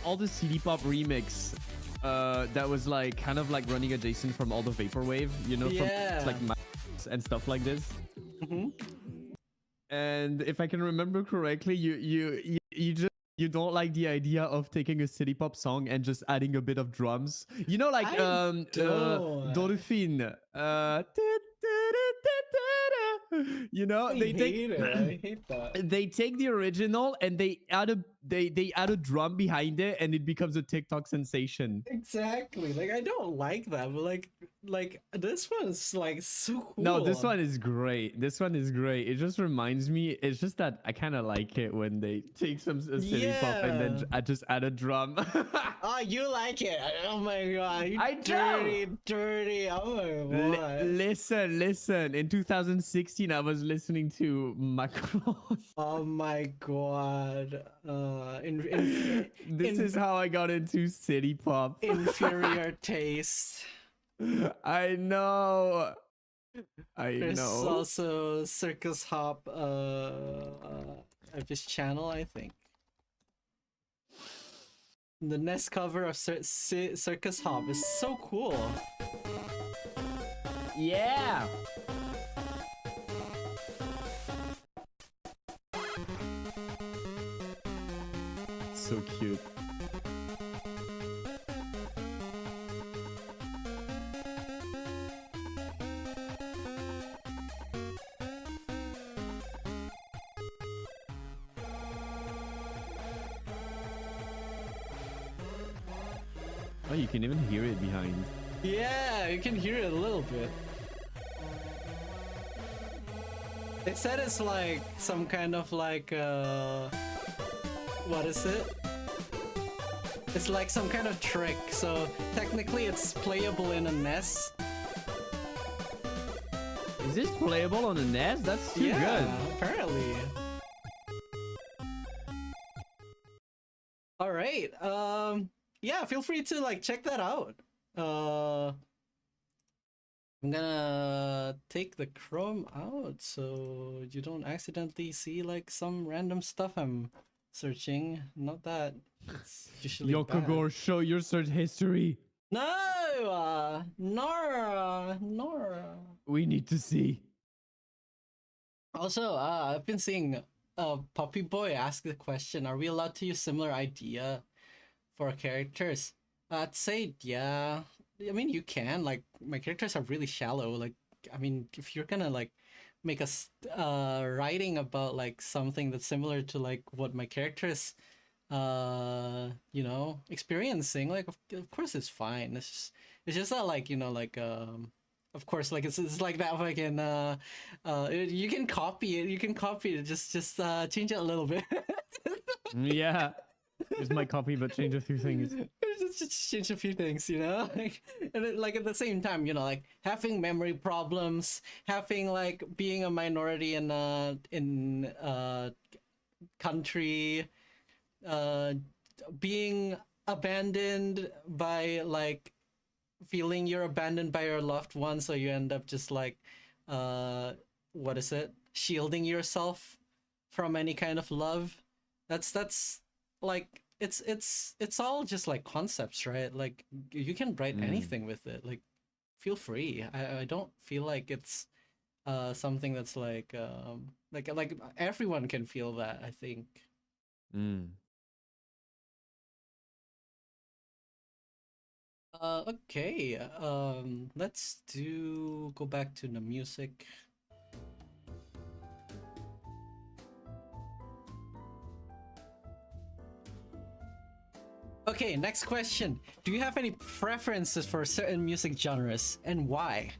all the CD pop remix that was like kind of like running adjacent from all the vaporwave, you know, from like Max and stuff like this. Mm-hmm. And if I can remember correctly, you don't like the idea of taking a city pop song and just adding a bit of drums, you know, like Dolphin. You know, I hate that. They take the original and they add a drum behind it and it becomes a TikTok sensation. Exactly. Like I don't like that, but like like this one's like so cool. No, this one is great. This one is great. It just reminds me. It's just that I kind of like it when they take some city pop and then Yeah. I just add a drum. Oh, you like it? Oh my god, you I dirty, dirty. Oh my god. Listen. In 2016, I was listening to Macron. Oh my god. This is how I got into city pop. Inferior taste. I know. There's also Circus Hop of his channel, I think. The NES cover of Circus Hop is so cool. Yeah. So cute. Oh, you can even hear it behind. Yeah, you can hear it a little bit. They said it's like some kind of like what is it? It's like some kind of trick, so technically it's playable in a NES. Is this playable on the NES? That's too good. Apparently. All right. Yeah, feel free to like check that out. I'm gonna take the Chrome out so you don't accidentally see like some random stuff I'm searching. Not that it's usually Yokogor, bad. show your search history. No, Nora. We need to see. Also, I've been seeing Puppy Boy ask the question: are we allowed to use similar idea for characters? I'd say yeah. I mean, you can. Like, my characters are really shallow. Like, I mean, if you're gonna like make a writing about like something that's similar to like what my characters, you know, experiencing, like of course it's fine. It's just not like, you know, like of course, like it's like that fucking you can copy it. You can copy it. Just change it a little bit. Yeah. Here's my copy, but change a few things. Just change a few things, you know, like, and it, like at the same time, you know, like having memory problems, having like being a minority in country, being abandoned by like feeling you're abandoned by your loved one, so you end up just like what is it, shielding yourself from any kind of love. That's like it's all just like concepts, right? Like you can write anything with it. Like feel free. I don't feel like it's something that's like everyone can feel that, I think. Okay, let's go back to the music. Okay, next question. Do you have any preferences for certain music genres and why?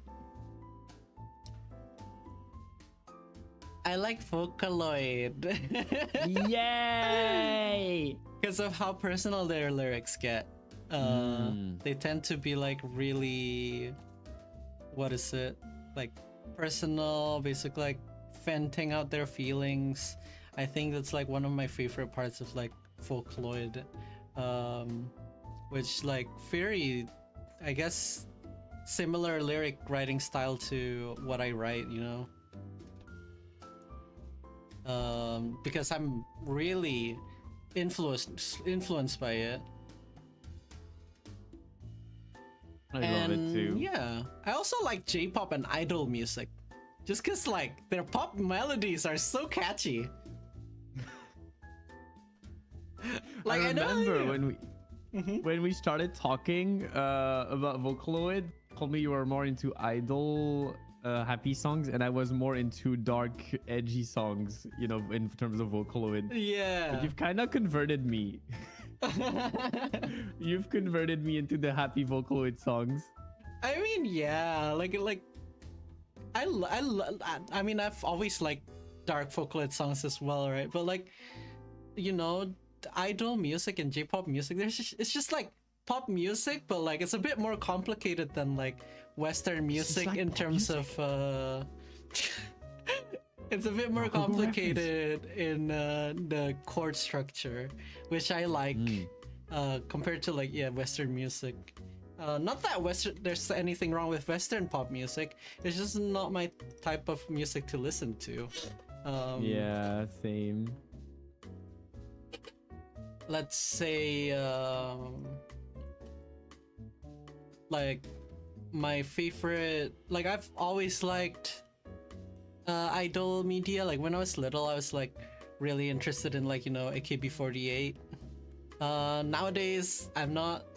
I like Vocaloid. Yay! Because of how personal their lyrics get. They tend to be like really, what is it? Like personal, basically like venting out their feelings. I think that's like one of my favorite parts of like Vocaloid. Which like very, I guess, similar lyric writing style to what I write, you know. Because I'm really influenced by it. I love it too. Yeah, I also like J-pop and idol music, just cause like their pop melodies are so catchy. Like I remember when we started talking about Vocaloid, told me you were more into idol happy songs, and I was more into dark, edgy songs, you know, in terms of Vocaloid. Yeah. But you've kind of converted me. You've converted me into the happy Vocaloid songs. I mean, yeah, like I mean, I've always liked dark vocaloid songs as well, right? But like, you know, idol music and J-pop music, it's just like pop music, but like it's a bit more complicated than like Western music like in pop terms music. of it's a bit more Google complicated in the chord structure, which I like compared to like Western music. Not that there's anything wrong with Western pop music. It's just not my type of music to listen to. Yeah, same. Let's say like my favorite, like I've always liked idol media. Like when I was little, I was like really interested in like, you know, AKB48. Nowadays I'm not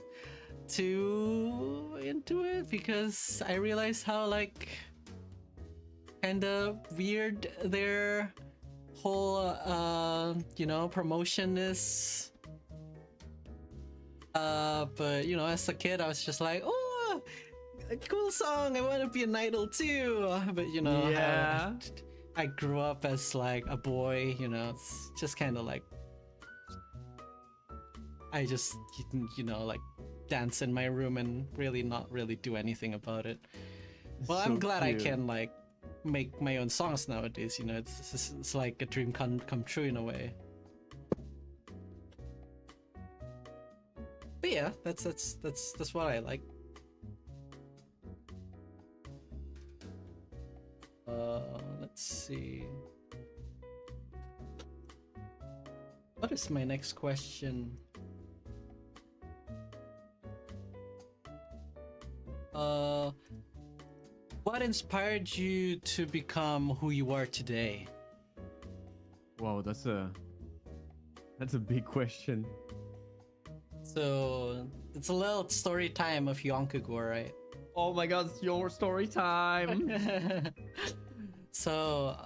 too into it because I realize how like kind of weird their whole you know, promotion is. But you know, as a kid I was just like, oh, a cool song, I want to be an idol too. But you know, Yeah. I grew up as like a boy, you know, it's just kind of like I just, you know, like dance in my room and really not really do anything about it. Well, I'm So glad cute. I can like make my own songs nowadays, you know. It's like a dream come true in a way. But yeah, that's what I like. Let's see. What is my next question? What inspired you to become who you are today? Wow, that's a big question. So it's a little story time of Yonkagor, right? Oh my god, it's your story time. So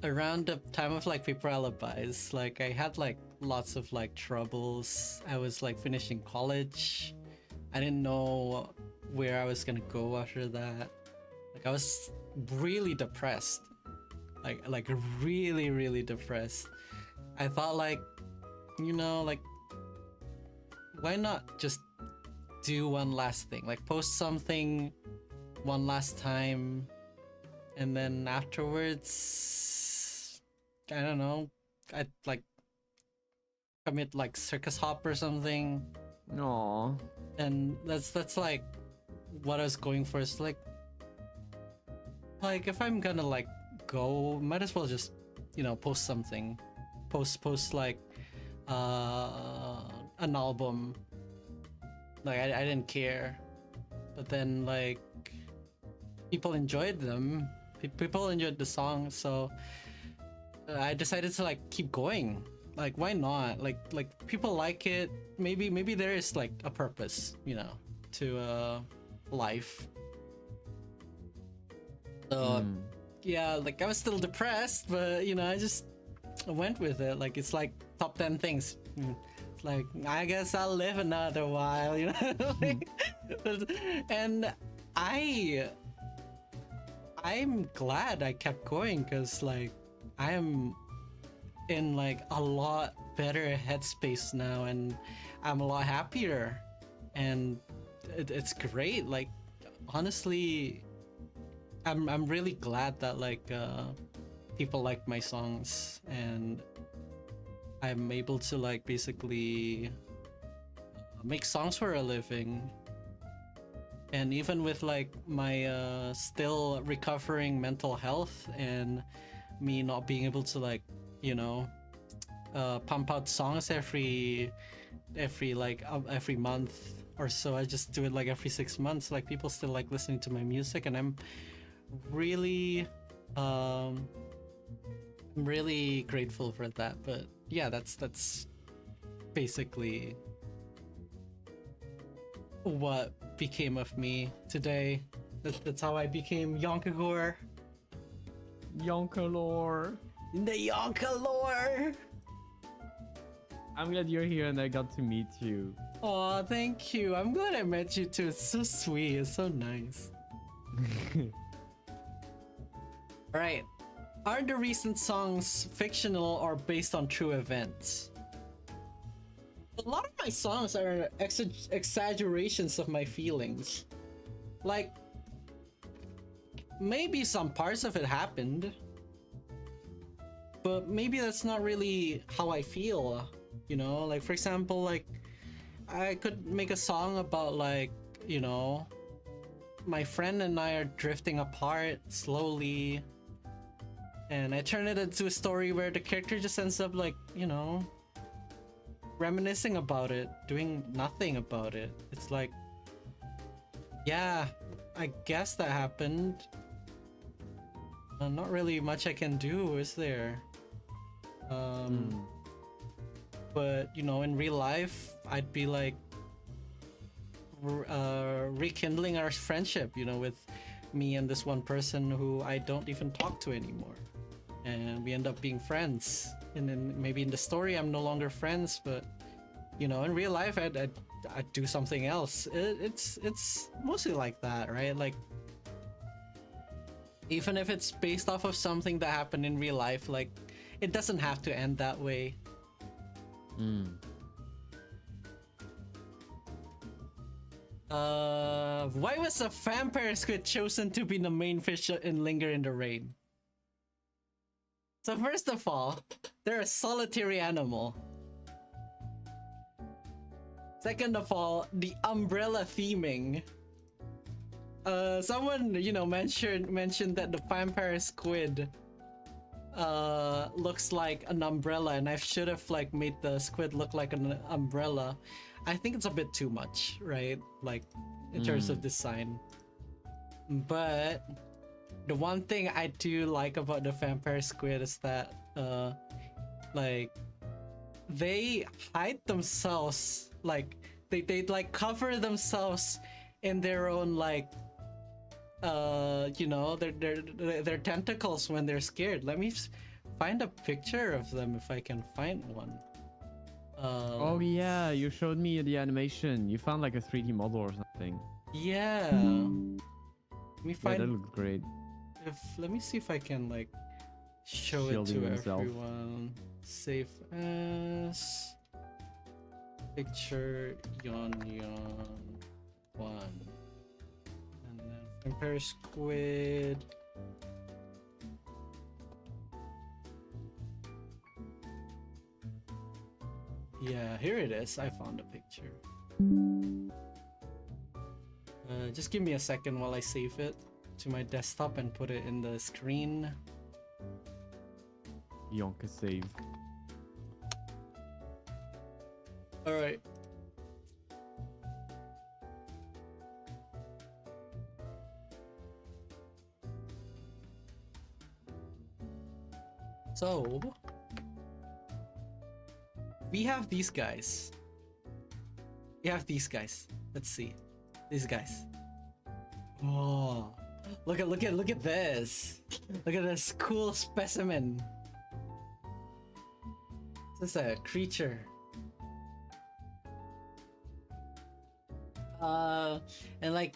around the time of like Paper Alibis, like I had like lots of like troubles. I was like finishing college. I didn't know where I was gonna go after that. Like I was really depressed. Like really depressed. I thought like, you know, like why not just do one last thing? Like post something one last time and then afterwards, I don't know, I'd like commit like circus hop or something. Aw. And that's like what I was going for. Is like if I'm gonna like go, might as well just, you know, post something, post like an album. Like I didn't care, but then like people enjoyed them. People enjoyed the song, so I decided to like keep going. Like why not? Like people like it. Maybe there is like a purpose, you know, to life. So yeah, like I was still depressed, but you know, I just went with it. Like it's like top 10 things. It's like I guess I'll live another while, you know. And I'm glad I kept going because like I'm in like a lot better headspace now and I'm a lot happier and it's great. Like honestly, I'm really glad that like people like my songs and I'm able to like basically make songs for a living. And even with like my still recovering mental health and me not being able to like, you know, pump out songs every month or so, I just do it like every 6 months. Like people still like listening to my music and I'm really grateful for that. But yeah, that's basically what became of me today. That's how I became Yonkagor. Yonkalore. The Yonkalore. I'm glad you're here and I got to meet you. Oh, thank you. I'm glad I met you too. It's so sweet. It's so nice. All right. Are the recent songs fictional or based on true events? A lot of my songs are exaggerations of my feelings. Like, maybe some parts of it happened, but maybe that's not really how I feel, you know? Like, for example, like, I could make a song about, like, you know, my friend and I are drifting apart slowly, and I turn it into a story where the character just ends up, like, you know, reminiscing about it, doing nothing about it. It's like, yeah, I guess that happened. Not really much I can do, is there? But, you know, in real life, I'd be like rekindling our friendship, you know, with me and this one person who I don't even talk to anymore. And we end up being friends. And then maybe in the story I'm no longer friends, but, you know, in real life I'd do something else. It's mostly like that, right? Like, even if it's based off of something that happened in real life, like, it doesn't have to end that way. Why was a vampire squid chosen to be the main fish in Linger in the Rain? So first of all, they're a solitary animal. Second of all, the umbrella theming. Someone, you know, mentioned that the vampire squid looks like an umbrella, and I should have like made the squid look like an umbrella. I think it's a bit too much, right? Like, in terms of design. But the one thing I do like about the vampire squid is that like, they hide themselves, like they like cover themselves in their own, like, you know, their tentacles when they're scared. Let me find a picture of them if I can find one. Oh yeah, you showed me the animation. You found like a 3D model or something. Yeah. Let me find. Yeah, that looked great. Let me see if I can like show it to everyone. Save as picture yon 1, and then vampire squid. Yeah, here it is. I found a picture. Just give me a second while I save it to my desktop and put it in the screen. Yonka save. Alright. So, we have these guys. We have these guys. Let's see. These guys. Oh, look at this. Look at this cool specimen. This is a creature. And like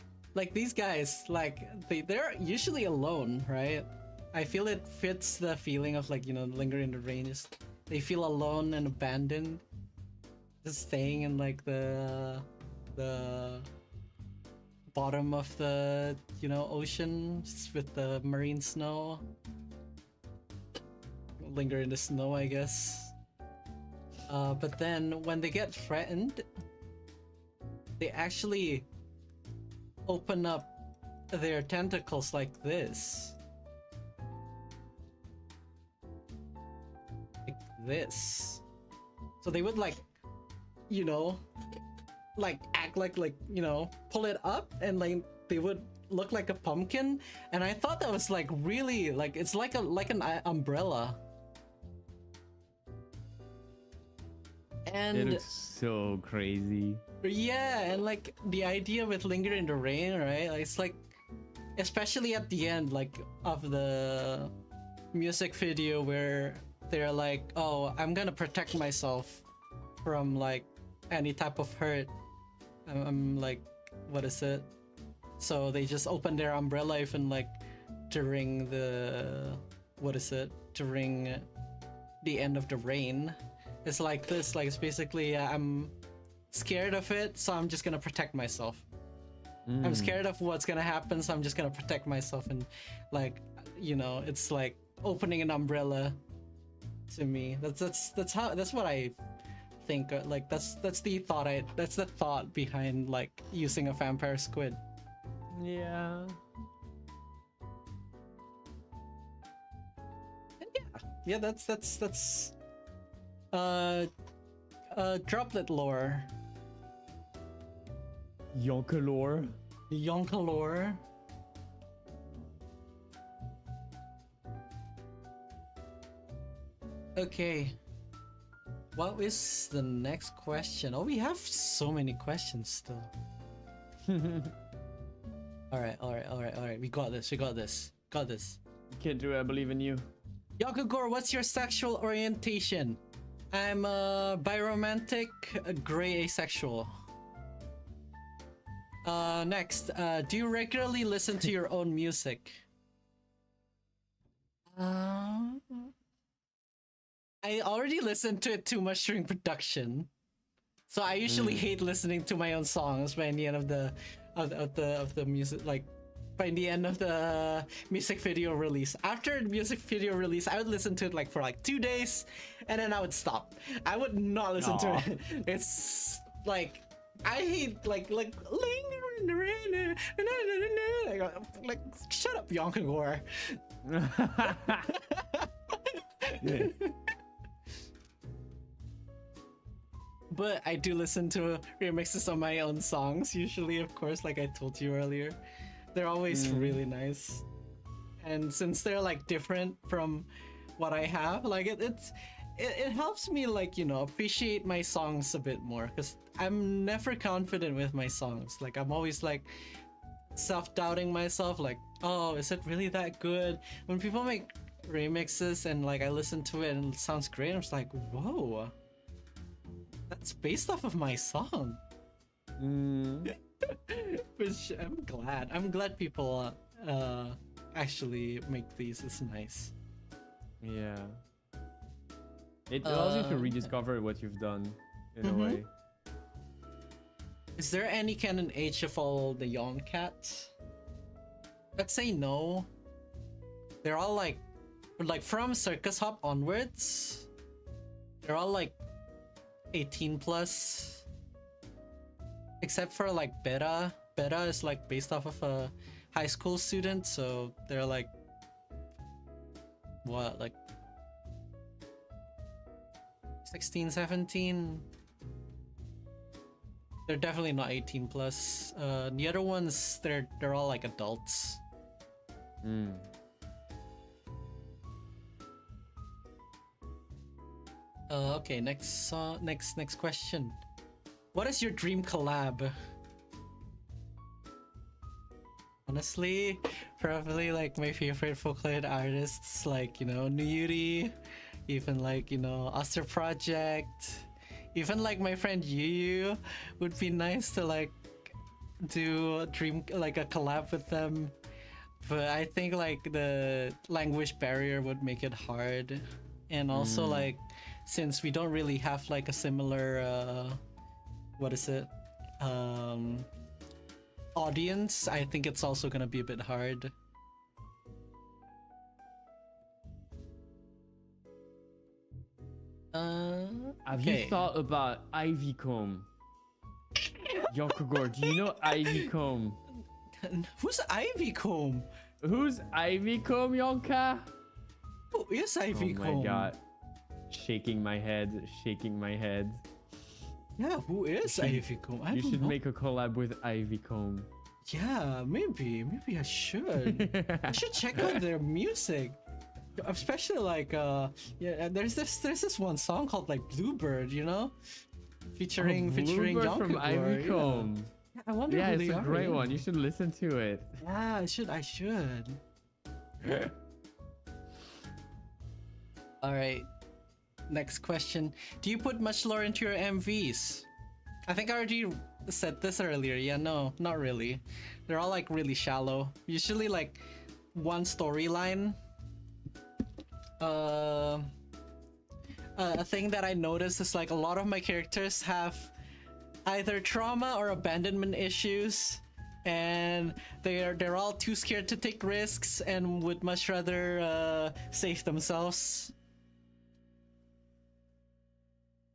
these guys, like they're usually alone, right? I feel it fits the feeling of, like, you know, Linger in the Rain. Just, they feel alone and abandoned, just staying in like the bottom of the, you know, ocean with the marine snow. Linger in the snow, I guess. But then when they get threatened, they actually open up their tentacles like this. Like this. So they would, like, you know, like act like, you know, pull it up, and like they would look like a pumpkin. And I thought that was like really, like, it's like an umbrella. And it looks so crazy. Yeah, and like the idea with Linger in the Rain, right? Like, it's like, especially at the end, like, of the music video where they're like, oh, I'm gonna protect myself from like any type of hurt. I'm like, what is it? So they just open their umbrella even like during the, what is it? During the end of the rain. It's like this, like it's basically I'm scared of it, so I'm just gonna protect myself. I'm scared of what's gonna happen, so I'm just gonna protect myself. And like, you know, it's like opening an umbrella to me. That's what I think. Like that's the thought behind like using a vampire squid. Yeah. Yeah, that's droplet lore. Yonkalore. Yonkalore. Okay. What is the next question? Oh, we have so many questions still. Alright. We got this. Got this. You can do it, I believe in you. Yakugor, what's your sexual orientation? I'm biromantic, gray asexual. Next, do you regularly listen to your own music? I already listened to it too much during production, so I usually hate listening to my own songs by the end of the music, like by the end of the music video release. After the music video release, I would listen to it like for like 2 days, and then I would stop. I would not listen to it. It's like I hate like Linger in the rain. Like shut up, Yonkagor. But I do listen to remixes of my own songs usually, of course, like I told you earlier. They're always really nice. And since they're like different from what I have, like it helps me like, you know, appreciate my songs a bit more, because I'm never confident with my songs. Like I'm always like self-doubting myself, like, oh, is it really that good? When people make remixes and like I listen to it and it sounds great, I'm just like, whoa, that's based off of my song. Which I'm glad people actually make these. It's nice. Yeah. It allows you to rediscover what you've done in a way. Is there any canon age of all the Yon cats? Let's say no. They're all like from Circus Hop onwards, they're all like 18 plus. Except for like Beta. Beta is like based off of a high school student, so they're like what, like 16, 17. They're definitely not 18 plus. The other ones, they're all like adults. Okay, next question. What is your dream collab? Honestly, probably like my favorite Vocaloid artists, like, you know, Nuyuri, even like, you know, Oster Project, even like my friend Yu would be nice to like do a collab with them. But I think like the language barrier would make it hard. And also like, since we don't really have like a similar what is it, audience, I think it's also gonna be a bit hard. Have you thought about Ivy Comb? Yokogor, do you know Ivy Comb? Who's Ivy Comb? Who's Ivy Comb, Yonka? Who is Ivy Comb? Oh my god. Shaking my head. Yeah, who is Ivy Comb? You should make a collab with Ivy Comb. Yeah, maybe I should. I should check out their music. Especially like yeah, there's this one song called like Bluebird, you know? Featuring Bluebird from Ivy Comb. Yeah, I wonder who it's they a are. great one. You should listen to it. Yeah, I should. All right. Next question. Do you put much lore into your MVs? I think I already said this earlier. Yeah, no, not really. They're all like really shallow. Usually like one storyline. A thing that I noticed is like a lot of my characters have either trauma or abandonment issues, and they're all too scared to take risks and would much rather save themselves.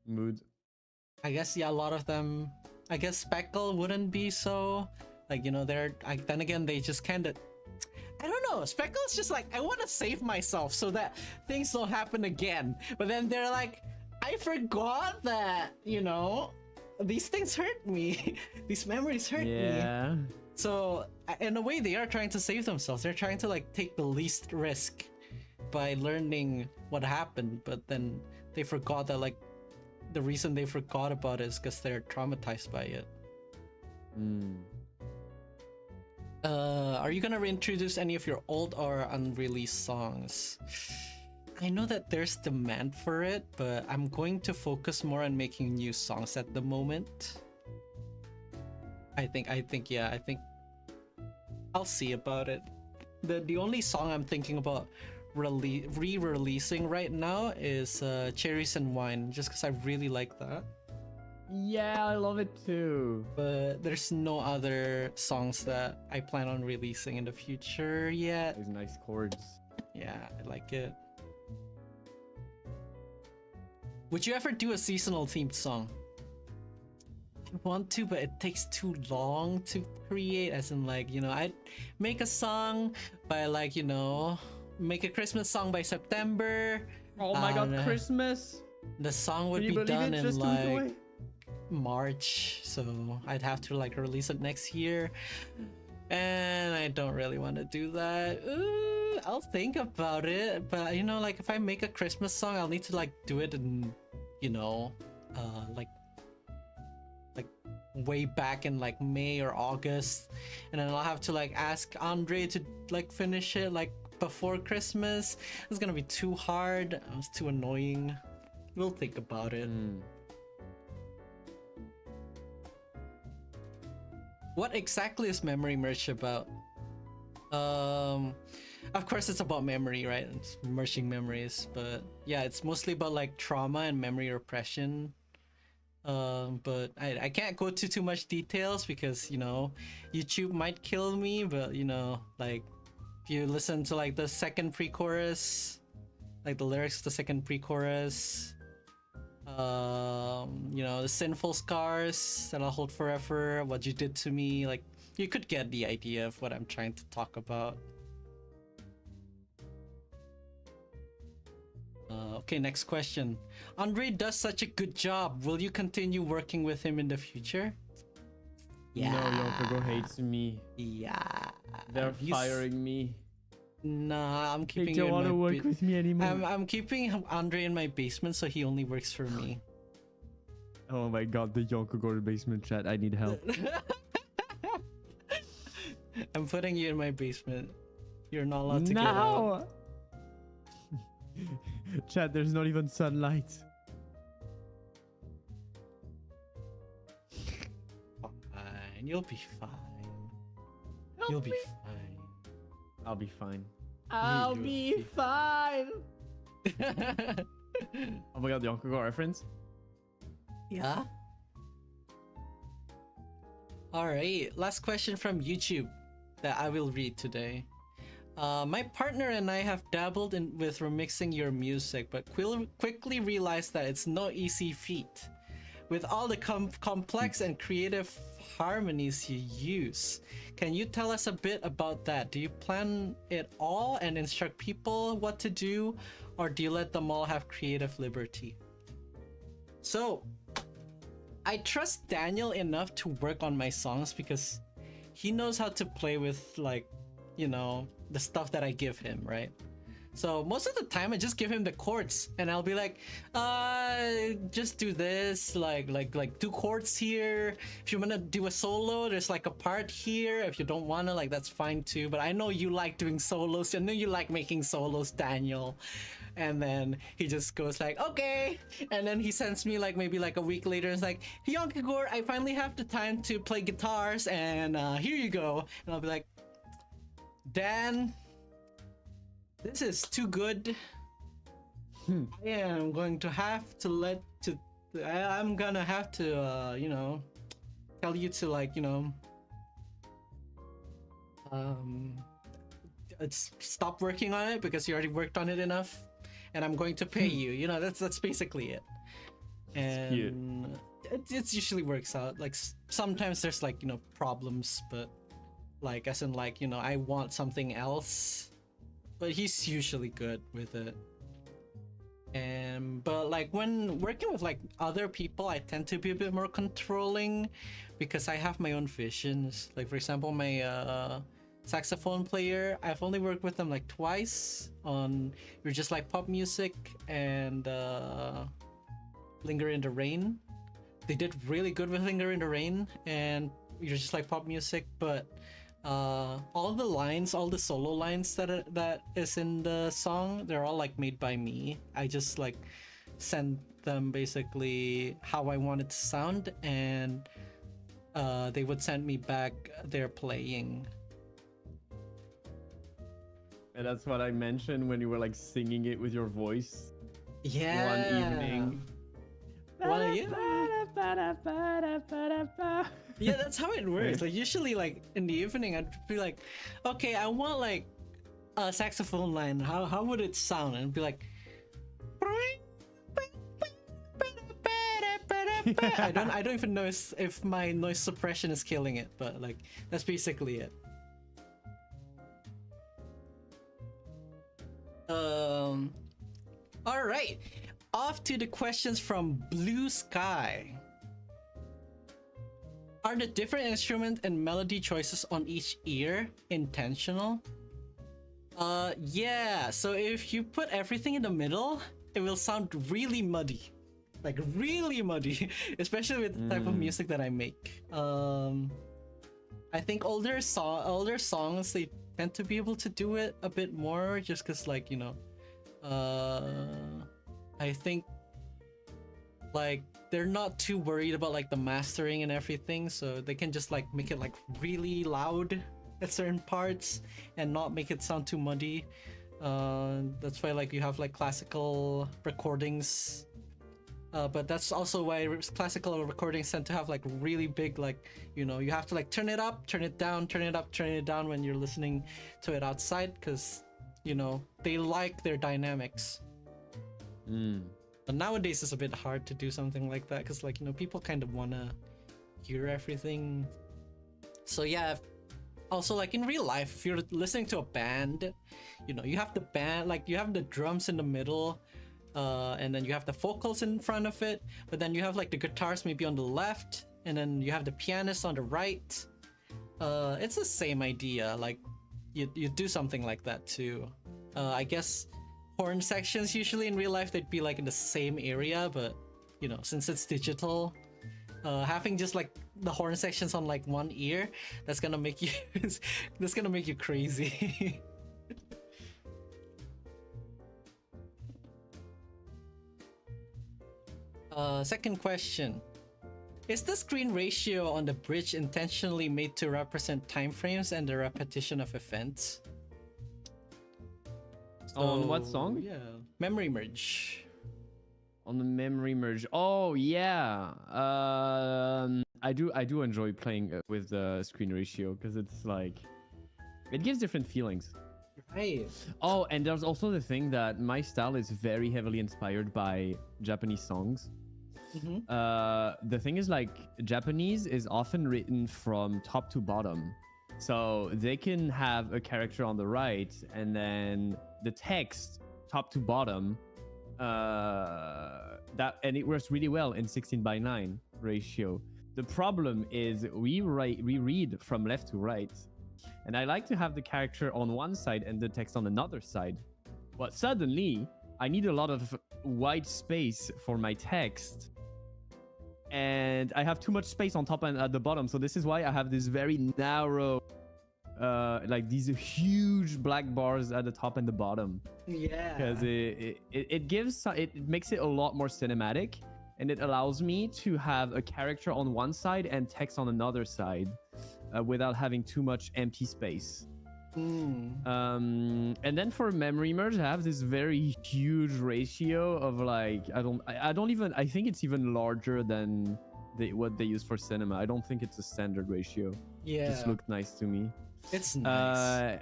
Mood. I guess, yeah, a lot of them. I guess Speckle wouldn't be so, like, you know, then again, they just kind of, I don't know, Speckle's just like, I want to save myself so that things don't happen again. But then they're like, I forgot that, you know, these things hurt me. These memories hurt me. Yeah. So in a way, they are trying to save themselves. They're trying to like take the least risk by learning what happened, but then they forgot that like the reason they forgot about it is because they're traumatized by it. Are you gonna reintroduce any of your old or unreleased songs? I know that there's demand for it, but I'm going to focus more on making new songs at the moment. I think I'll see about it. The only song I'm thinking about re-releasing right now is Cherries and Wine, just because I really like that. Yeah, I love it too. But there's no other songs that I plan on releasing in the future yet. Those nice chords. Yeah, I like it. Would you ever do a seasonal themed song? I want to, but it takes too long to create, as in like, you know, I'd make a song by like, you know, make a Christmas song by September. Oh my god, Christmas! The song would be done in like March, so I'd have to like release it next year, and I don't really want to do that. Ooh, I'll think about it, but you know, like if I make a Christmas song, I'll need to like do it in, you know, like way back in like May or August, and then I'll have to like ask Andre to like finish it like before Christmas. It's gonna be too hard. It's too annoying. We'll think about it. What exactly is memory merch about? Of course it's about memory, right? It's merging memories, but yeah, it's mostly about like trauma and memory repression. But I can't go to too much details because, you know, YouTube might kill me, but you know, like if you listen to like the second pre-chorus, like the lyrics of the second pre-chorus, you know, the sinful scars that I'll hold forever, what you did to me, like you could get the idea of what I'm trying to talk about. Okay, next question. Andre does such a good job. Will you continue working with him in the future? Yeah. No, Yoko hates me. Yeah. They're firing me. Nah, I'm keeping. They don't want to work with me anymore. I'm keeping Andre in my basement, so he only works for me. Oh my god, the Yoko basement chat. I need help. I'm putting you in my basement. You're not allowed to get out. Chat, there's not even sunlight. Fine, you'll be fine. You'll be fine. I'll be fine. I'll be fine. Oh my god, the Yoko reference? Yeah. Alright, last question from YouTube that I will read today. My partner and I have dabbled with remixing your music, but quickly realized that it's no easy feat. With all the complex and creative harmonies you use, can you tell us a bit about that? Do you plan it all and instruct people what to do, or do you let them all have creative liberty? So, I trust Daniel enough to work on my songs because he knows how to play with, like, you know, the stuff that I give him, right? So most of the time I just give him the chords and I'll be like, just do this, like 2 chords here. If you want to do a solo, there's like a part here. If you don't want to, like, that's fine too. But I know you like doing solos. I know you like making solos, Daniel. And then he just goes like, okay. And then he sends me like maybe like a week later. It's like, Yonkagor, I finally have the time to play guitars, and here you go. And I'll be like, Dan, this is too good. I am going to have to I'm gonna have to, you know, tell you to like, you know, stop working on it because you already worked on it enough, and I'm going to pay you. You know, that's basically it. And it usually works out. Like sometimes there's like, you know, problems, but like as in like, you know, I want something else, but he's usually good with it. And but like when working with like other people, I tend to be a bit more controlling because I have my own visions. Like for example, my saxophone player, I've only worked with them like twice on You're Just Like Pop Music and Linger in the Rain. They did really good with Linger in the Rain and You're Just Like Pop Music, but all the lines, all the solo lines that is in the song, they're all like made by me. I just like send them basically how I want it to sound, and they would send me back their playing. And that's what I mentioned when you were like singing it with your voice. Yeah. One evening. Well, yeah, that's how it works. Like usually like in the evening I'd be like, okay, I want like a saxophone line. How would it sound? And be like, I don't even know if my noise suppression is killing it, but like that's basically it. All right, off to the questions from Blue Sky. Are the different instrument and melody choices on each ear intentional? Yeah, so if you put everything in the middle, it will sound really muddy. Like really muddy, especially with the type of music that I make. I think older songs, they tend to be able to do it a bit more just because like, you know, I think like they're not too worried about like the mastering and everything, so they can just like make it like really loud at certain parts and not make it sound too muddy. That's why like you have like classical recordings, but that's also why classical recordings tend to have like really big, like, you know, you have to like turn it up, turn it down, turn it up, turn it down when you're listening to it outside, because, you know, they like their dynamics. But nowadays it's a bit hard to do something like that because, like, you know, people kind of want to hear everything. So yeah, also like in real life, if you're listening to a band, you know, you have the band, like you have the drums in the middle, and then you have the vocals in front of it, but then you have like the guitars maybe on the left, and then you have the pianist on the right. It's the same idea. Like you do something like that too. I guess horn sections usually in real life they'd be like in the same area, but you know, since it's digital, having just like the horn sections on like one ear, that's gonna make you that's gonna make you crazy. Second question. Is the screen ratio on the bridge intentionally made to represent time frames and the repetition of events? On what song? Yeah, Memory Merge. On the Memory Merge. Oh yeah. I do enjoy playing with the screen ratio because it's like it gives different feelings. Right. Oh, and there's also the thing that my style is very heavily inspired by Japanese songs. The thing is, like, Japanese is often written from top to bottom. So they can have a character on the right and then the text top to bottom. And it works really well in 16:9 ratio. The problem is we read from left to right. And I like to have the character on one side and the text on another side. But suddenly, I need a lot of white space for my text. And I have too much space on top and at the bottom. So this is why I have this very narrow like these huge black bars at the top and the bottom, Yeah. because it makes it a lot more cinematic, and it allows me to have a character on one side and text on another side, without having too much empty space. And then for memory merge, I have this very huge ratio of like, I think it's even larger than what they use for cinema. I don't think it's a standard ratio. Yeah. It just looked nice to me. It's nice.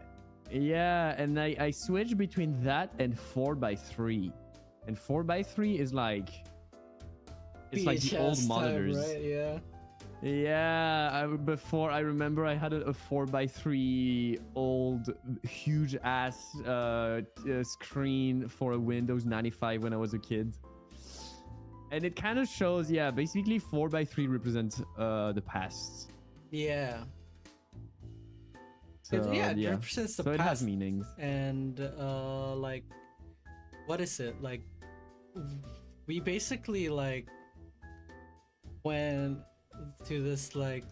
Yeah, and I switch between that and 4:3, and 4:3 is like, it's like the old VHS monitors. time, right? Yeah. Yeah, before I remember I had a 4:3 old huge ass screen for a Windows 95 when I was a kid. And it kind of shows, yeah, basically 4:3 represents the past. Yeah. So, it represents the so past. it has meanings. And like, what is it? Like, we basically like went to this like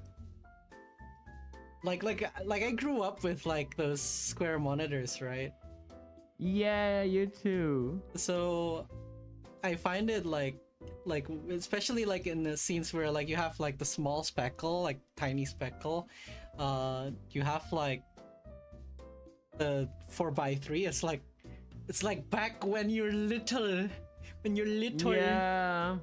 I grew up with like those square monitors, right? Yeah, you too. So I find it like especially like in the scenes where like you have like the small speckle, like tiny speckle, you have like the 4:3. It's like back when you're little. Yeah.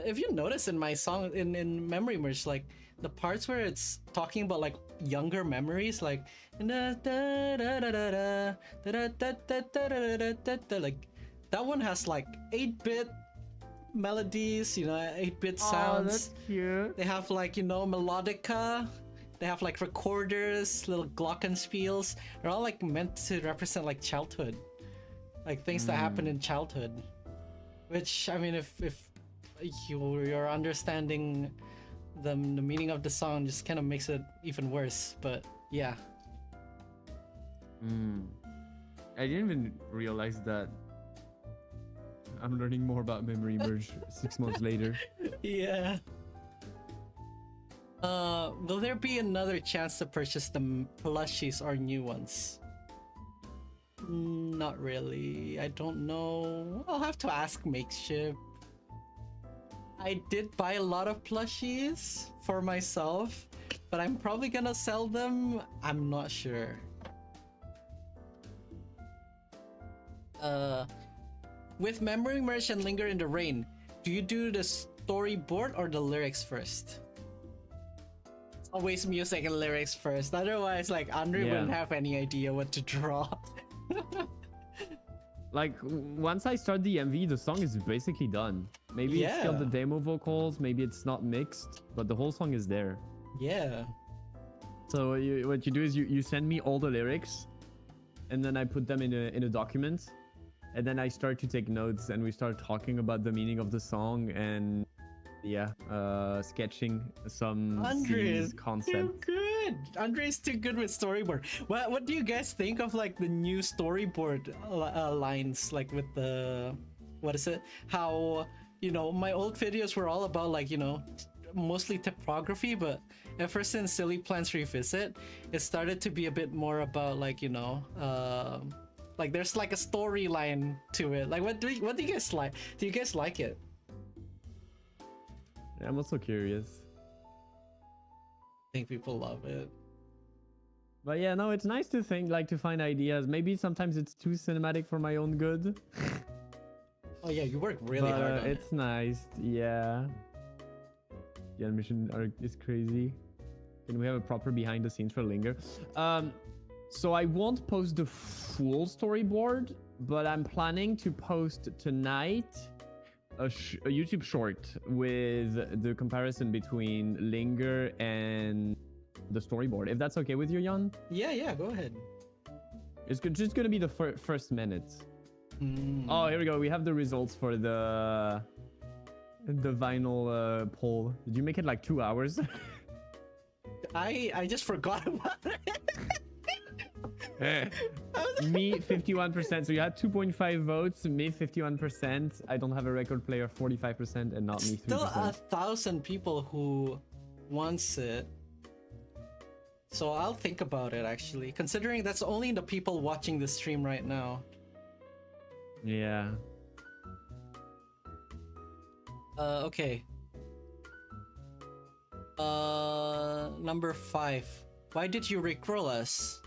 If you notice in my song in Memory Merge, like the parts where it's talking about like younger memories, like like that one has like 8-bit melodies, you know, 8-bit sounds. Oh, that's cute. They have like, you know, melodica. They have like recorders, little glockenspiels. They're all like meant to represent like childhood, like things that happen in childhood. Which, I mean, if you're understanding the meaning of the song, just kind of makes it even worse. But yeah. I didn't even realize that. I'm learning more about Memory Merge 6 months later. Yeah. Will there be another chance to purchase the plushies or new ones? Not really. I don't know. I'll have to ask Makeshift. I did buy a lot of plushies for myself, but I'm probably gonna sell them. I'm not sure. With Memory Merge and Linger in the Rain, do you do the storyboard or the lyrics first? It's always music and lyrics first. Otherwise, like, Andre wouldn't have any idea what to draw. Like, once I start the MV, the song is basically done. Maybe it's still the demo vocals, maybe it's not mixed, but the whole song is there. Yeah. So what you do is you send me all the lyrics, and then I put them in a document, and then I start to take notes, and we start talking about the meaning of the song, and sketching some concept. Too good. Andre is too good with storyboard. What do you guys think of like the new storyboard lines, like with the, what is it? How, you know, my old videos were all about like, you know, mostly typography, but ever since Silly Plans Revisit, it started to be a bit more about like, you know, like there's like a storyline to it. Like what do you guys like? Do you guys like it? I'm also curious. I think people love it. But yeah, no, it's nice to find ideas. Maybe sometimes it's too cinematic for my own good. Oh yeah, you work really hard on it. It's nice, yeah. The animation arc is crazy. Can we have a proper behind the scenes for Linger? So I won't post the full storyboard, but I'm planning to post tonight a YouTube short with the comparison between Linger and the storyboard. If that's okay with you, Jan? Yeah, go ahead. It's just gonna be the first minutes. Oh, here we go. We have the results for the vinyl poll. Did you make it like 2 hours? I just forgot about it. Me 51%, so you had 2.5 votes. Me 51%. I don't have a record player 45%, and not me 3%. Still 1,000 people who wants it. So I'll think about it actually, considering that's only the people watching the stream right now. Yeah. Okay. Number 5. Why did you rickroll us?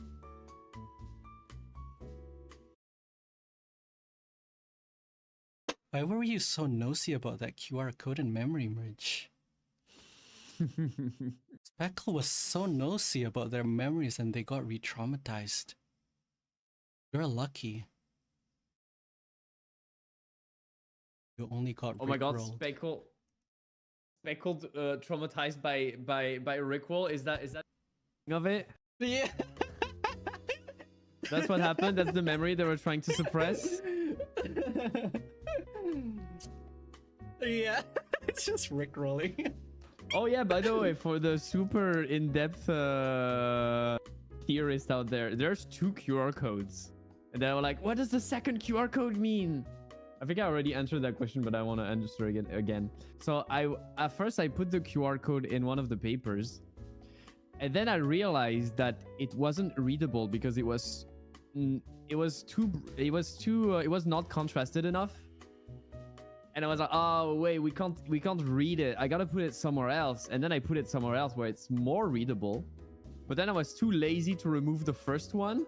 Why were you so nosy about that QR code and memory merge? Speckle was so nosy about their memories and they got re-traumatized. You're lucky. You only got Oh my god, rickrolled. Speckled traumatized by Rickwell. Is that of it? Yeah. That's what happened. That's the memory they were trying to suppress. Yeah, it's just rickrolling. Oh yeah, by the way, for the super in-depth theorists out there, there's 2 QR codes. And they were like, what does the second QR code mean? I think I already answered that question, but I want to answer again. So at first I put the QR code in one of the papers. And then I realized that it wasn't readable because it was not contrasted enough. And I was like, oh wait, we can't read it. I gotta put it somewhere else. And then I put it somewhere else where it's more readable. But then I was too lazy to remove the first one.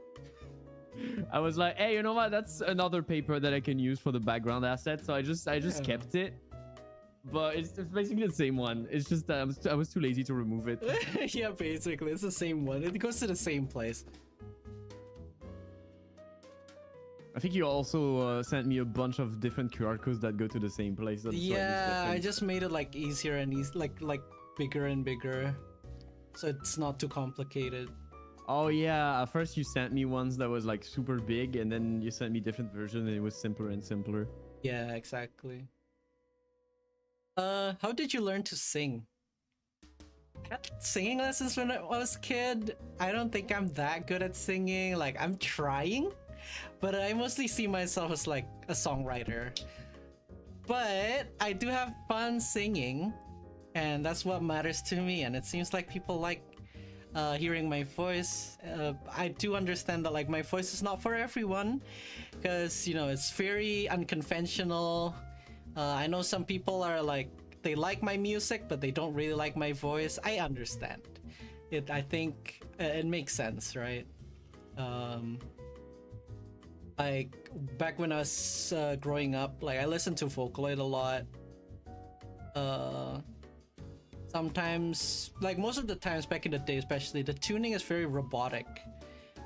I was like, hey, you know what? That's another paper that I can use for the background asset. So I just kept it. But it's basically the same one. It's just that I was too lazy to remove it. Yeah, basically, it's the same one. It goes to the same place. I think you also sent me a bunch of different QR codes that go to the same place. That's Yeah, I just made it like easier and like bigger and bigger, so it's not too complicated. Oh yeah, at first you sent me ones that was like super big, and then you sent me different versions, and it was simpler and simpler. Yeah, exactly. How did you learn to sing? I had singing lessons when I was a kid. I don't think I'm that good at singing. Like, I'm trying, but I mostly see myself as like a songwriter. But I do have fun singing, and that's what matters to me. And it seems like people like hearing my voice. I do understand that like my voice is not for everyone, because you know it's very unconventional. I know some people are like, they like my music but they don't really like my voice. I understand it. I think it makes sense, right? Like back when I was growing up, like I listened to Vocaloid a lot. Sometimes, like most of the times back in the day especially, the tuning is very robotic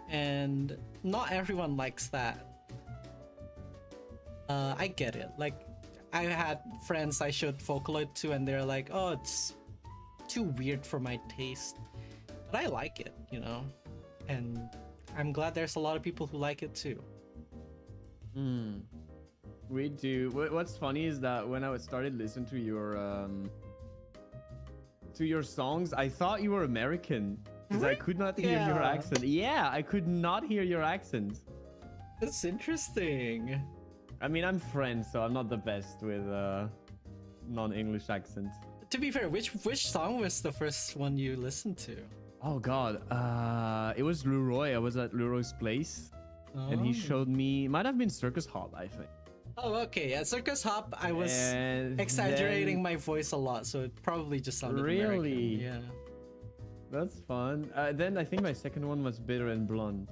and not everyone likes that. I get it. Like I had friends I showed Vocaloid to and they're like, oh, it's too weird for my taste. But I like it, you know? And I'm glad there's a lot of people who like it too. We do. What's funny is that when I started listening to your songs, I thought you were American because I could not hear your accent. Yeah, I could not hear your accent. That's interesting. I mean, I'm French, so I'm not the best with non-English accent. To be fair, which song was the first one you listened to? Oh god, it was Leroy. I was at Leroy's place, and he showed me. Might have been Circus Hop, I think. Oh, okay. Yeah, Circus Hop. I was exaggerating my voice a lot, so it probably just sounded really American. Yeah. That's fun. Then I think my second one was Bitter and Blonde.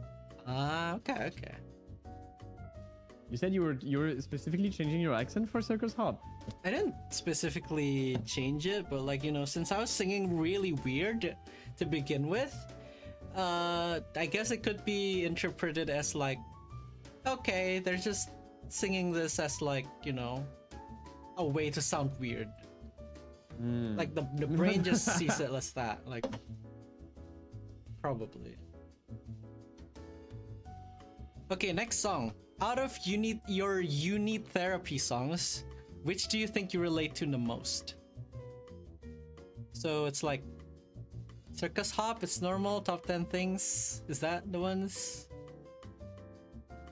Ah, okay. You said you were specifically changing your accent for Circus Hop. I didn't specifically change it, but like, you know, since I was singing really weird to begin with, I guess it could be interpreted as like, okay, they're just singing this as like, you know, a way to sound weird. Like the brain just sees it as that, like, probably. Okay, next song. Out of your uni therapy songs, which do you think you relate to the most? So it's like Circus Hop, it's normal, top 10 things. Is that the ones?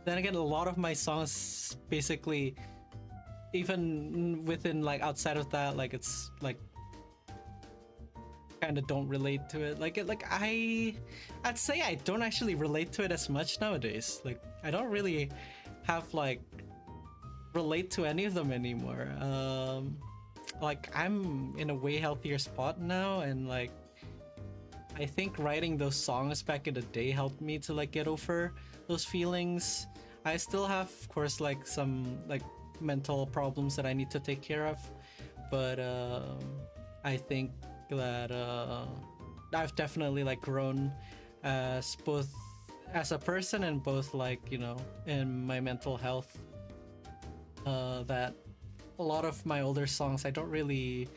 Then again, a lot of my songs basically, even within like outside of that, like it's like kind of don't relate to it. I'd say I don't actually relate to it as much nowadays. Like I don't really have like relate to any of them anymore. Like I'm in a way healthier spot now, and like I think writing those songs back in the day helped me to like get over those feelings. I still have, of course, like some like mental problems that I need to take care of, but I think that I've definitely like grown as both as a person and both like, you know, in my mental health. That a lot of my older songs I don't really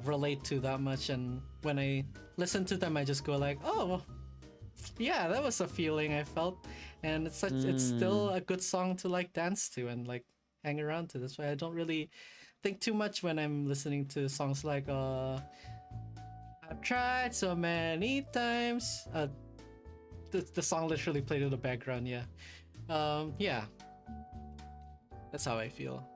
relate to that much, and when I listen to them I just go like, oh yeah, that was a feeling I felt, and it's still a good song to like dance to and like hang around to. That's why I don't really think too much when I'm listening to songs like I've tried so many times. The song literally played in the background. Yeah, yeah, that's how I feel.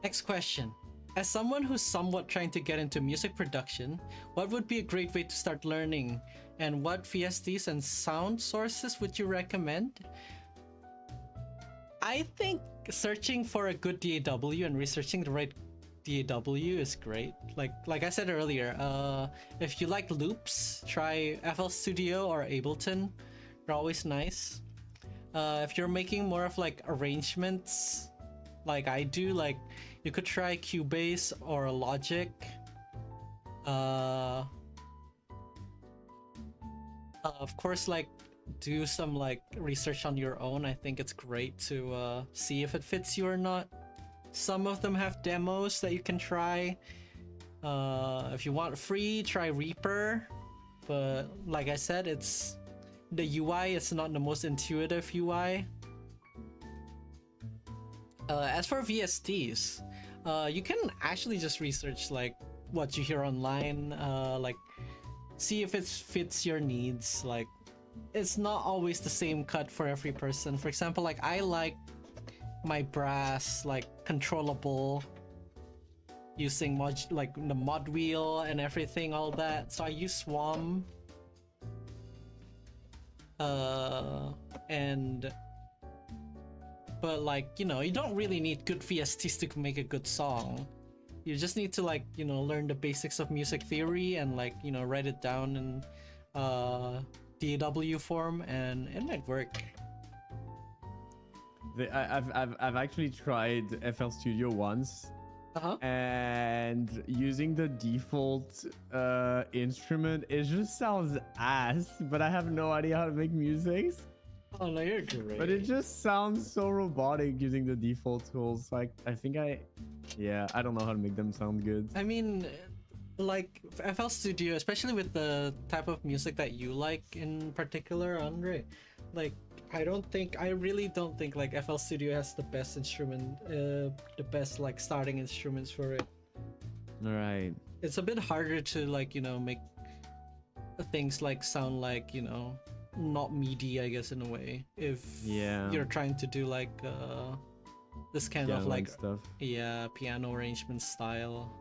Next question. As someone who's somewhat trying to get into music production, what would be a great way to start learning? And what VSTs and sound sources would you recommend? I think searching for a good DAW and researching the right DAW is great. Like I said earlier, if you like loops, try FL Studio or Ableton. They're always nice. If you're making more of like arrangements, like I do, like you could try Cubase or Logic. Of course, like do some like research on your own. I think it's great to see if it fits you or not. Some of them have demos that you can try. If you want free, try Reaper. But like I said, it's the UI is not the most intuitive UI. As for VSTs, you can actually just research like what you hear online, like see if it fits your needs. Like it's not always the same cut for every person. For example, like I like my brass like controllable using like the mod wheel and everything, all that. So I use Swarm. But like, you know, you don't really need good VSTs to make a good song. You just need to like, you know, learn the basics of music theory and like, you know, write it down in DAW form, and it might work. I've actually tried FL Studio once, and using the default instrument, it just sounds ass. But I have no idea how to make music. Oh no, you're great. But it just sounds so robotic using the default tools. Like I don't know how to make them sound good. I mean, like FL Studio, especially with the type of music that you like in particular, Andre, like I really don't think like FL Studio has the best instrument, the best like starting instruments for it. Right. It's a bit harder to like, you know, make things like sound like, you know, not MIDI, I guess, in a way, if you're trying to do like this kind of like stuff. Yeah, piano arrangement style.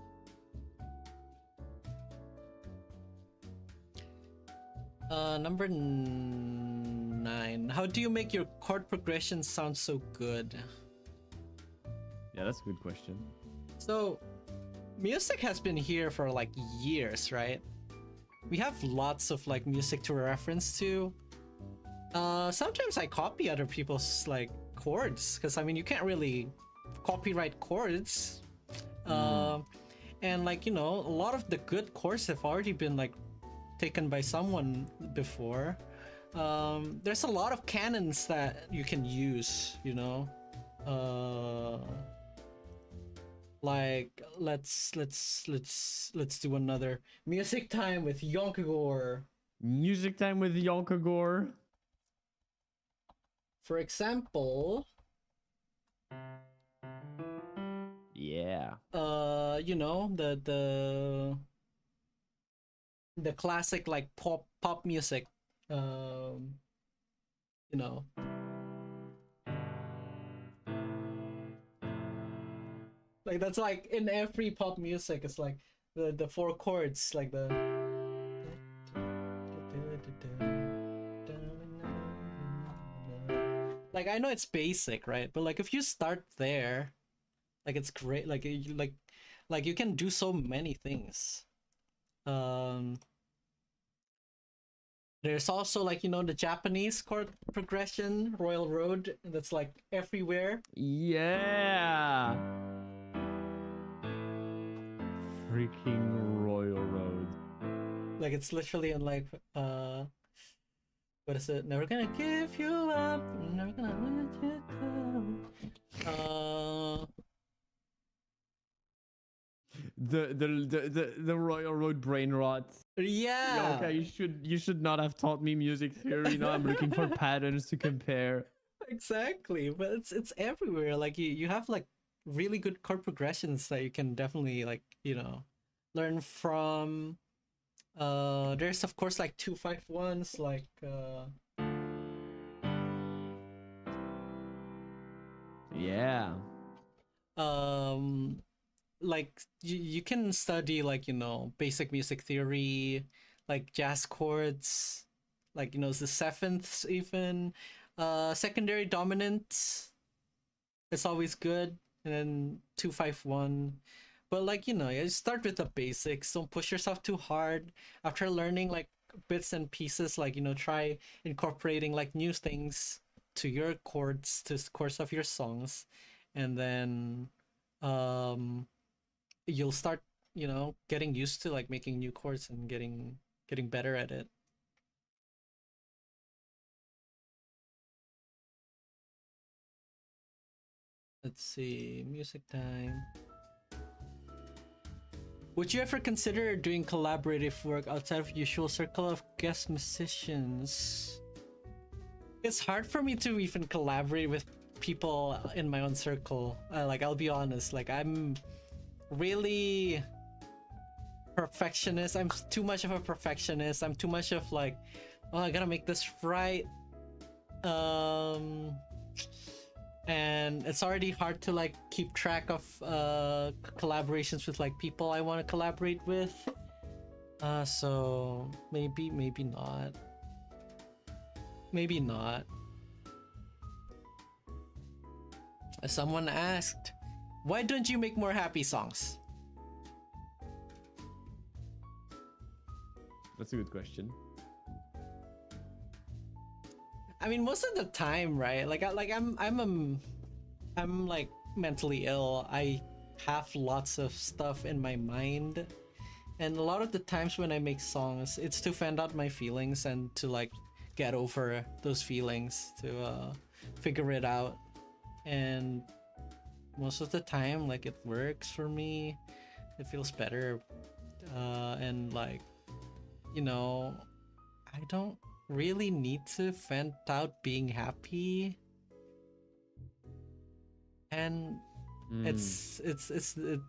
Number 9. How do you make your chord progression sound so good? Yeah, that's a good question. So music has been here for like years, right? We have lots of like music to reference to. Sometimes I copy other people's like chords, because I mean you can't really copyright chords. And like, you know, a lot of the good chords have already been like taken by someone before. There's a lot of canons that you can use, you know. Like let's do another music time with Yonkagore. Music time with Yonkagore. For example, yeah. You know, the classic like pop music. You know. Like that's like in every pop music. It's like the four chords, like the. Like I know it's basic, right? But like if you start there, like it's great. Like like you can do so many things. There's also like, you know, the Japanese chord progression, Royal Road, that's like everywhere. Yeah. Freaking Royal Road. Like it's literally in like what is it? Never gonna give you up, never gonna let you go. The Royal Road brain rot. Yeah. Yeah, okay, you should not have taught me music theory. Now I'm looking for patterns to compare. Exactly, but it's everywhere. Like you have like really good chord progressions that you can definitely like, you know, learn from. There's of course like 2-5-1s, like Yeah. like you can study like, you know, basic music theory, like jazz chords, like, you know, the sevenths even, secondary dominant. It's always good, and then 2-5-1. But like, you know, you start with the basics. Don't push yourself too hard. After learning like bits and pieces, like, you know, try incorporating like new things to your chords, to the course of your songs, and then you'll start, you know, getting used to like making new chords and getting better at it. Let's see, music time. Would you ever consider doing collaborative work outside of usual circle of guest musicians? It's hard for me to even collaborate with people in my own circle. Like, I'll be honest, like I'm really perfectionist. I'm too much of a perfectionist. I'm too much of like, oh, I gotta make this right. And it's already hard to like keep track of collaborations with like people I want to collaborate with. So maybe not. Maybe not. Someone asked, why don't you make more happy songs? That's a good question. I mean, most of the time, right? Like, I'm like mentally ill. I have lots of stuff in my mind, and a lot of the times when I make songs, it's to vent out my feelings and to like get over those feelings, to figure it out. And most of the time, like, it works for me. It feels better, and like, you know, I don't really need to vent out being happy, and it's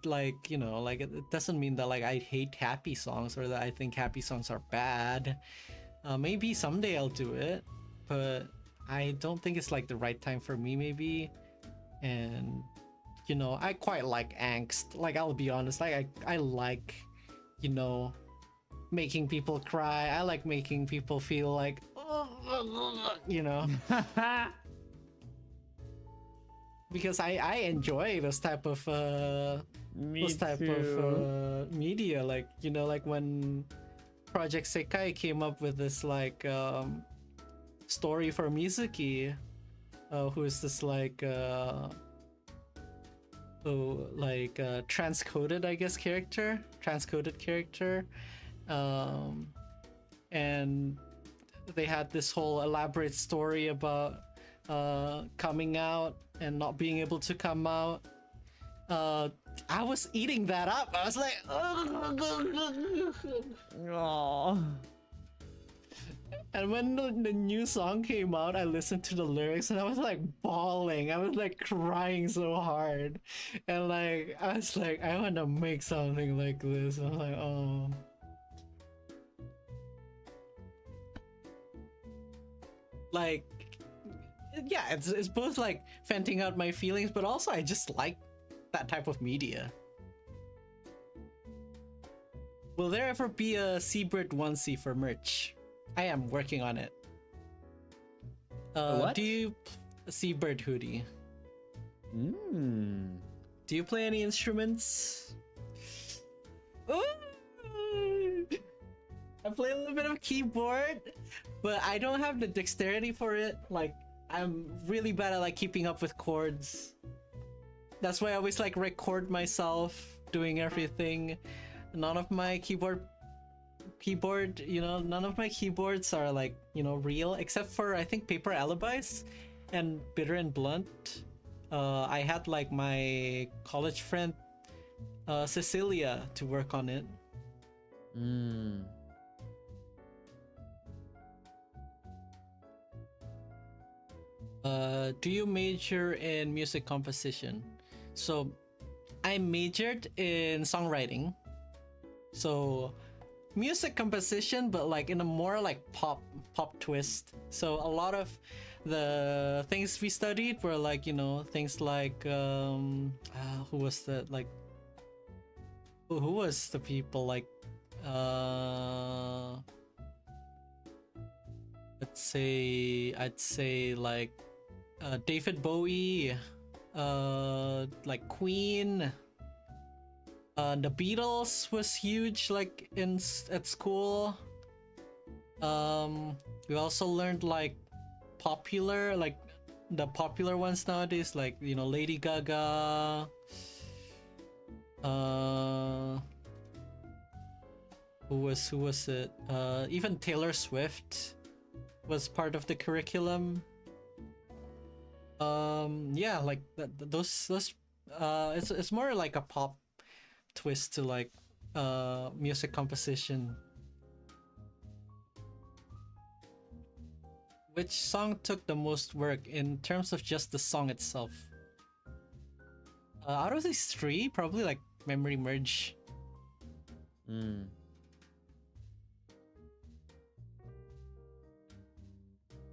like, you know, like it doesn't mean that like I hate happy songs or that I think happy songs are bad. Maybe someday I'll do it, but I don't think it's like the right time for me, maybe. And you know, I quite like angst. Like, I'll be honest, like I like, you know, making people cry. I like making people feel like, you know, because I enjoy those type of media. Like, you know, like when Project Sekai came up with this like story for Mizuki, who's this like transcoded, I guess, transcoded character. And they had this whole elaborate story about coming out and not being able to come out. I was eating that up. I was like, Aww. And when the new song came out, I listened to the lyrics and I was like bawling. I was like crying so hard. And like, I was like, I want to make something like this. I was like, oh. Like, yeah, it's both like venting out my feelings, but also I just like that type of media. Will there ever be a Seabird onesie for merch? I am working on it. What? Do you Seabird hoodie? Do you play any instruments? Ooh! I play a little bit of keyboard, but I don't have the dexterity for it. Like, I'm really bad at like keeping up with chords. That's why I always like record myself doing everything. None of my keyboard, you know, none of my keyboards are like, you know, real, except for I think Paper Alibis and Bitter and Blunt. I had like my college friend Cecilia to work on it. Do you major in music composition? So I majored in songwriting. So music composition, but like in a more like pop twist. So a lot of the things we studied were like, you know, things like who was that, like who was the people, like I'd say like David Bowie, like Queen, the Beatles was huge like at school. We also learned like popular, like the popular ones nowadays, like, you know, Lady Gaga, who was it, even Taylor Swift was part of the curriculum. Yeah, like those it's more like a pop twist to like music composition. Which song took the most work in terms of just the song itself? Out of these three, probably like Memory Merge.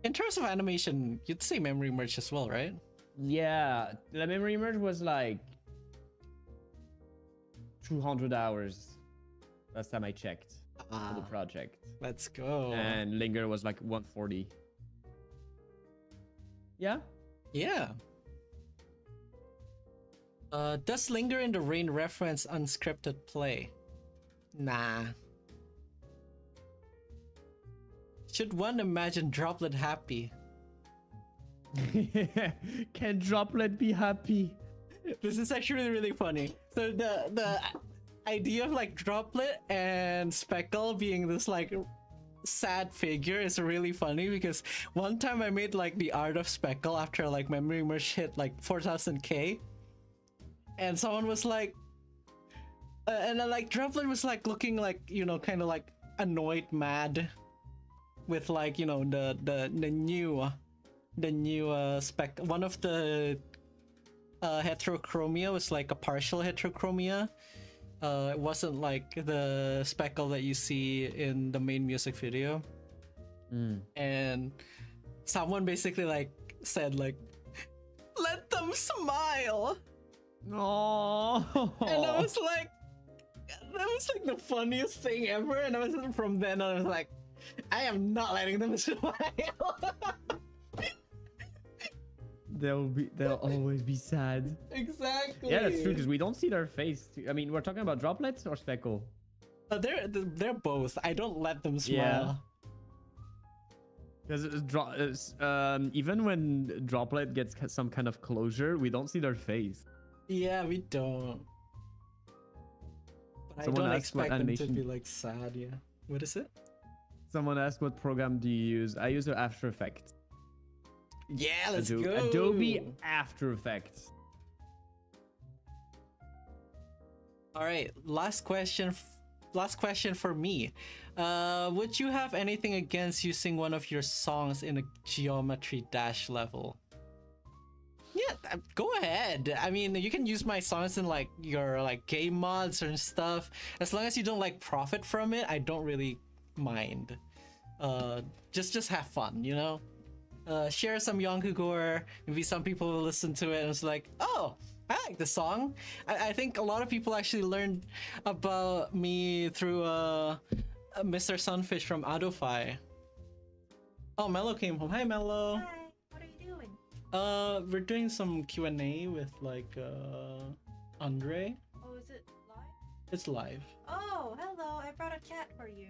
In terms of animation, you'd say Memory Merge as well, right? Yeah, the Memory Merge was like 200 hours last time I checked for the project. Let's go. And Linger was like 140. Yeah? Yeah. Does Linger in the Rain reference unscripted play? Nah. Should one imagine Droplet happy? Can Droplet be happy? This is actually really funny. So the idea of like Droplet and Speckle being this like sad figure is really funny, because one time I made like the art of Speckle after like Memory Merge hit like 4000k, and someone was like and then like Droplet was like looking like, you know, kind of like annoyed, mad, with like, you know, the new spec. One of the heterochromia was like a partial heterochromia. It wasn't like the speckle that you see in the main music video. And someone basically like said like, let them smile. Oh. And I was like, that was like the funniest thing ever. And I was, from then on, I was like, I am not letting them smile. They'll always be sad. Exactly. Yeah, that's true, because we don't see their face. I mean, we're talking about Droplets or Speckle? They're both. I don't let them smile. Because even when Droplet gets some kind of closure, we don't see their face. Yeah, we don't. But I don't expect them to be like sad. Yeah. What is it? Someone asked, what program do you use? I use After Effects. Yeah, let's go. Adobe After Effects. All right, last question for me. Would you have anything against using one of your songs in a Geometry Dash level? Yeah, go ahead. I mean, you can use my songs in like your like game mods and stuff. As long as you don't like profit from it, I don't really mind. Just have fun, you know? Share some Yonkugor. Maybe some people will listen to it and it's like, oh, I like the song. I think a lot of people actually learned about me through Mr. Sunfish from Adofy. Oh, Mello came home. Hi, Mello. Hi, what are you doing? We're doing some Q&A with like Andre. Oh, is it live? It's live. Oh, hello, I brought a cat for you.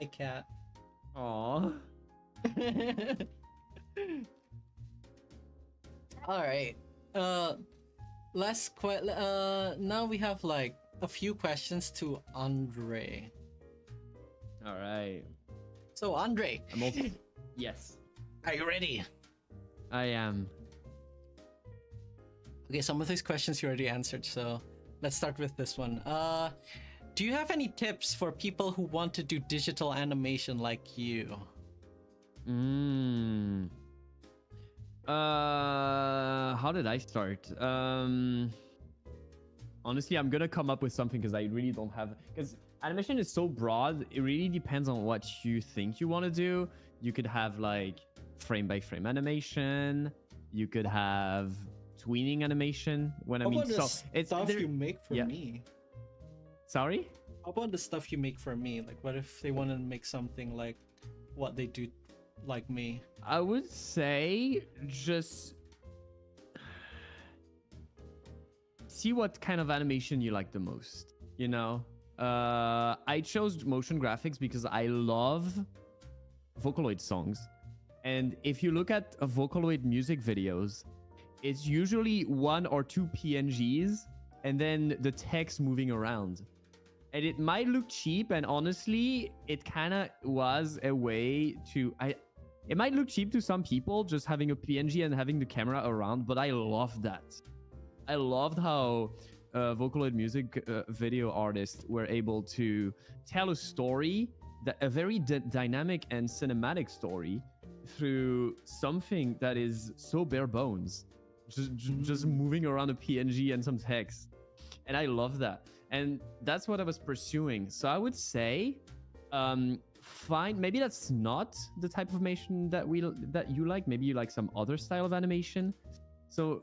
A cat. Aww. All right. Now we have like a few questions to Andre. All right. So Andre, I'm also... Yes. are you ready? I am. Okay, some of these questions you already answered, so let's start with this one. Do you have any tips for people who want to do digital animation like you? How did I start? Honestly, I'm gonna come up with something because I really don't have, because animation is so broad. It really depends on what you think you want to do. You could have like frame by frame animation. You could have tweening animation. When I How mean, about the so it's stuff there- you make for yeah. me? Sorry. How about the stuff you make for me? Like, what if they want to make something like what they do, like me? I would say just see what kind of animation you like the most. You know, I chose motion graphics because I love Vocaloid songs, and if you look at Vocaloid music videos, it's usually 1 or 2 PNGs and then the text moving around. And it might look cheap, and honestly, it kind of was a way to... It might look cheap to some people, just having a PNG and having the camera around, but I loved that. I loved how Vocaloid music video artists were able to tell a story, a very dynamic and cinematic story, through something that is so bare bones. Just moving around a PNG and some text. And I love that. And that's what I was pursuing. So I would say, maybe that's not the type of animation that you like. Maybe you like some other style of animation. So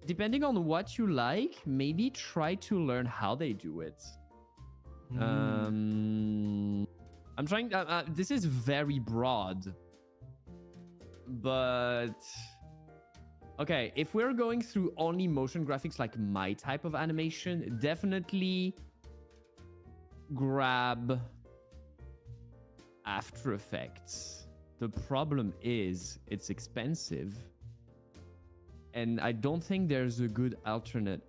depending on what you like, maybe try to learn how they do it. I'm trying. This is very broad, but okay. If we're going through only motion graphics, like my type of animation, definitely grab After Effects. The problem is it's expensive, and I don't think there's a good alternative.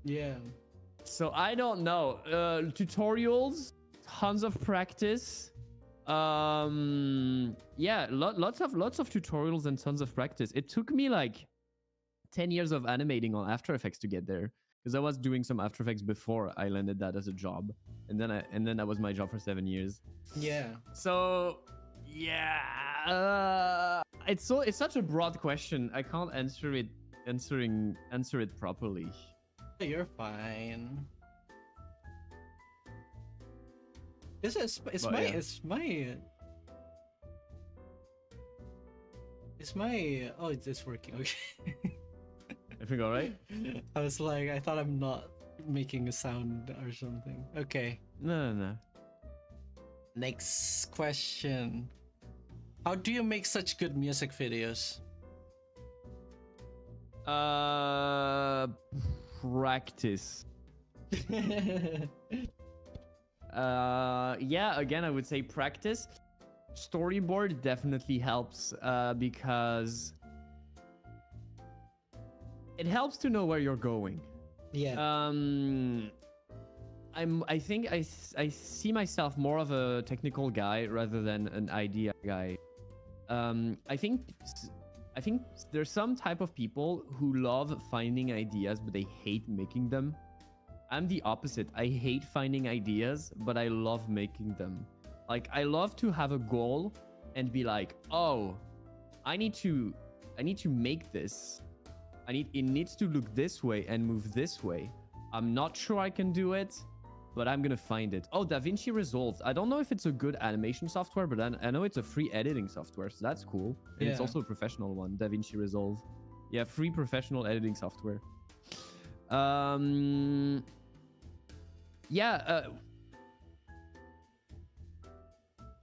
Yeah. So I don't know. Tutorials, tons of practice. Yeah, lots of tutorials and tons of practice. It took me like 10 years of animating on After Effects to get there, because I was doing some After Effects before I landed that as a job, and then that was my job for 7 years. Yeah. So yeah, it's such a broad question. I can't answer it properly. You're fine. It's my oh, it's working. Okay. Everything all right? I was like, I thought I'm not making a sound or something. Okay. No. Next question. How do you make such good music videos? Practice. Yeah, again, I would say practice. Storyboard definitely helps because it helps to know where you're going. Yeah. I think I see myself more of a technical guy rather than an idea guy. I think there's some type of people who love finding ideas, but they hate making them. I'm the opposite. I hate finding ideas, but I love making them. Like, I love to have a goal and be like, oh, I need to make this. It needs to look this way and move this way. I'm not sure I can do it, but I'm gonna find it. Oh, DaVinci Resolve. I don't know if it's a good animation software, but I know it's a free editing software, so that's cool. And it's Yeah. also a professional one, DaVinci Resolve. Yeah, free professional editing software. Yeah,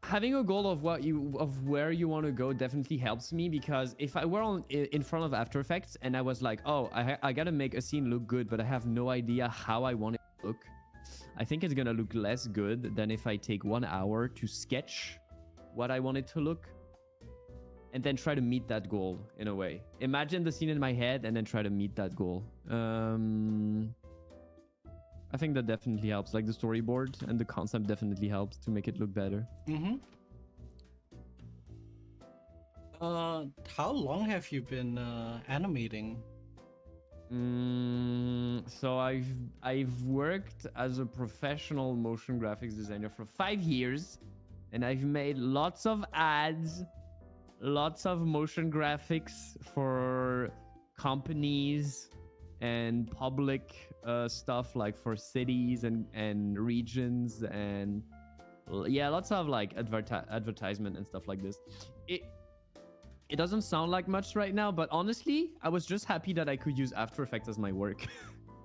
having a goal of where you want to go definitely helps me, because if I were in front of After Effects and I was like, oh, I gotta make a scene look good, but I have no idea how I want it to look, I think it's gonna look less good than if I take 1 hour to sketch what I want it to look and then try to meet that goal in a way. Imagine the scene in my head and then try to meet that goal. I think that definitely helps. Like the storyboard and the concept definitely helps to make it look better. Mm-hmm. How long have you been animating? So I've worked as a professional motion graphics designer for 5 years, and I've made lots of ads, lots of motion graphics for companies and public stuff, like for cities and regions, and yeah, lots of like advertisement and stuff like this. It doesn't sound like much right now, but honestly, I was just happy that I could use After Effects as my work.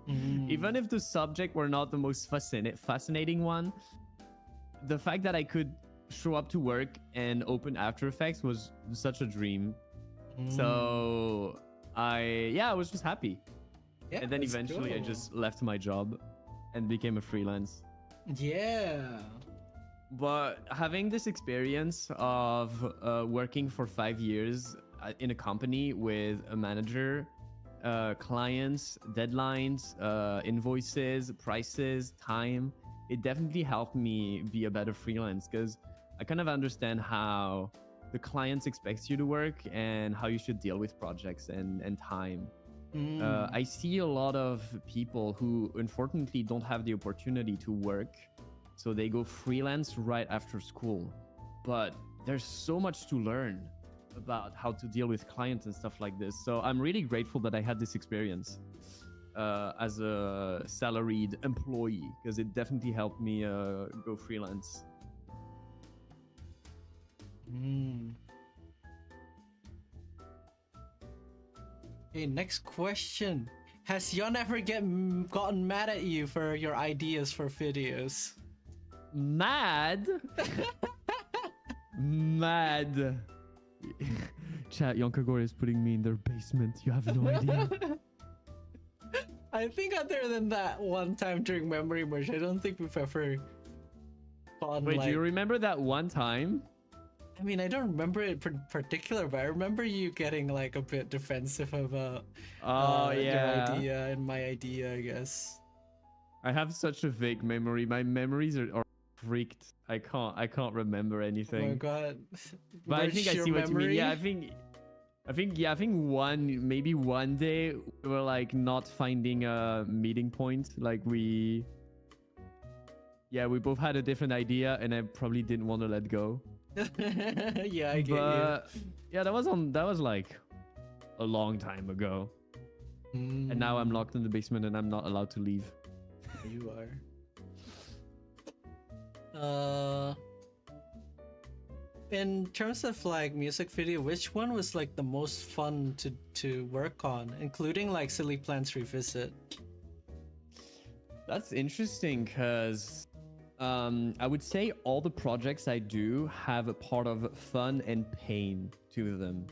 Even if the subject were not the most fascinating one, the fact that I could show up to work and open After Effects was such a dream. So I was just happy. Yeah, and then eventually I just left my job and became a freelance. Yeah. But having this experience of working for 5 years in a company with a manager, clients, deadlines, invoices, prices, time, it definitely helped me be a better freelance, because I kind of understand how the clients expect you to work and how you should deal with projects and time. I see a lot of people who unfortunately don't have the opportunity to work, so they go freelance right after school. But there's so much to learn about how to deal with clients and stuff like this. So I'm really grateful that I had this experience as a salaried employee, because it definitely helped me go freelance. Okay, next question. Has Yon ever gotten mad at you for your ideas for videos? Mad? Mad. Chat, Yonkagore is putting me in their basement. You have no idea. I think other than that one time during Memory Merge, I don't think we've ever gotten. Wait, do you remember that one time? I mean, I don't remember it in particular, but I remember you getting like a bit defensive about your idea and my idea, I guess. I have such a vague memory. My memories are freaked. I can't remember anything. Oh my god. But I think I see what you mean. Yeah, I think maybe one day we were like not finding a meeting point. Like we both had a different idea and I probably didn't want to let go. Yeah, I get you. Yeah, that was like a long time ago. And now I'm locked in the basement and I'm not allowed to leave. You are. In terms of like music video, which one was like the most fun to work on, including like Silly Plants Revisit? That's interesting, because I would say all the projects I do have a part of fun and pain to them.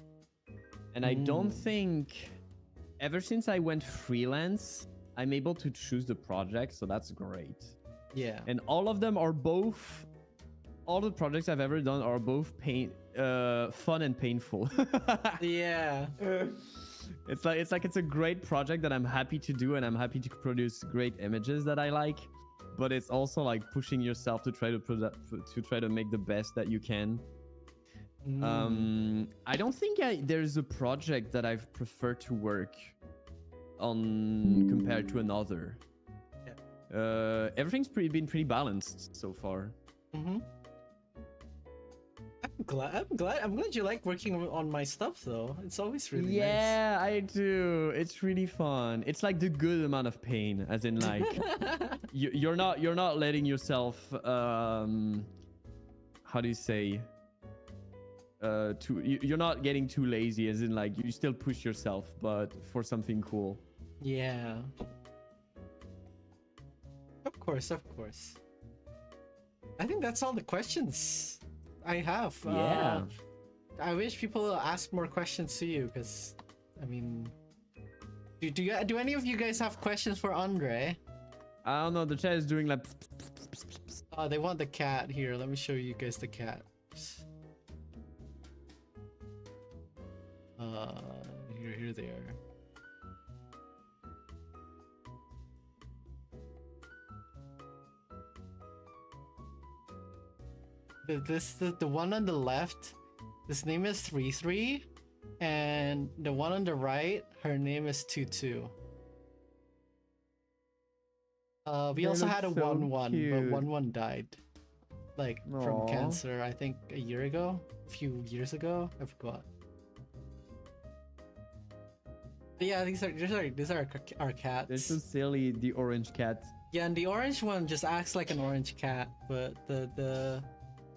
And I don't think, ever since I went freelance, I'm able to choose the project, so that's great. Yeah. And all of them are both, all the projects I've ever done are both fun and painful. Yeah. It's a great project that I'm happy to do, and I'm happy to produce great images that I like. But it's also like pushing yourself to try to make the best that you can. I don't think there's a project that I've preferred to work on compared to another. Yeah. Everything's been pretty balanced so far. I'm glad you like working on my stuff though. It's always really nice. Yeah, I do. It's really fun. It's like the good amount of pain, as in like you're not letting yourself how do you say, you're not getting too lazy, as in like you still push yourself, but for something cool. Yeah. Of course, of course. I think that's all the questions I have. Yeah. I wish people ask more questions to you, because, I mean, do any of you guys have questions for Andre? I don't know. The chat is doing like. They want the cat here. Let me show you guys the cat. Here they are. The one on the left, his name is 33, and the one on the right, her name is 22. We They also look had a so 1-1, but cute. 1-1 died. Like from Aw. cancer, I think a year ago, a few years ago, I forgot. But yeah, these are our cats. They're so silly. The orange cat. Yeah, and the orange one just acts like an orange cat, but the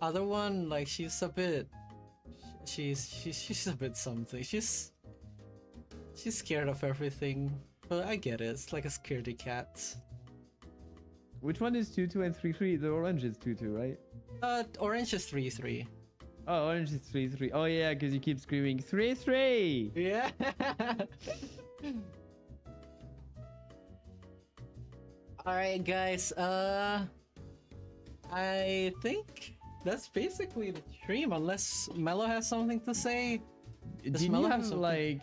other one, like, she's a bit something. She's scared of everything, but I get it. It's like a scaredy cat. Which one is 22 and 33? The orange is 22, right? Orange is 33. Oh, orange is 33. Oh yeah, because you keep screaming 33. Yeah. All right, guys. I think that's basically the stream, unless Mello has something to say. Did you have like?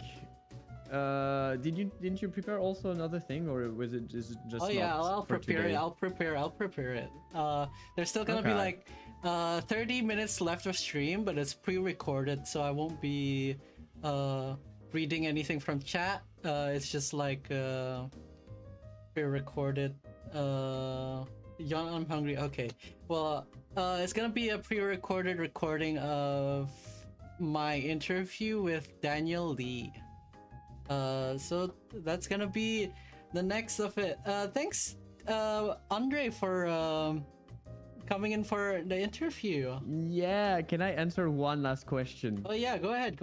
Didn't you prepare also another thing, or was it just? Oh yeah, not I'll for prepare today? it. I'll prepare it. There's still gonna be Okay. like 30 minutes left of stream, but it's pre-recorded, so I won't be reading anything from chat. It's just like pre-recorded. Yawn, I'm hungry. Okay, well, it's gonna be a pre-recorded recording of my interview with Daniel Lee. So that's gonna be the next of it. Thanks, Andre, for coming in for the interview. Yeah, can I answer one last question? Oh yeah, go ahead.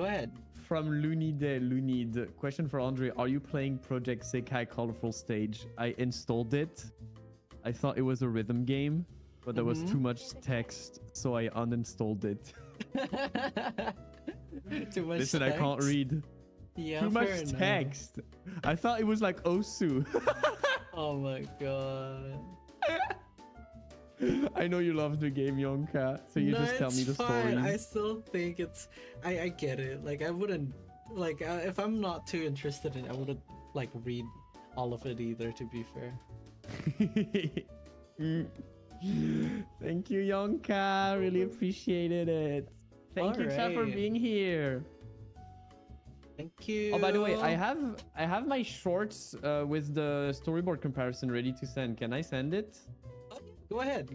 From Lunid. Question for Andre. Are you playing Project Sekai Colorful Stage? I installed it. I thought it was a rhythm game, but there was too much text, so I uninstalled it. Too much Listen, I can't text? read. Yeah, Too much fair enough. text. I thought it was like Osu. Oh my god. I know you love the game, Yonka, so you No, just tell me it's the fine. story. I still think it's. I get it. Like, I wouldn't. Like, if I'm not too interested in it, I wouldn't like read all of it either, to be fair. Thank you, Yonka. Really appreciated it. Thank you, Chat, for Alright. being here. Thank you. Oh, by the way, I have my shorts with the storyboard comparison ready to send. Can I send it? Go ahead.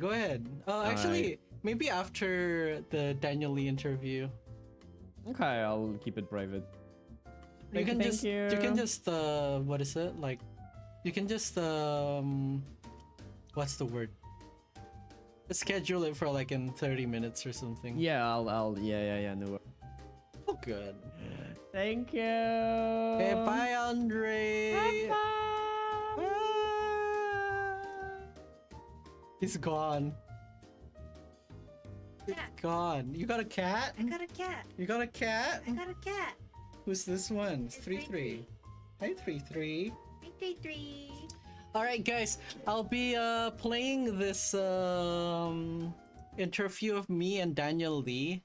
Actually, maybe after the Daniel Lee interview. Okay, I'll keep it private. You can just what is it? Like, you can just what's the word? Schedule it for like in 30 minutes or something. Yeah, I'll yeah, no. Oh, good. Thank you. Okay, bye, Andre. Bye. He's gone. He's Cat. gone. You got a cat? I got a cat. You got a cat? I got a cat. Who's this one? It's It's 33. Hi, 33. 333. All right, guys. I'll be playing this interview of me and Daniel Lee.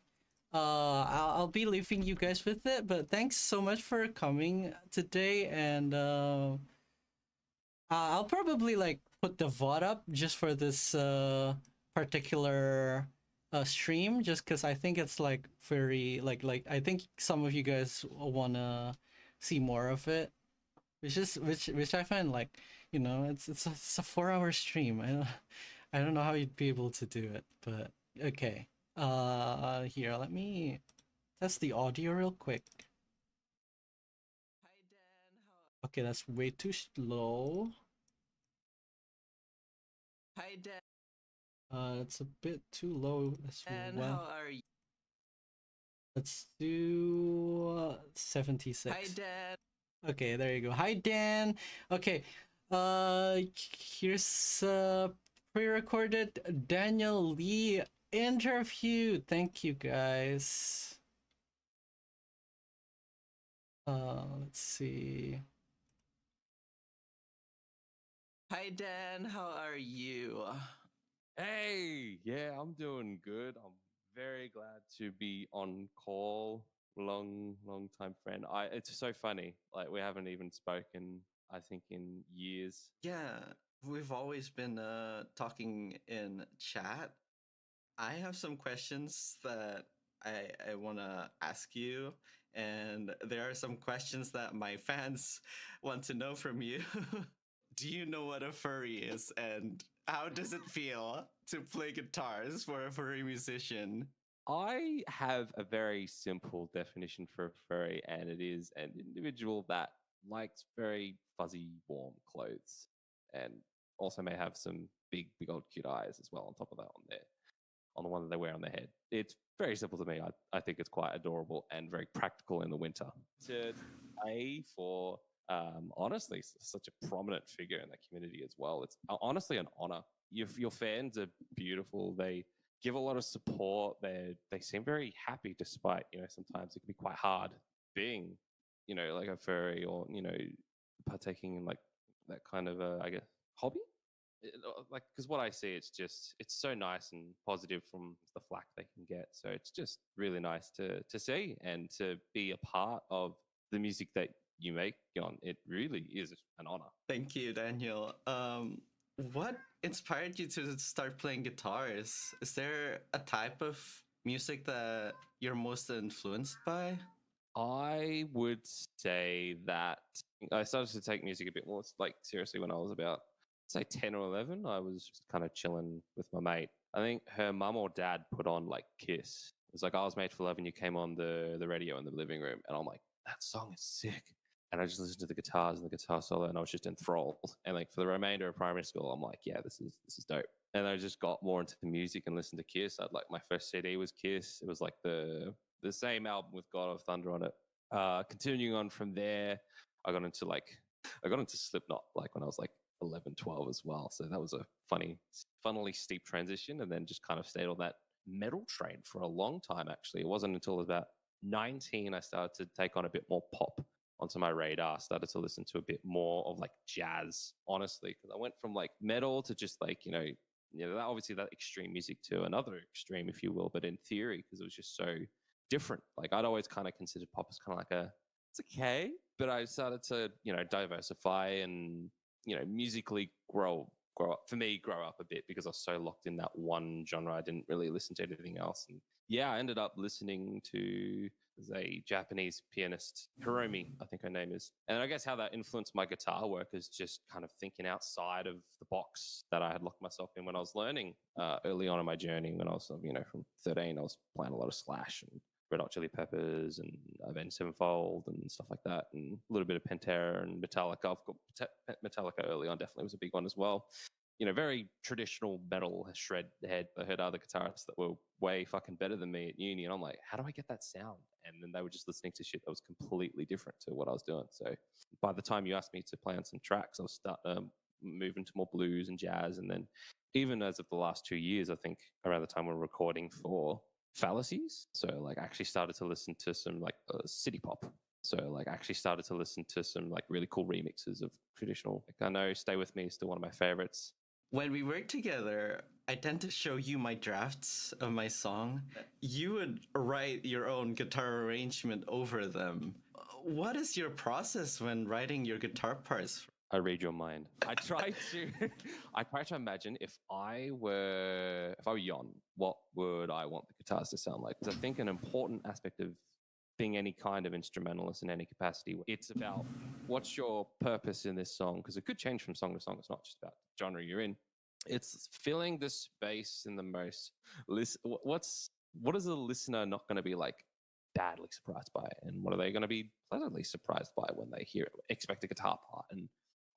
I'll be leaving you guys with it, but thanks so much for coming today, and I'll probably like put the VOD up just for this particular stream, just because I think it's like very like I think some of you guys wanna see more of it, which I find like, you know, it's a 4-hour stream. I don't know how you'd be able to do it, but okay. Here, let me test the audio real quick. Hi Dan, okay, that's way too slow. Hi Dan. It's a bit too low as well. How are you? Let's do 76. Hi, Dan. Okay, there you go. Hi, Dan. Okay, here's a pre-recorded Daniel Lee interview. Thank you, guys. Let's see. Hi, Dan. How are you? Hey, yeah, I'm doing good. I'm very glad to be on call. Long time friend. It's so funny. Like we haven't even spoken, I think, in years. Yeah, we've always been talking in chat. I have some questions that I want to ask you, and there are some questions that my fans want to know from you. Do you know what a furry is, and how does it feel to play guitars for a furry musician? I have a very simple definition for a furry, and it is an individual that likes very fuzzy, warm clothes, and also may have some big old cute eyes as well on top of that on the one that they wear on their head. It's very simple to me. I think it's quite adorable and very practical in the winter. To play for honestly such a prominent figure in the community as well. It's honestly an honor. Your fans are beautiful. They give a lot of support. They seem very happy despite, sometimes it can be quite hard being, like a furry or, partaking in like that kind of I guess hobby. Like, because what I see, it's so nice and positive from the flack they can get. So it's just really nice to see and to be a part of the music that you make, John. It really is an honor. Thank you, Daniel. What inspired you to start playing guitars? Is there a type of music that you're most influenced by? I would say that I started to take music a bit more like seriously when I was about say 10 or 11. I was just kind of chilling with my mate. I think her mum or dad put on like Kiss. It was like I Was Made for Love and you came on the radio in the living room, and I'm like, that song is sick. And I just listened to the guitars and the guitar solo, and I was just enthralled. And like for the remainder of primary school, I'm like, yeah, this is dope. And I just got more into the music and listened to Kiss. I'd like my first CD was Kiss. It was like the same album with God of Thunder on it. Continuing on from there, I got into Slipknot like when I was like 11, 12 as well. So that was a funnily steep transition, and then just kind of stayed on that metal train for a long time. Actually, it wasn't until about 19 I started to take on a bit more pop onto my radar. Started to listen to a bit more of like jazz, honestly, because I went from like metal to just like that, obviously that extreme music to another extreme, if you will, but in theory, because it was just so different. Like I'd always kind of considered pop as kind of like it's okay, but I started to diversify and musically grow up a bit, because I was so locked in that one genre. I didn't really listen to anything else. And yeah, I ended up listening to a Japanese pianist, Hiromi, I think her name is. And I guess how that influenced my guitar work is just kind of thinking outside of the box that I had locked myself in when I was learning early on in my journey. When I was, from 13, I was playing a lot of Slash and Red Hot Chili Peppers and Avenged Sevenfold and stuff like that, and a little bit of Pantera and Metallica. I've got Metallica early on definitely was a big one as well. Very traditional metal shred head. I heard other guitarists that were way fucking better than me at uni, and I'm like, how do I get that sound? And then they were just listening to shit that was completely different to what I was doing. So by the time you asked me to play on some tracks, I was starting moving to more blues and jazz. And then even as of the last 2 years, I think around the time we're recording for Fallacies, so like I actually started to listen to some like city pop. So like I actually started to listen to some like really cool remixes of traditional. Like I know Stay With Me is still one of my favorites. When we work together, I tend to show you my drafts of my song. You would write your own guitar arrangement over them. What is your process when writing your guitar parts? I read your mind. I try to imagine if I were Yon, what would I want the guitars to sound like? Because I think an important aspect of being any kind of instrumentalist in any capacity, it's about what's your purpose in this song, because it could change from song to song. It's not just about the genre you're in. It's filling the space in the most. What is a listener not going to be like badly surprised by, and what are they going to be pleasantly surprised by when they expect a guitar part? And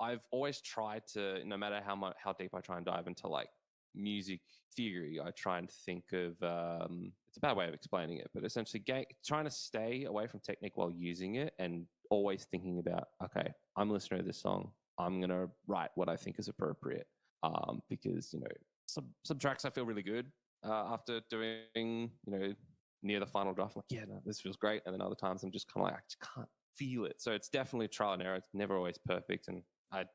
I've always tried to, no matter how deep I try and dive into like music theory, I try and think of it's a bad way of explaining it, but essentially trying to stay away from technique while using it and always thinking about, okay, I'm a listener to this song. I'm going to write what I think is appropriate because, some tracks I feel really good after doing, near the final draft. I'm like, yeah, no, this feels great. And then other times I'm just kind of like, I just can't feel it. So it's definitely trial and error. It's never always perfect. And I,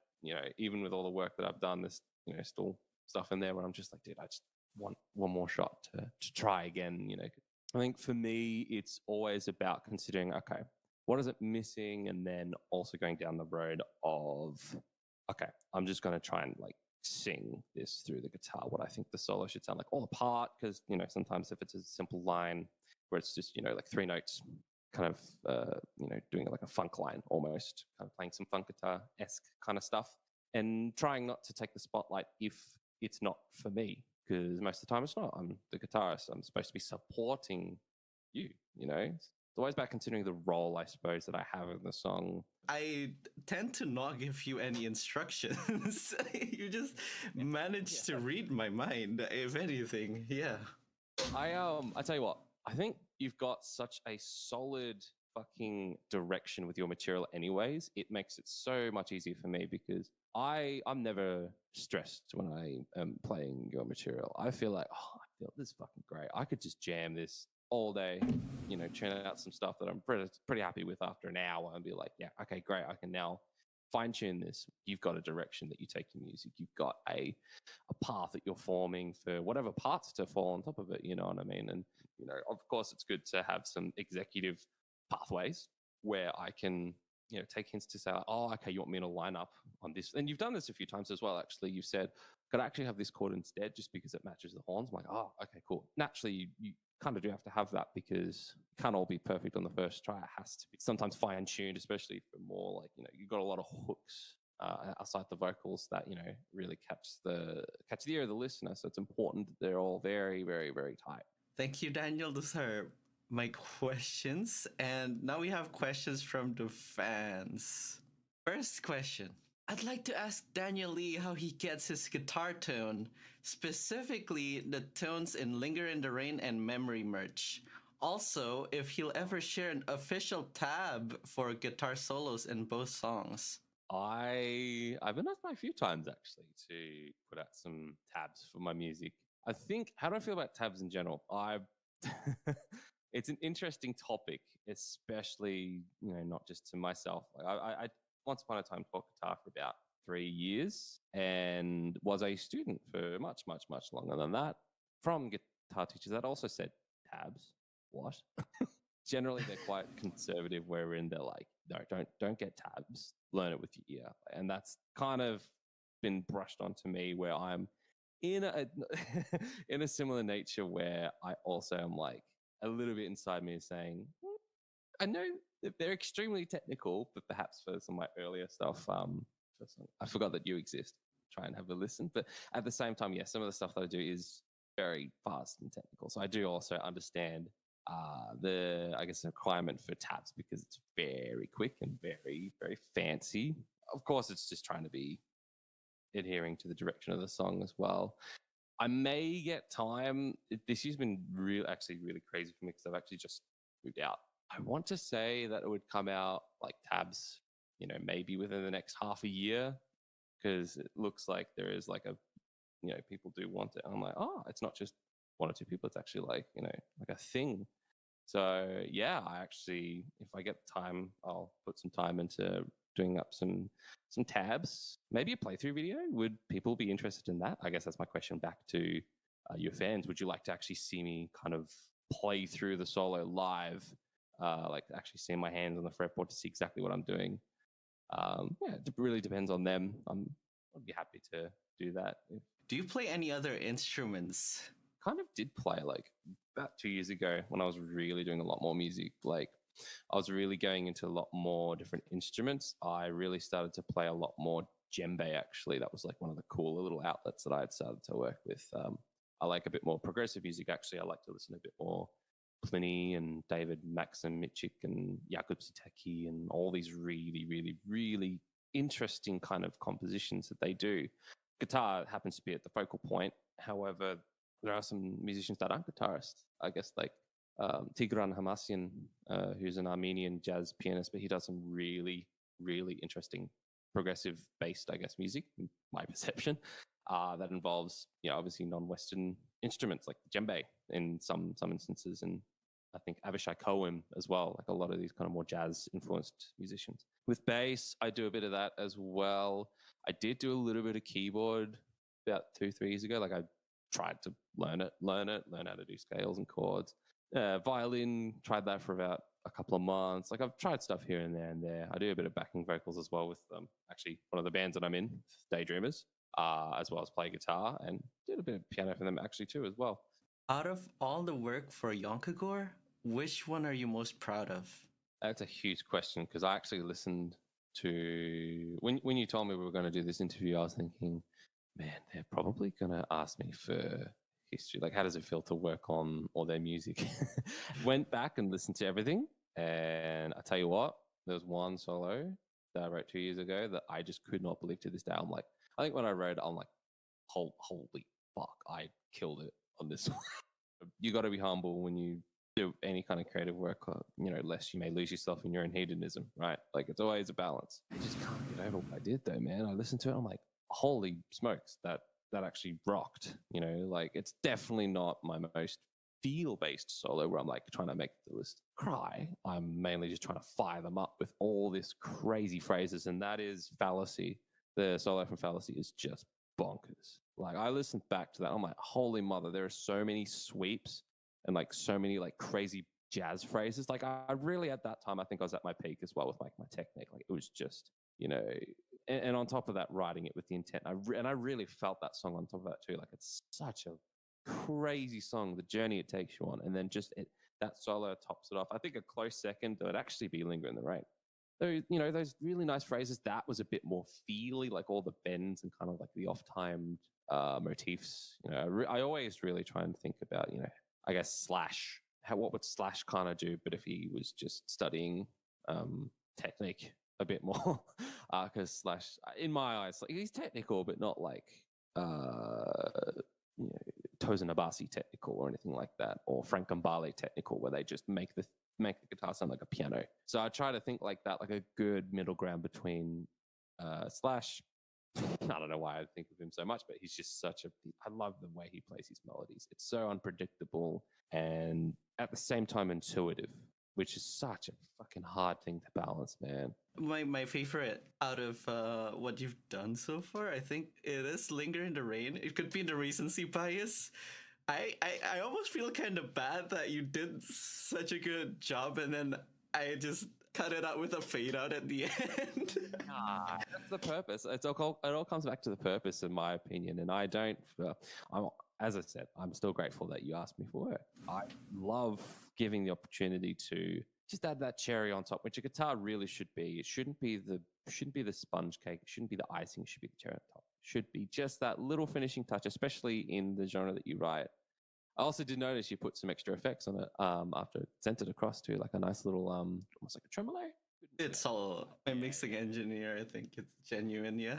even with all the work that I've done, there's, still stuff in there where I'm just like, dude, I just want one more shot to try again. I think for me, it's always about considering, okay, what is it missing? And then also going down the road of, okay, I'm just going to try and like sing this through the guitar, what I think the solo should sound like all apart. Because, sometimes if it's a simple line where it's just, like 3 notes, kind of, doing like a funk line almost, kind of playing some funk guitar-esque kind of stuff, and trying not to take the spotlight if it's not for me, because most of the time it's not. I'm the guitarist. I'm supposed to be supporting you, It's always about considering the role, I suppose, that I have in the song. I tend to not give you any instructions. You just manage to read my mind, if anything. Yeah. I tell you what, I think you've got such a solid fucking direction with your material anyways. It makes it so much easier for me because I'm never stressed when I am playing your material. I feel like, I feel this is fucking great. I could just jam this all day, churn out some stuff that I'm pretty happy with after an hour and be like, yeah, okay, great. I can now fine tune this. You've got a direction that you take your music. You've got a path that you're forming for whatever parts to fall on top of it. You know what I mean? And, of course it's good to have some executive pathways where I can, take hints to say, oh, okay, you want me to line up on this. And you've done this a few times as well, actually. You've said, could I actually have this chord instead just because it matches the horns? I'm like, oh, okay, cool. Naturally, you kind of do have to have that because it can't all be perfect on the first try. It has to be sometimes fine-tuned, especially for more like, you've got a lot of hooks outside the vocals that, really catch the ear of the listener. So it's important that they're all very, very, very tight. Thank you, Daniel. Those are my questions. And now we have questions from the fans. First question. I'd like to ask Daniel Lee how he gets his guitar tone, specifically the tones in Linger in the Rain and Memory merch. Also, if he'll ever share an official tab for guitar solos in both songs. I've been asked by a few times actually to put out some tabs for my music. I think, how do I feel about tabs in general? It's an interesting topic, especially, not just to myself. Like I once upon a time taught guitar for about 3 years and was a student for much, much, much longer than that from guitar teachers that also said tabs. What? Generally, they're quite conservative wherein they're like, no, don't get tabs. Learn it with your ear. And that's kind of been brushed onto me where I'm in a similar nature where I also am like a little bit inside me is saying, I know that they're extremely technical, but perhaps for some of my earlier stuff, I forgot that you exist. Try and have a listen. But at the same time, some of the stuff that I do is very fast and technical. So I do also understand the requirement for tabs because it's very quick and very, very fancy. Of course, it's just trying to be adhering to the direction of the song as well. I may get time. This year's been really crazy for me because I've actually just moved out. I want to say that it would come out like tabs, maybe within the next half a year, because it looks like there is like people do want it. And I'm like, oh, it's not just 1 or 2 people. It's actually like, like a thing. So yeah, I actually, if I get the time, I'll put some time into doing up some tabs, maybe a playthrough video. Would people be interested in that? I guess that's my question back to your fans. Would you like to actually see me kind of play through the solo live, like actually see my hands on the fretboard to see exactly what I'm doing? It really depends on them. I'd be happy to do that. Do you play any other instruments? Kind of did play like about 2 years ago when I was really doing a lot more music. Like I was really going into a lot more different instruments. I really started to play a lot more djembe, actually. That was like one of the cooler little outlets that I had started to work with. I like a bit more progressive music, actually. I like to listen to a bit more Pliny and David Maxim Mitchik and Jakub Siteki and all these really, really, really interesting kind of compositions that they do. guitar happens to be at the focal point. However, there are some musicians that aren't guitarists. I guess like Tigran Hamasyan, who's an Armenian jazz pianist, but he does some really, really interesting progressive based, I guess, music, in my perception, that involves, obviously non-Western instruments like djembe in some instances, and I think Avishai Cohen as well, like a lot of these kind of more jazz influenced musicians. With bass, I do a bit of that as well. I did do a little bit of keyboard about 2-3 years ago. Like I tried to learn how to do scales and chords. Violin, tried that for about a couple of months. Like I've tried stuff here and there. I do a bit of backing vocals as well with actually one of the bands that I'm in, Daydreamers, as well as play guitar, and did a bit of piano for them actually too as well. Out of all the work for Yonkagore, which one are you most proud of? That's a huge question, because I actually listened to when you told me we were going to do this interview, I was thinking, man, they're probably going to ask me for history. Like, how does it feel to work on all their music? Went back and listened to everything, and I tell you what, there was one solo that I wrote 2 years ago that I just could not believe to this day. I'm like, I think when I wrote it, I'm like, holy fuck, I killed it on this one. You got to be humble when you do any kind of creative work, lest you may lose yourself in your own hedonism, right? Like, it's always a balance. I just can't get over what I did though, man. I listened to it, I'm like, holy smokes, that actually rocked. Like, it's definitely not my most feel-based solo where I'm like trying to make the list cry. I'm mainly just trying to fire them up with all this crazy phrases, and that is Fallacy. The solo from Fallacy is just bonkers. Like, I listened back to that, I'm like, holy mother, there are so many sweeps and like so many like crazy jazz phrases. Like, I really, at that time, I think I was at my peak as well with like my technique. Like, it was just, and on top of that, writing it with the intent. I really felt that song on top of that too. Like, it's such a crazy song, the journey it takes you on, and then just that solo tops it off. I think a close second would actually be Linger in the Rain. So, those really nice phrases, that was a bit more feely, like all the bends and kind of like the off-timed motifs. I always really try and think about, I guess Slash, what would Slash kind of do, but if he was just studying technique a bit more, because Slash, in my eyes, like, he's technical, but not like Tosin Abasi technical or anything like that, or Frank Mbale technical, where they just make the guitar sound like a piano. So I try to think like that, like a good middle ground between Slash. I don't know why I think of him so much, but he's just I love the way he plays his melodies. It's so unpredictable and at the same time intuitive, which is such a fucking hard thing to balance, man. My favorite out of what you've done so far, I think it is Linger in the Rain. It could be the recency bias. I almost feel kind of bad that you did such a good job and then I just cut it out with a fade out at the end. That's the purpose. It all comes back to the purpose, in my opinion. And I don't, as I said, I'm still grateful that you asked me for it. I love giving the opportunity to just add that cherry on top, which a guitar really should be. It shouldn't be the sponge cake. It shouldn't be the icing. It should be the cherry on top. It should be just that little finishing touch, especially in the genre that you write. I also did notice you put some extra effects on it after it sent it across to like a nice little, almost like a tremolo. It's all my mixing engineer. I think it's genuine, yeah.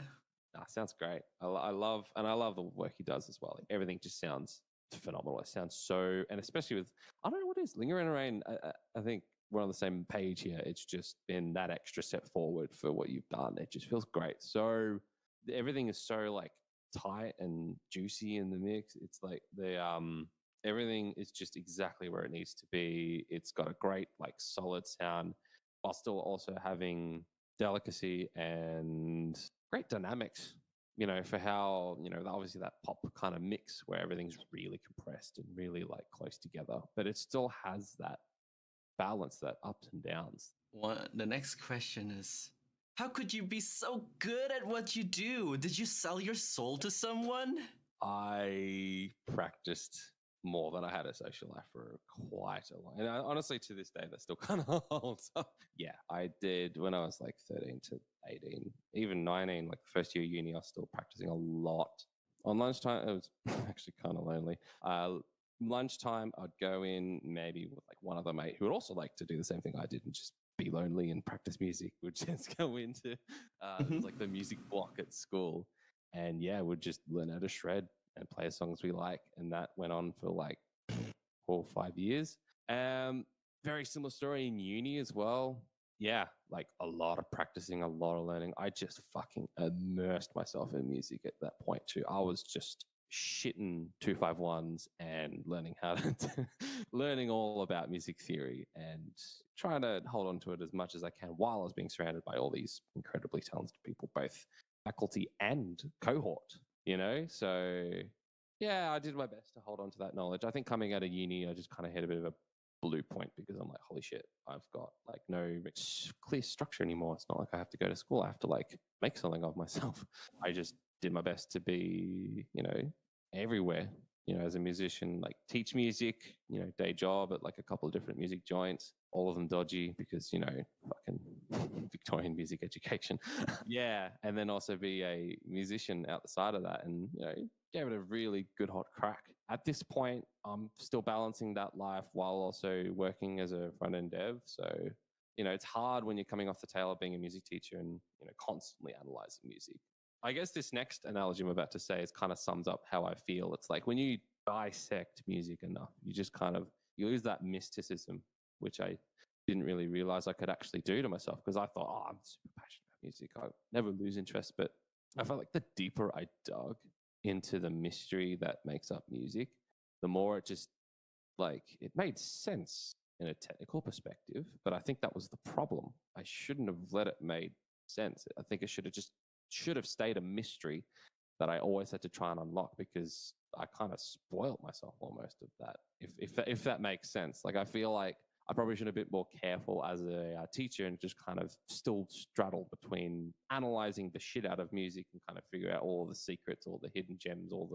Sounds great. I love the work he does as well. Like, everything just sounds phenomenal. It sounds so, and especially with, I don't know what it is, Linger in the Rain. I think we're on the same page here. It's just been that extra step forward for what you've done. It just feels great. So everything is so like tight and juicy in the mix. It's like everything is just exactly where it needs to be. It's got a great, like, solid sound while still also having delicacy and great dynamics, for how, obviously that pop kind of mix where everything's really compressed and really like close together, but it still has that balance, that ups and downs. The next question is, how could you be so good at what you do? Did you sell your soul to someone? I practiced more than I had a social life for quite a long, and honestly, to this day, that still kind of holds up. Yeah, I did when I was like 13 to 18, even 19, like first year uni, I was still practicing a lot. On lunchtime, it was actually kind of lonely. Lunchtime, I'd go in maybe with like one other mate who would also like to do the same thing I did and just be lonely and practice music. We'd just go into like the music block at school. And yeah, we'd just learn how to shred and play songs we like. And that went on for like 4 or 5 years. Very similar story in uni as well. Yeah, like a lot of practicing, a lot of learning. I just fucking immersed myself in music at that point too. I was just shitting 251s and learning how to learning all about music theory and trying to hold on to it as much as I can while I was being surrounded by all these incredibly talented people, both faculty and cohort, you know? So yeah, I did my best to hold on to that knowledge. I think coming out of uni, I just kind of hit a bit of a blue point because I'm like, holy shit, I've got like no clear structure anymore. It's not like I have to go to school. I have to like make something of myself. I just did my best to be, everywhere, as a musician, like teach music, day job at like a couple of different music joints, all of them dodgy because, fucking Victorian music education. Yeah. And then also be a musician out the side of that and, gave it a really good hot crack. At this point, I'm still balancing that life while also working as a front-end dev. So, it's hard when you're coming off the tail of being a music teacher and, constantly analyzing music. I guess this next analogy I'm about to say is kind of sums up how I feel. It's like when you dissect music enough, you just you lose that mysticism, which I didn't really realize I could actually do to myself because I thought, I'm super passionate about music. I never lose interest. But I felt like the deeper I dug into the mystery that makes up music, the more it just it made sense in a technical perspective. But I think that was the problem. I shouldn't have let it make sense. I think it should have stayed a mystery that I always had to try and unlock because I kind of spoiled myself almost of that. If that makes sense. Like I feel like I probably should have been a bit more careful as a teacher and just kind of still straddle between analyzing the shit out of music and kind of figure out all the secrets, all the hidden gems, all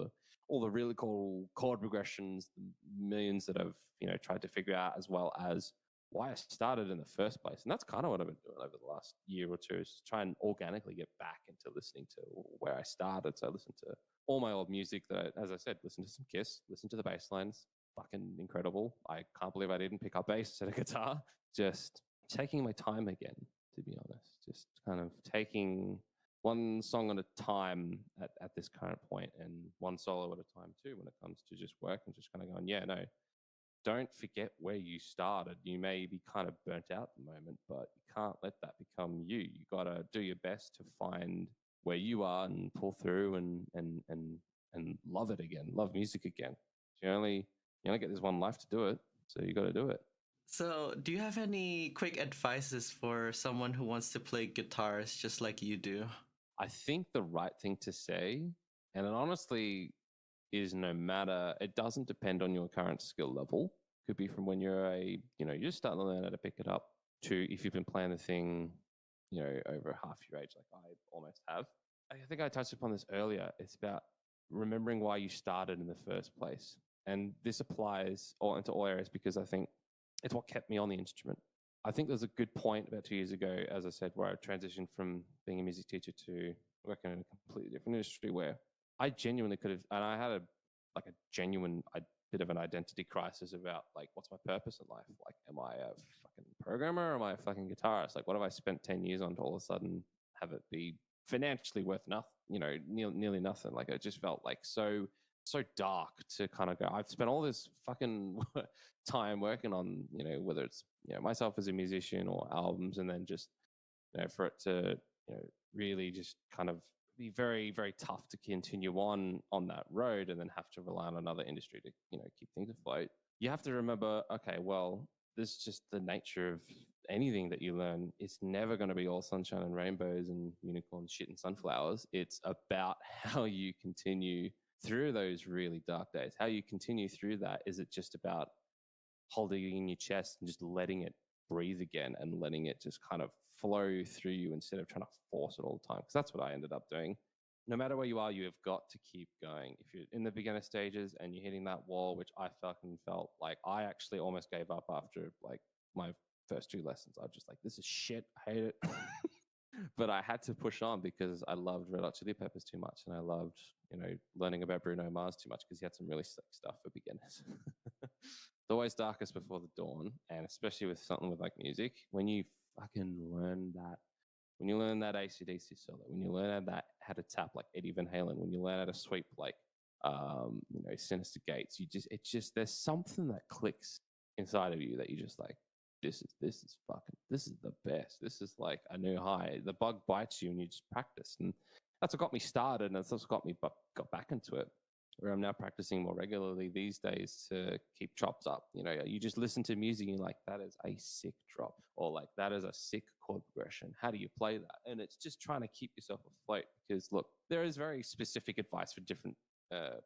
the really cool chord progressions, the millions that I've tried to figure out, as well as why I started in the first place. And that's kind of what I've been doing over the last year or two, is try and organically get back into listening to where I started. So I listened to all my old music that, as I said, listen to some Kiss, listen to the bass lines. Fucking incredible. I can't believe I didn't pick up bass instead of guitar. Just taking my time again, to be honest. Just kind of taking one song at a time at this current point, and one solo at a time too when it comes to just work, and just kind of going, yeah, no, don't forget where you started. You may be kind of burnt out at the moment, but you can't let that become you. You got to do your best to find where you are and pull through and love it again, love music again. You only get this one life to do it, so you got to do it. So, do you have any quick advices for someone who wants to play guitars just like you do? I think the right thing to say, and it honestly is no matter, it doesn't depend on your current skill level. Could be from when you're you're just starting to learn how to pick it up, to if you've been playing the thing, over half your age, like I almost have. I think I touched upon this earlier. It's about remembering why you started in the first place. And this applies into all areas because I think it's what kept me on the instrument. I think there's a good point about 2 years ago, as I said, where I transitioned from being a music teacher to working in a completely different industry where I genuinely could have, and I had a genuine bit of an identity crisis about like, what's my purpose in life? Like, am I a fucking programmer or am I a fucking guitarist? Like, what have I spent 10 years on to all of a sudden have it be financially worth nothing, nearly nothing? Like, it just felt like so dark to kind of go, I've spent all this fucking time working on, whether it's, myself as a musician or albums, and then just, for it to, really just kind of be very, very tough to continue on that road and then have to rely on another industry to, keep things afloat. You have to remember, okay, well, this is just the nature of anything that you learn. It's never going to be all sunshine and rainbows and unicorn shit and sunflowers. It's about how you continue through those really dark days. How you continue through that. Is it just about holding it in your chest and just letting it breathe again and letting it just kind of flow through you instead of trying to force it all the time? Because that's what I ended up doing. No matter where you are, you have got to keep going. If you're in the beginner stages and you're hitting that wall, which I fucking felt like I actually almost gave up after like my first 2 lessons. I was just like, this is shit. I hate it. But I had to push on because I loved Red Hot Chili Peppers too much, and I loved, learning about Bruno Mars too much because he had some really sick stuff for beginners. It's always darkest before the dawn, and especially with something with like music, when you fucking learn that when you learn that AC/DC solo, when you learn how to tap like Eddie Van Halen, when you learn how to sweep like Sinister Gates, it's just there's something that clicks inside of you that you just like, this is the best. This is like a new high. The bug bites you and you just practice, and that's what got me started, and that's what got me got back into it. Where I'm now practicing more regularly these days to keep chops up. You just listen to music and you're like, that is a sick drop, or like that is a sick chord progression. How do you play that? And it's just trying to keep yourself afloat, because look, there is very specific advice for different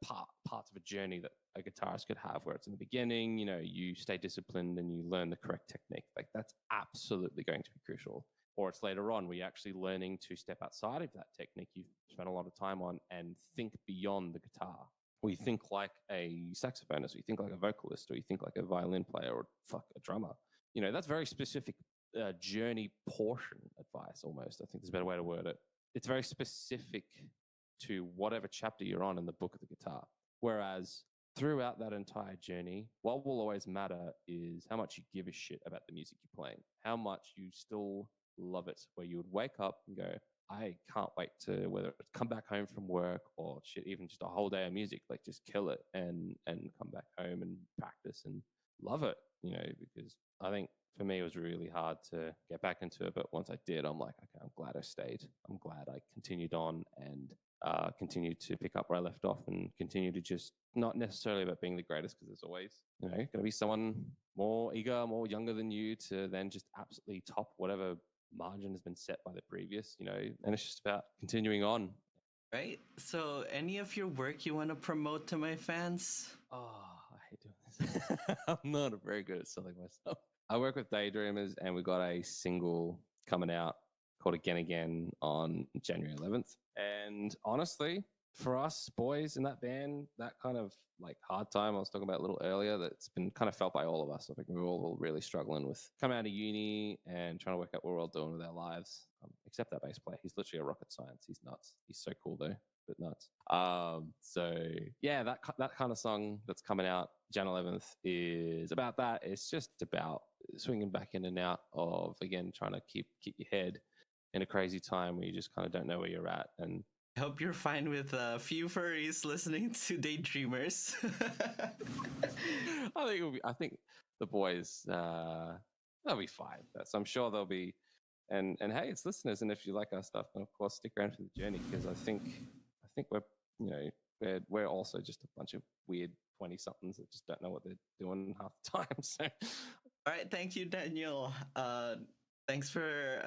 parts of a journey that a guitarist could have, where it's in the beginning, you stay disciplined and you learn the correct technique. Like that's absolutely going to be crucial. Or it's later on where you're actually learning to step outside of that technique you've spent a lot of time on and think beyond the guitar. Or you think like a saxophonist, or you think like a vocalist, or you think like a violin player, or a drummer. That's very specific journey portion advice almost. I think there's a better way to word it. It's very specific to whatever chapter you're on in the book of the guitar. Whereas throughout that entire journey, what will always matter is how much you give a shit about the music you're playing, how much you still love it, where you would wake up and go, I can't wait to, whether it's come back home from work or shit, even just a whole day of music, like just kill it and come back home and practice and love it, because I think for me it was really hard to get back into it. But once I did, I'm like, okay, I'm glad I stayed. I'm glad I continued on and continued to pick up where I left off, and continue to just, not necessarily about being the greatest, because there's always, going to be someone more eager, more younger than you to then just absolutely top whatever margin has been set by the previous, and it's just about continuing on. Right? So, any of your work you want to promote to my fans? Oh, I hate doing this. I'm not very good at selling myself. I work with Daydreamers, and we got a single coming out called Again Again on January 11th. And honestly, for us boys in that band, that kind of like hard time I was talking about a little earlier, that's been kind of felt by all of us. I think we're all really struggling with coming out of uni and trying to work out what we're all doing with our lives. Except that bass player, he's literally a rocket science. He's nuts. He's so cool though, but nuts. So yeah, that kind of song that's coming out Jan 11th is about that. It's just about swinging back in and out of, again, trying to keep your head in a crazy time where you just kind of don't know where you're at. And I hope you're fine with a few furries listening to Daydreamers. I think the boys, they'll be fine. So I'm sure they'll be, and hey, it's listeners, and if you like our stuff, then of course stick around for the journey, because I think we're we're also just a bunch of weird 20-somethings that just don't know what they're doing half the time. So, all right, thank you, Daniel. Thanks for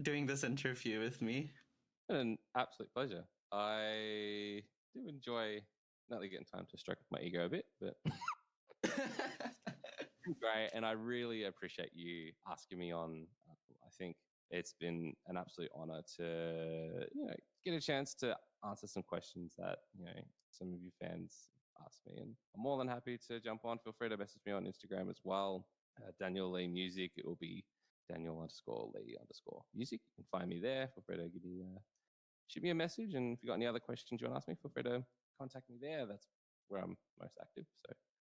doing this interview with me. An absolute pleasure. I do enjoy not only getting time to stroke my ego a bit, but great. And I really appreciate you asking me on. I think it's been an absolute honor to get a chance to answer some questions that some of you fans asked me, and I'm more than happy to jump on. Feel free to message me on Instagram as well. Daniel Lee Music. It will be Daniel_Lee_music. You can find me there. Feel free to shoot me a message, and if you've got any other questions you want to ask me, feel free to contact me there. That's where I'm most active. So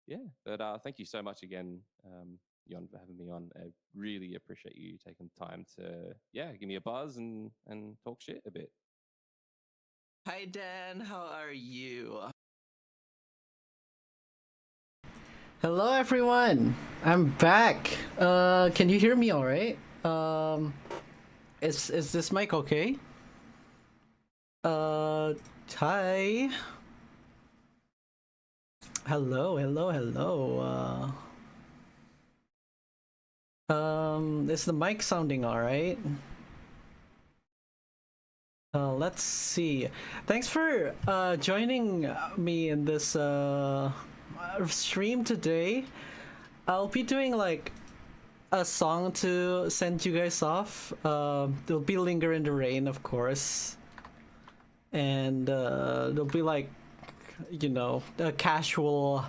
yeah, but thank you so much again, Jon, for having me on. I really appreciate you taking time to give me a buzz and talk shit a bit. Hi Dan, how are you? Hello everyone, I'm back. Can you hear me all right? Is this mic okay? Hi. Hello. Is the mic sounding all right? Let's see. Thanks for joining me in this stream today. I'll be doing like a song to send you guys off. There'll be Linger in the Rain, of course. And there'll be like, a casual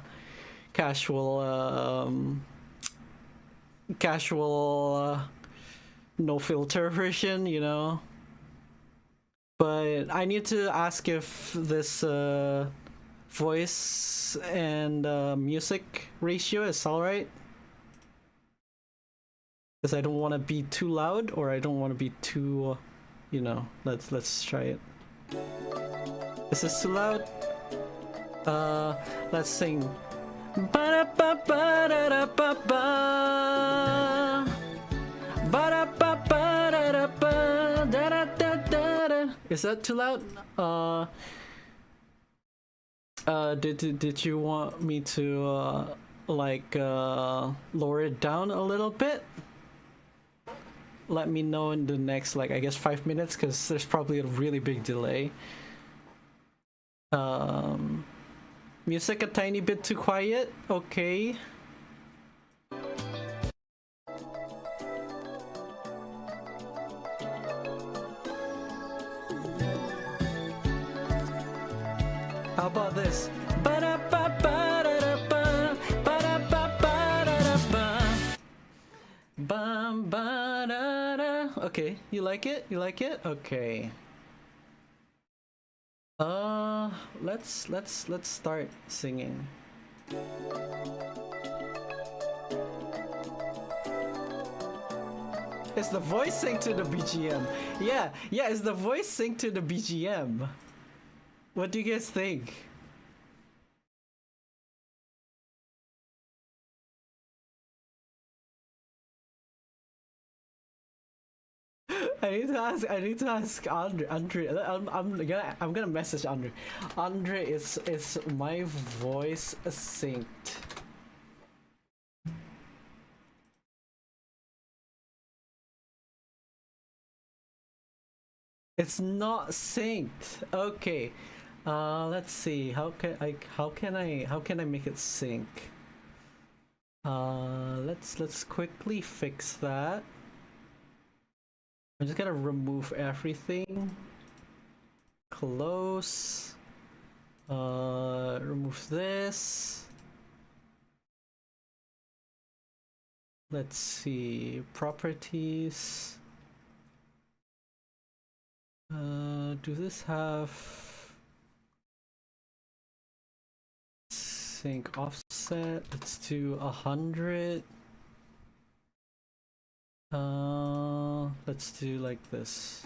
no filter version, But I need to ask if this voice and music ratio is alright. because I don't want to be too loud or I don't want to be too, you know. Let's try it. Is this too loud? Let's sing. Ba-da-ba-ba-da-da-ba-ba. Ba-da-ba-ba-da-da-ba. Da-da-da-da-da. Is that too loud? Did you want me to like lower it down a little bit? Let me know in the next, like, I guess 5 minutes, because there's probably a really big delay. Music a tiny bit too quiet. Okay. How about this? Ba-da-ba-ba-da-da-ba, ba-da-ba-ba-da-da-ba. Bam, ba-da-da. Okay, you like it? You like it? Okay. Let's start singing. Is the voice synced to the BGM? Yeah, is the voice synced to the BGM? What do you guys think? I need to ask Andre. I'm gonna message Andre. Andre, is my voice synced? It's not synced. Okay. Let's see. How can I make it sync? Let's quickly fix that. I'm just gonna remove everything. Close. Remove this. Let's see. Properties. Do this have sync offset? Let's do 100. Let's do like this.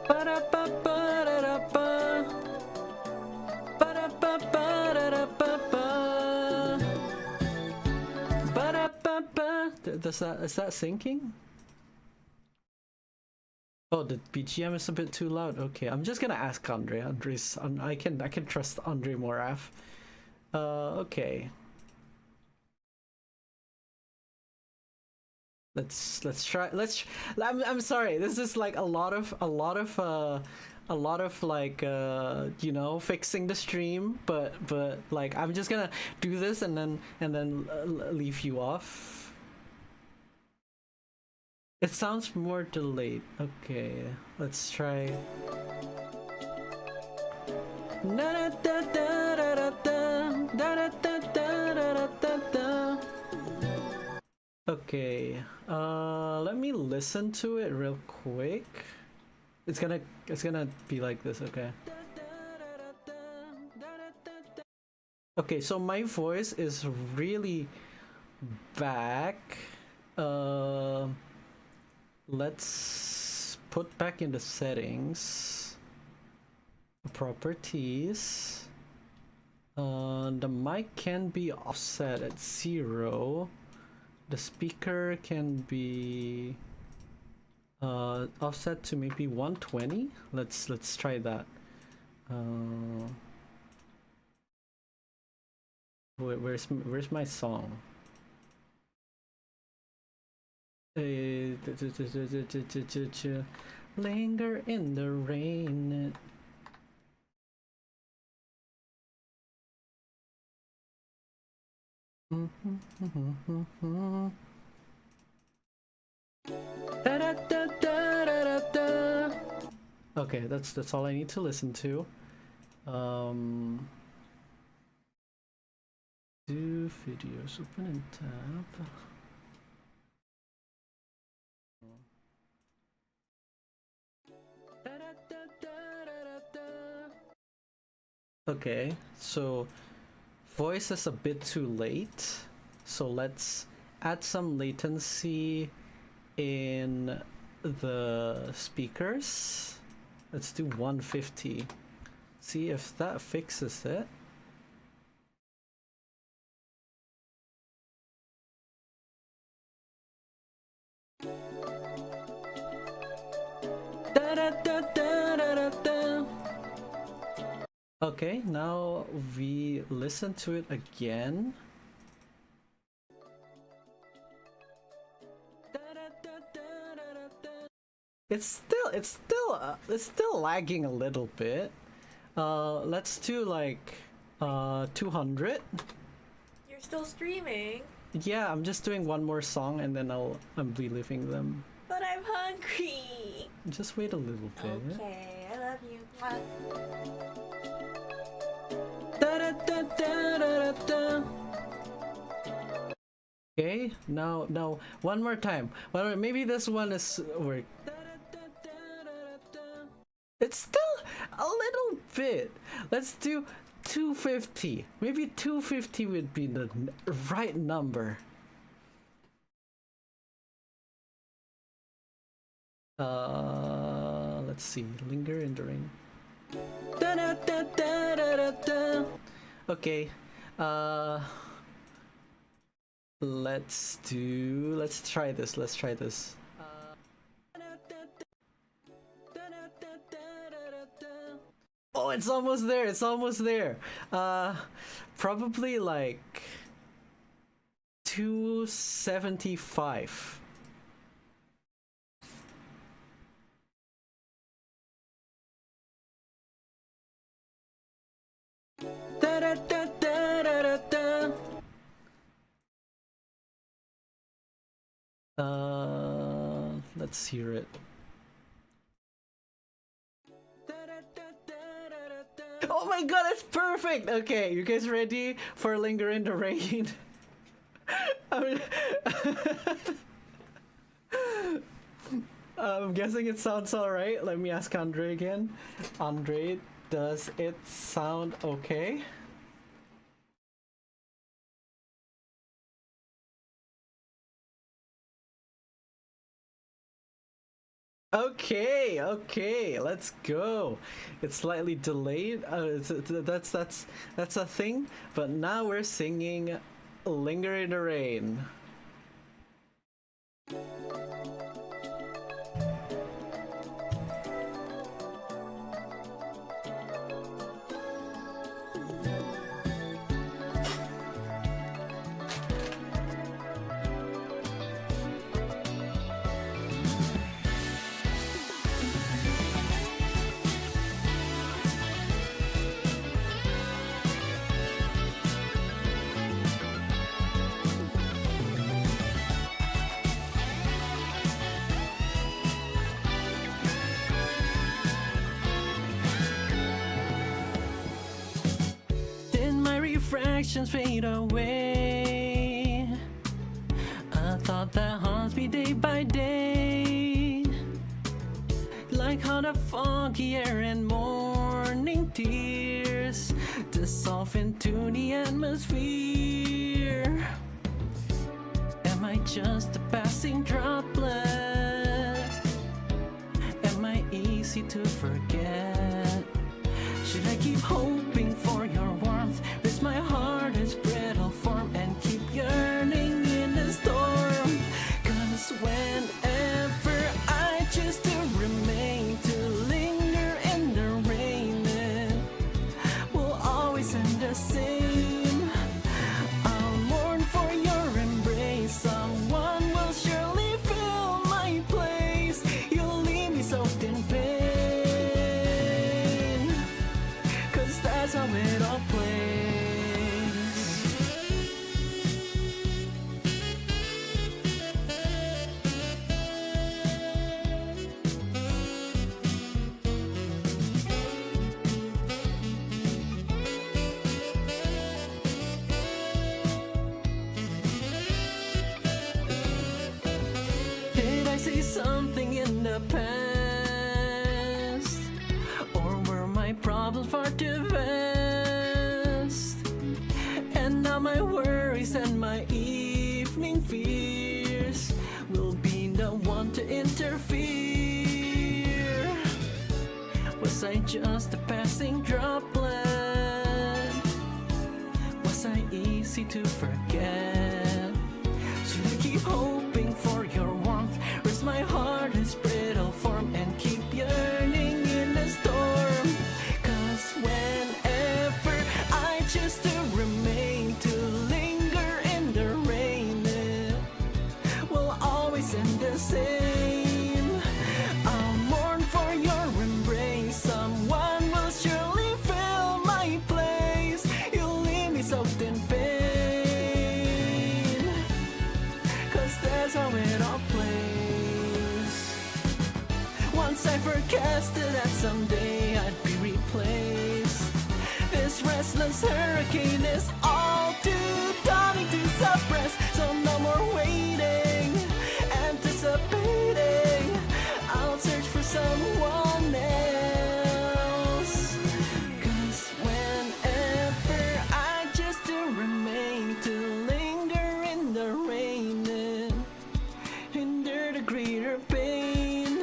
Ba-da-ba-ba-da-da-ba. Ba-da-ba-ba-da-da-ba-ba. Ba-da-ba-ba. Is that syncing? Oh, the BGM is a bit too loud. Okay, I'm just gonna ask Andre. I can trust Andre Moraph. Okay. Let's try. I'm sorry. This is like a lot of like you know, fixing the stream, but like I'm just gonna do this and then leave you off. It sounds more delayed. Okay, let's try. Okay, let me listen to it real quick. It's gonna be like this, okay? Okay, so my voice is really back. Let's put back in the settings. Properties. The mic can be offset at 0. The speaker can be offset to maybe 120. Let's try that. Where's my song? Linger in the rain. Okay, that's all I need to listen to. Do videos, open and tab. Okay, so voice is a bit too late, so let's add some latency in the speakers. Let's do 150. See if that fixes it. Okay, now we listen to it again. It's still lagging a little bit. Let's do like 200. You're still streaming. Yeah, I'm just doing one more song and then I'll be leaving them. But I'm hungry. Just wait a little bit. Okay, I love you. Okay, now one more time. Well, maybe this one is work. It's still a little bit. Let's do 250. Maybe 250 would be the right number. Let's see. Linger in the rain. Okay. Let's try this. Oh, it's almost there. Probably like 275. Let's hear it. Oh my god, it's perfect! Okay, you guys ready for Linger in the Rain? I'm guessing it sounds alright. Let me ask Andre again. Andre, does it sound okay? Okay, let's go. It's slightly delayed. That's a thing. But now we're singing "Linger in the Rain." Refractions fade away. A thought that haunts me day by day, like how the foggy air and morning tears dissolve into the atmosphere. Am I just a passing droplet? Am I easy to forget? Should I keep hoping for your warmth? Risk my heart its brittle form and keep yearning in the storm. 'Cause whenever I choose to remain, to linger in the rain, it will always end the same. I'll mourn for your embrace. Someone will surely fill my place. You'll leave me soaked in pain. 'Cause that's how it all plays. Did I say something in the past? Or were my problems far too vast? And now my worries and my evening fears to interfere? Was I just a passing droplet? Was I easy to forget? Should I keep hoping for your warmth? Where's my heart is brittle form and keep yearning in the storm? Cause whenever I choose to remain, to linger in the rain, it will always end the same. I'll mourn for your embrace. Someone will surely fill my place. You'll leave me soaked in pain. Cause that's how it all plays. Once I forecasted that someday I'd be replaced. This restless hurricane is all too daunting to suppress. So no more waiting, anticipating. I'll search for someone else. Cause whenever I just to remain, to linger in the rain and endure the greater pain.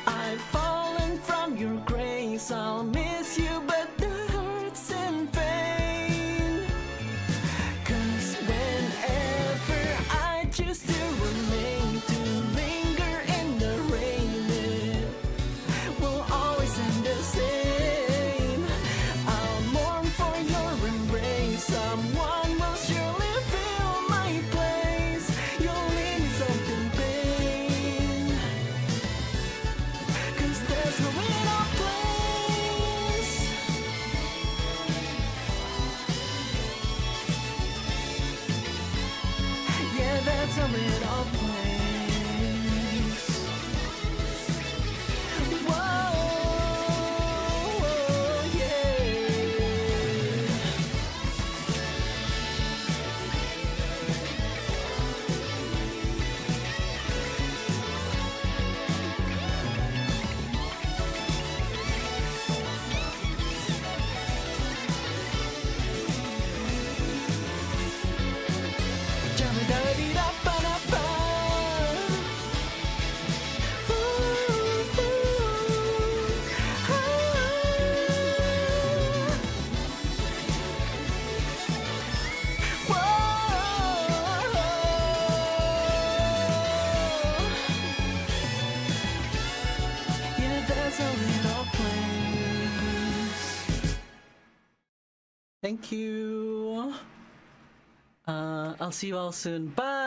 I've fallen from your grace. I'll miss you, but the hurt's in vain. Cause whenever I choose to remain, to linger in the rain, it will always end the same. I'll mourn for your embrace. Someone will surely fill my place. You'll leave me soaked in pain. Cause that's how it all plays. Yeah, that's how it all plays. Whoa, yeah. Jabba-dabba-dabba-dabba. Ooh, ooh, Whoa. Yeah, that's how it all plays. Thank you. I'll see you all soon. Bye.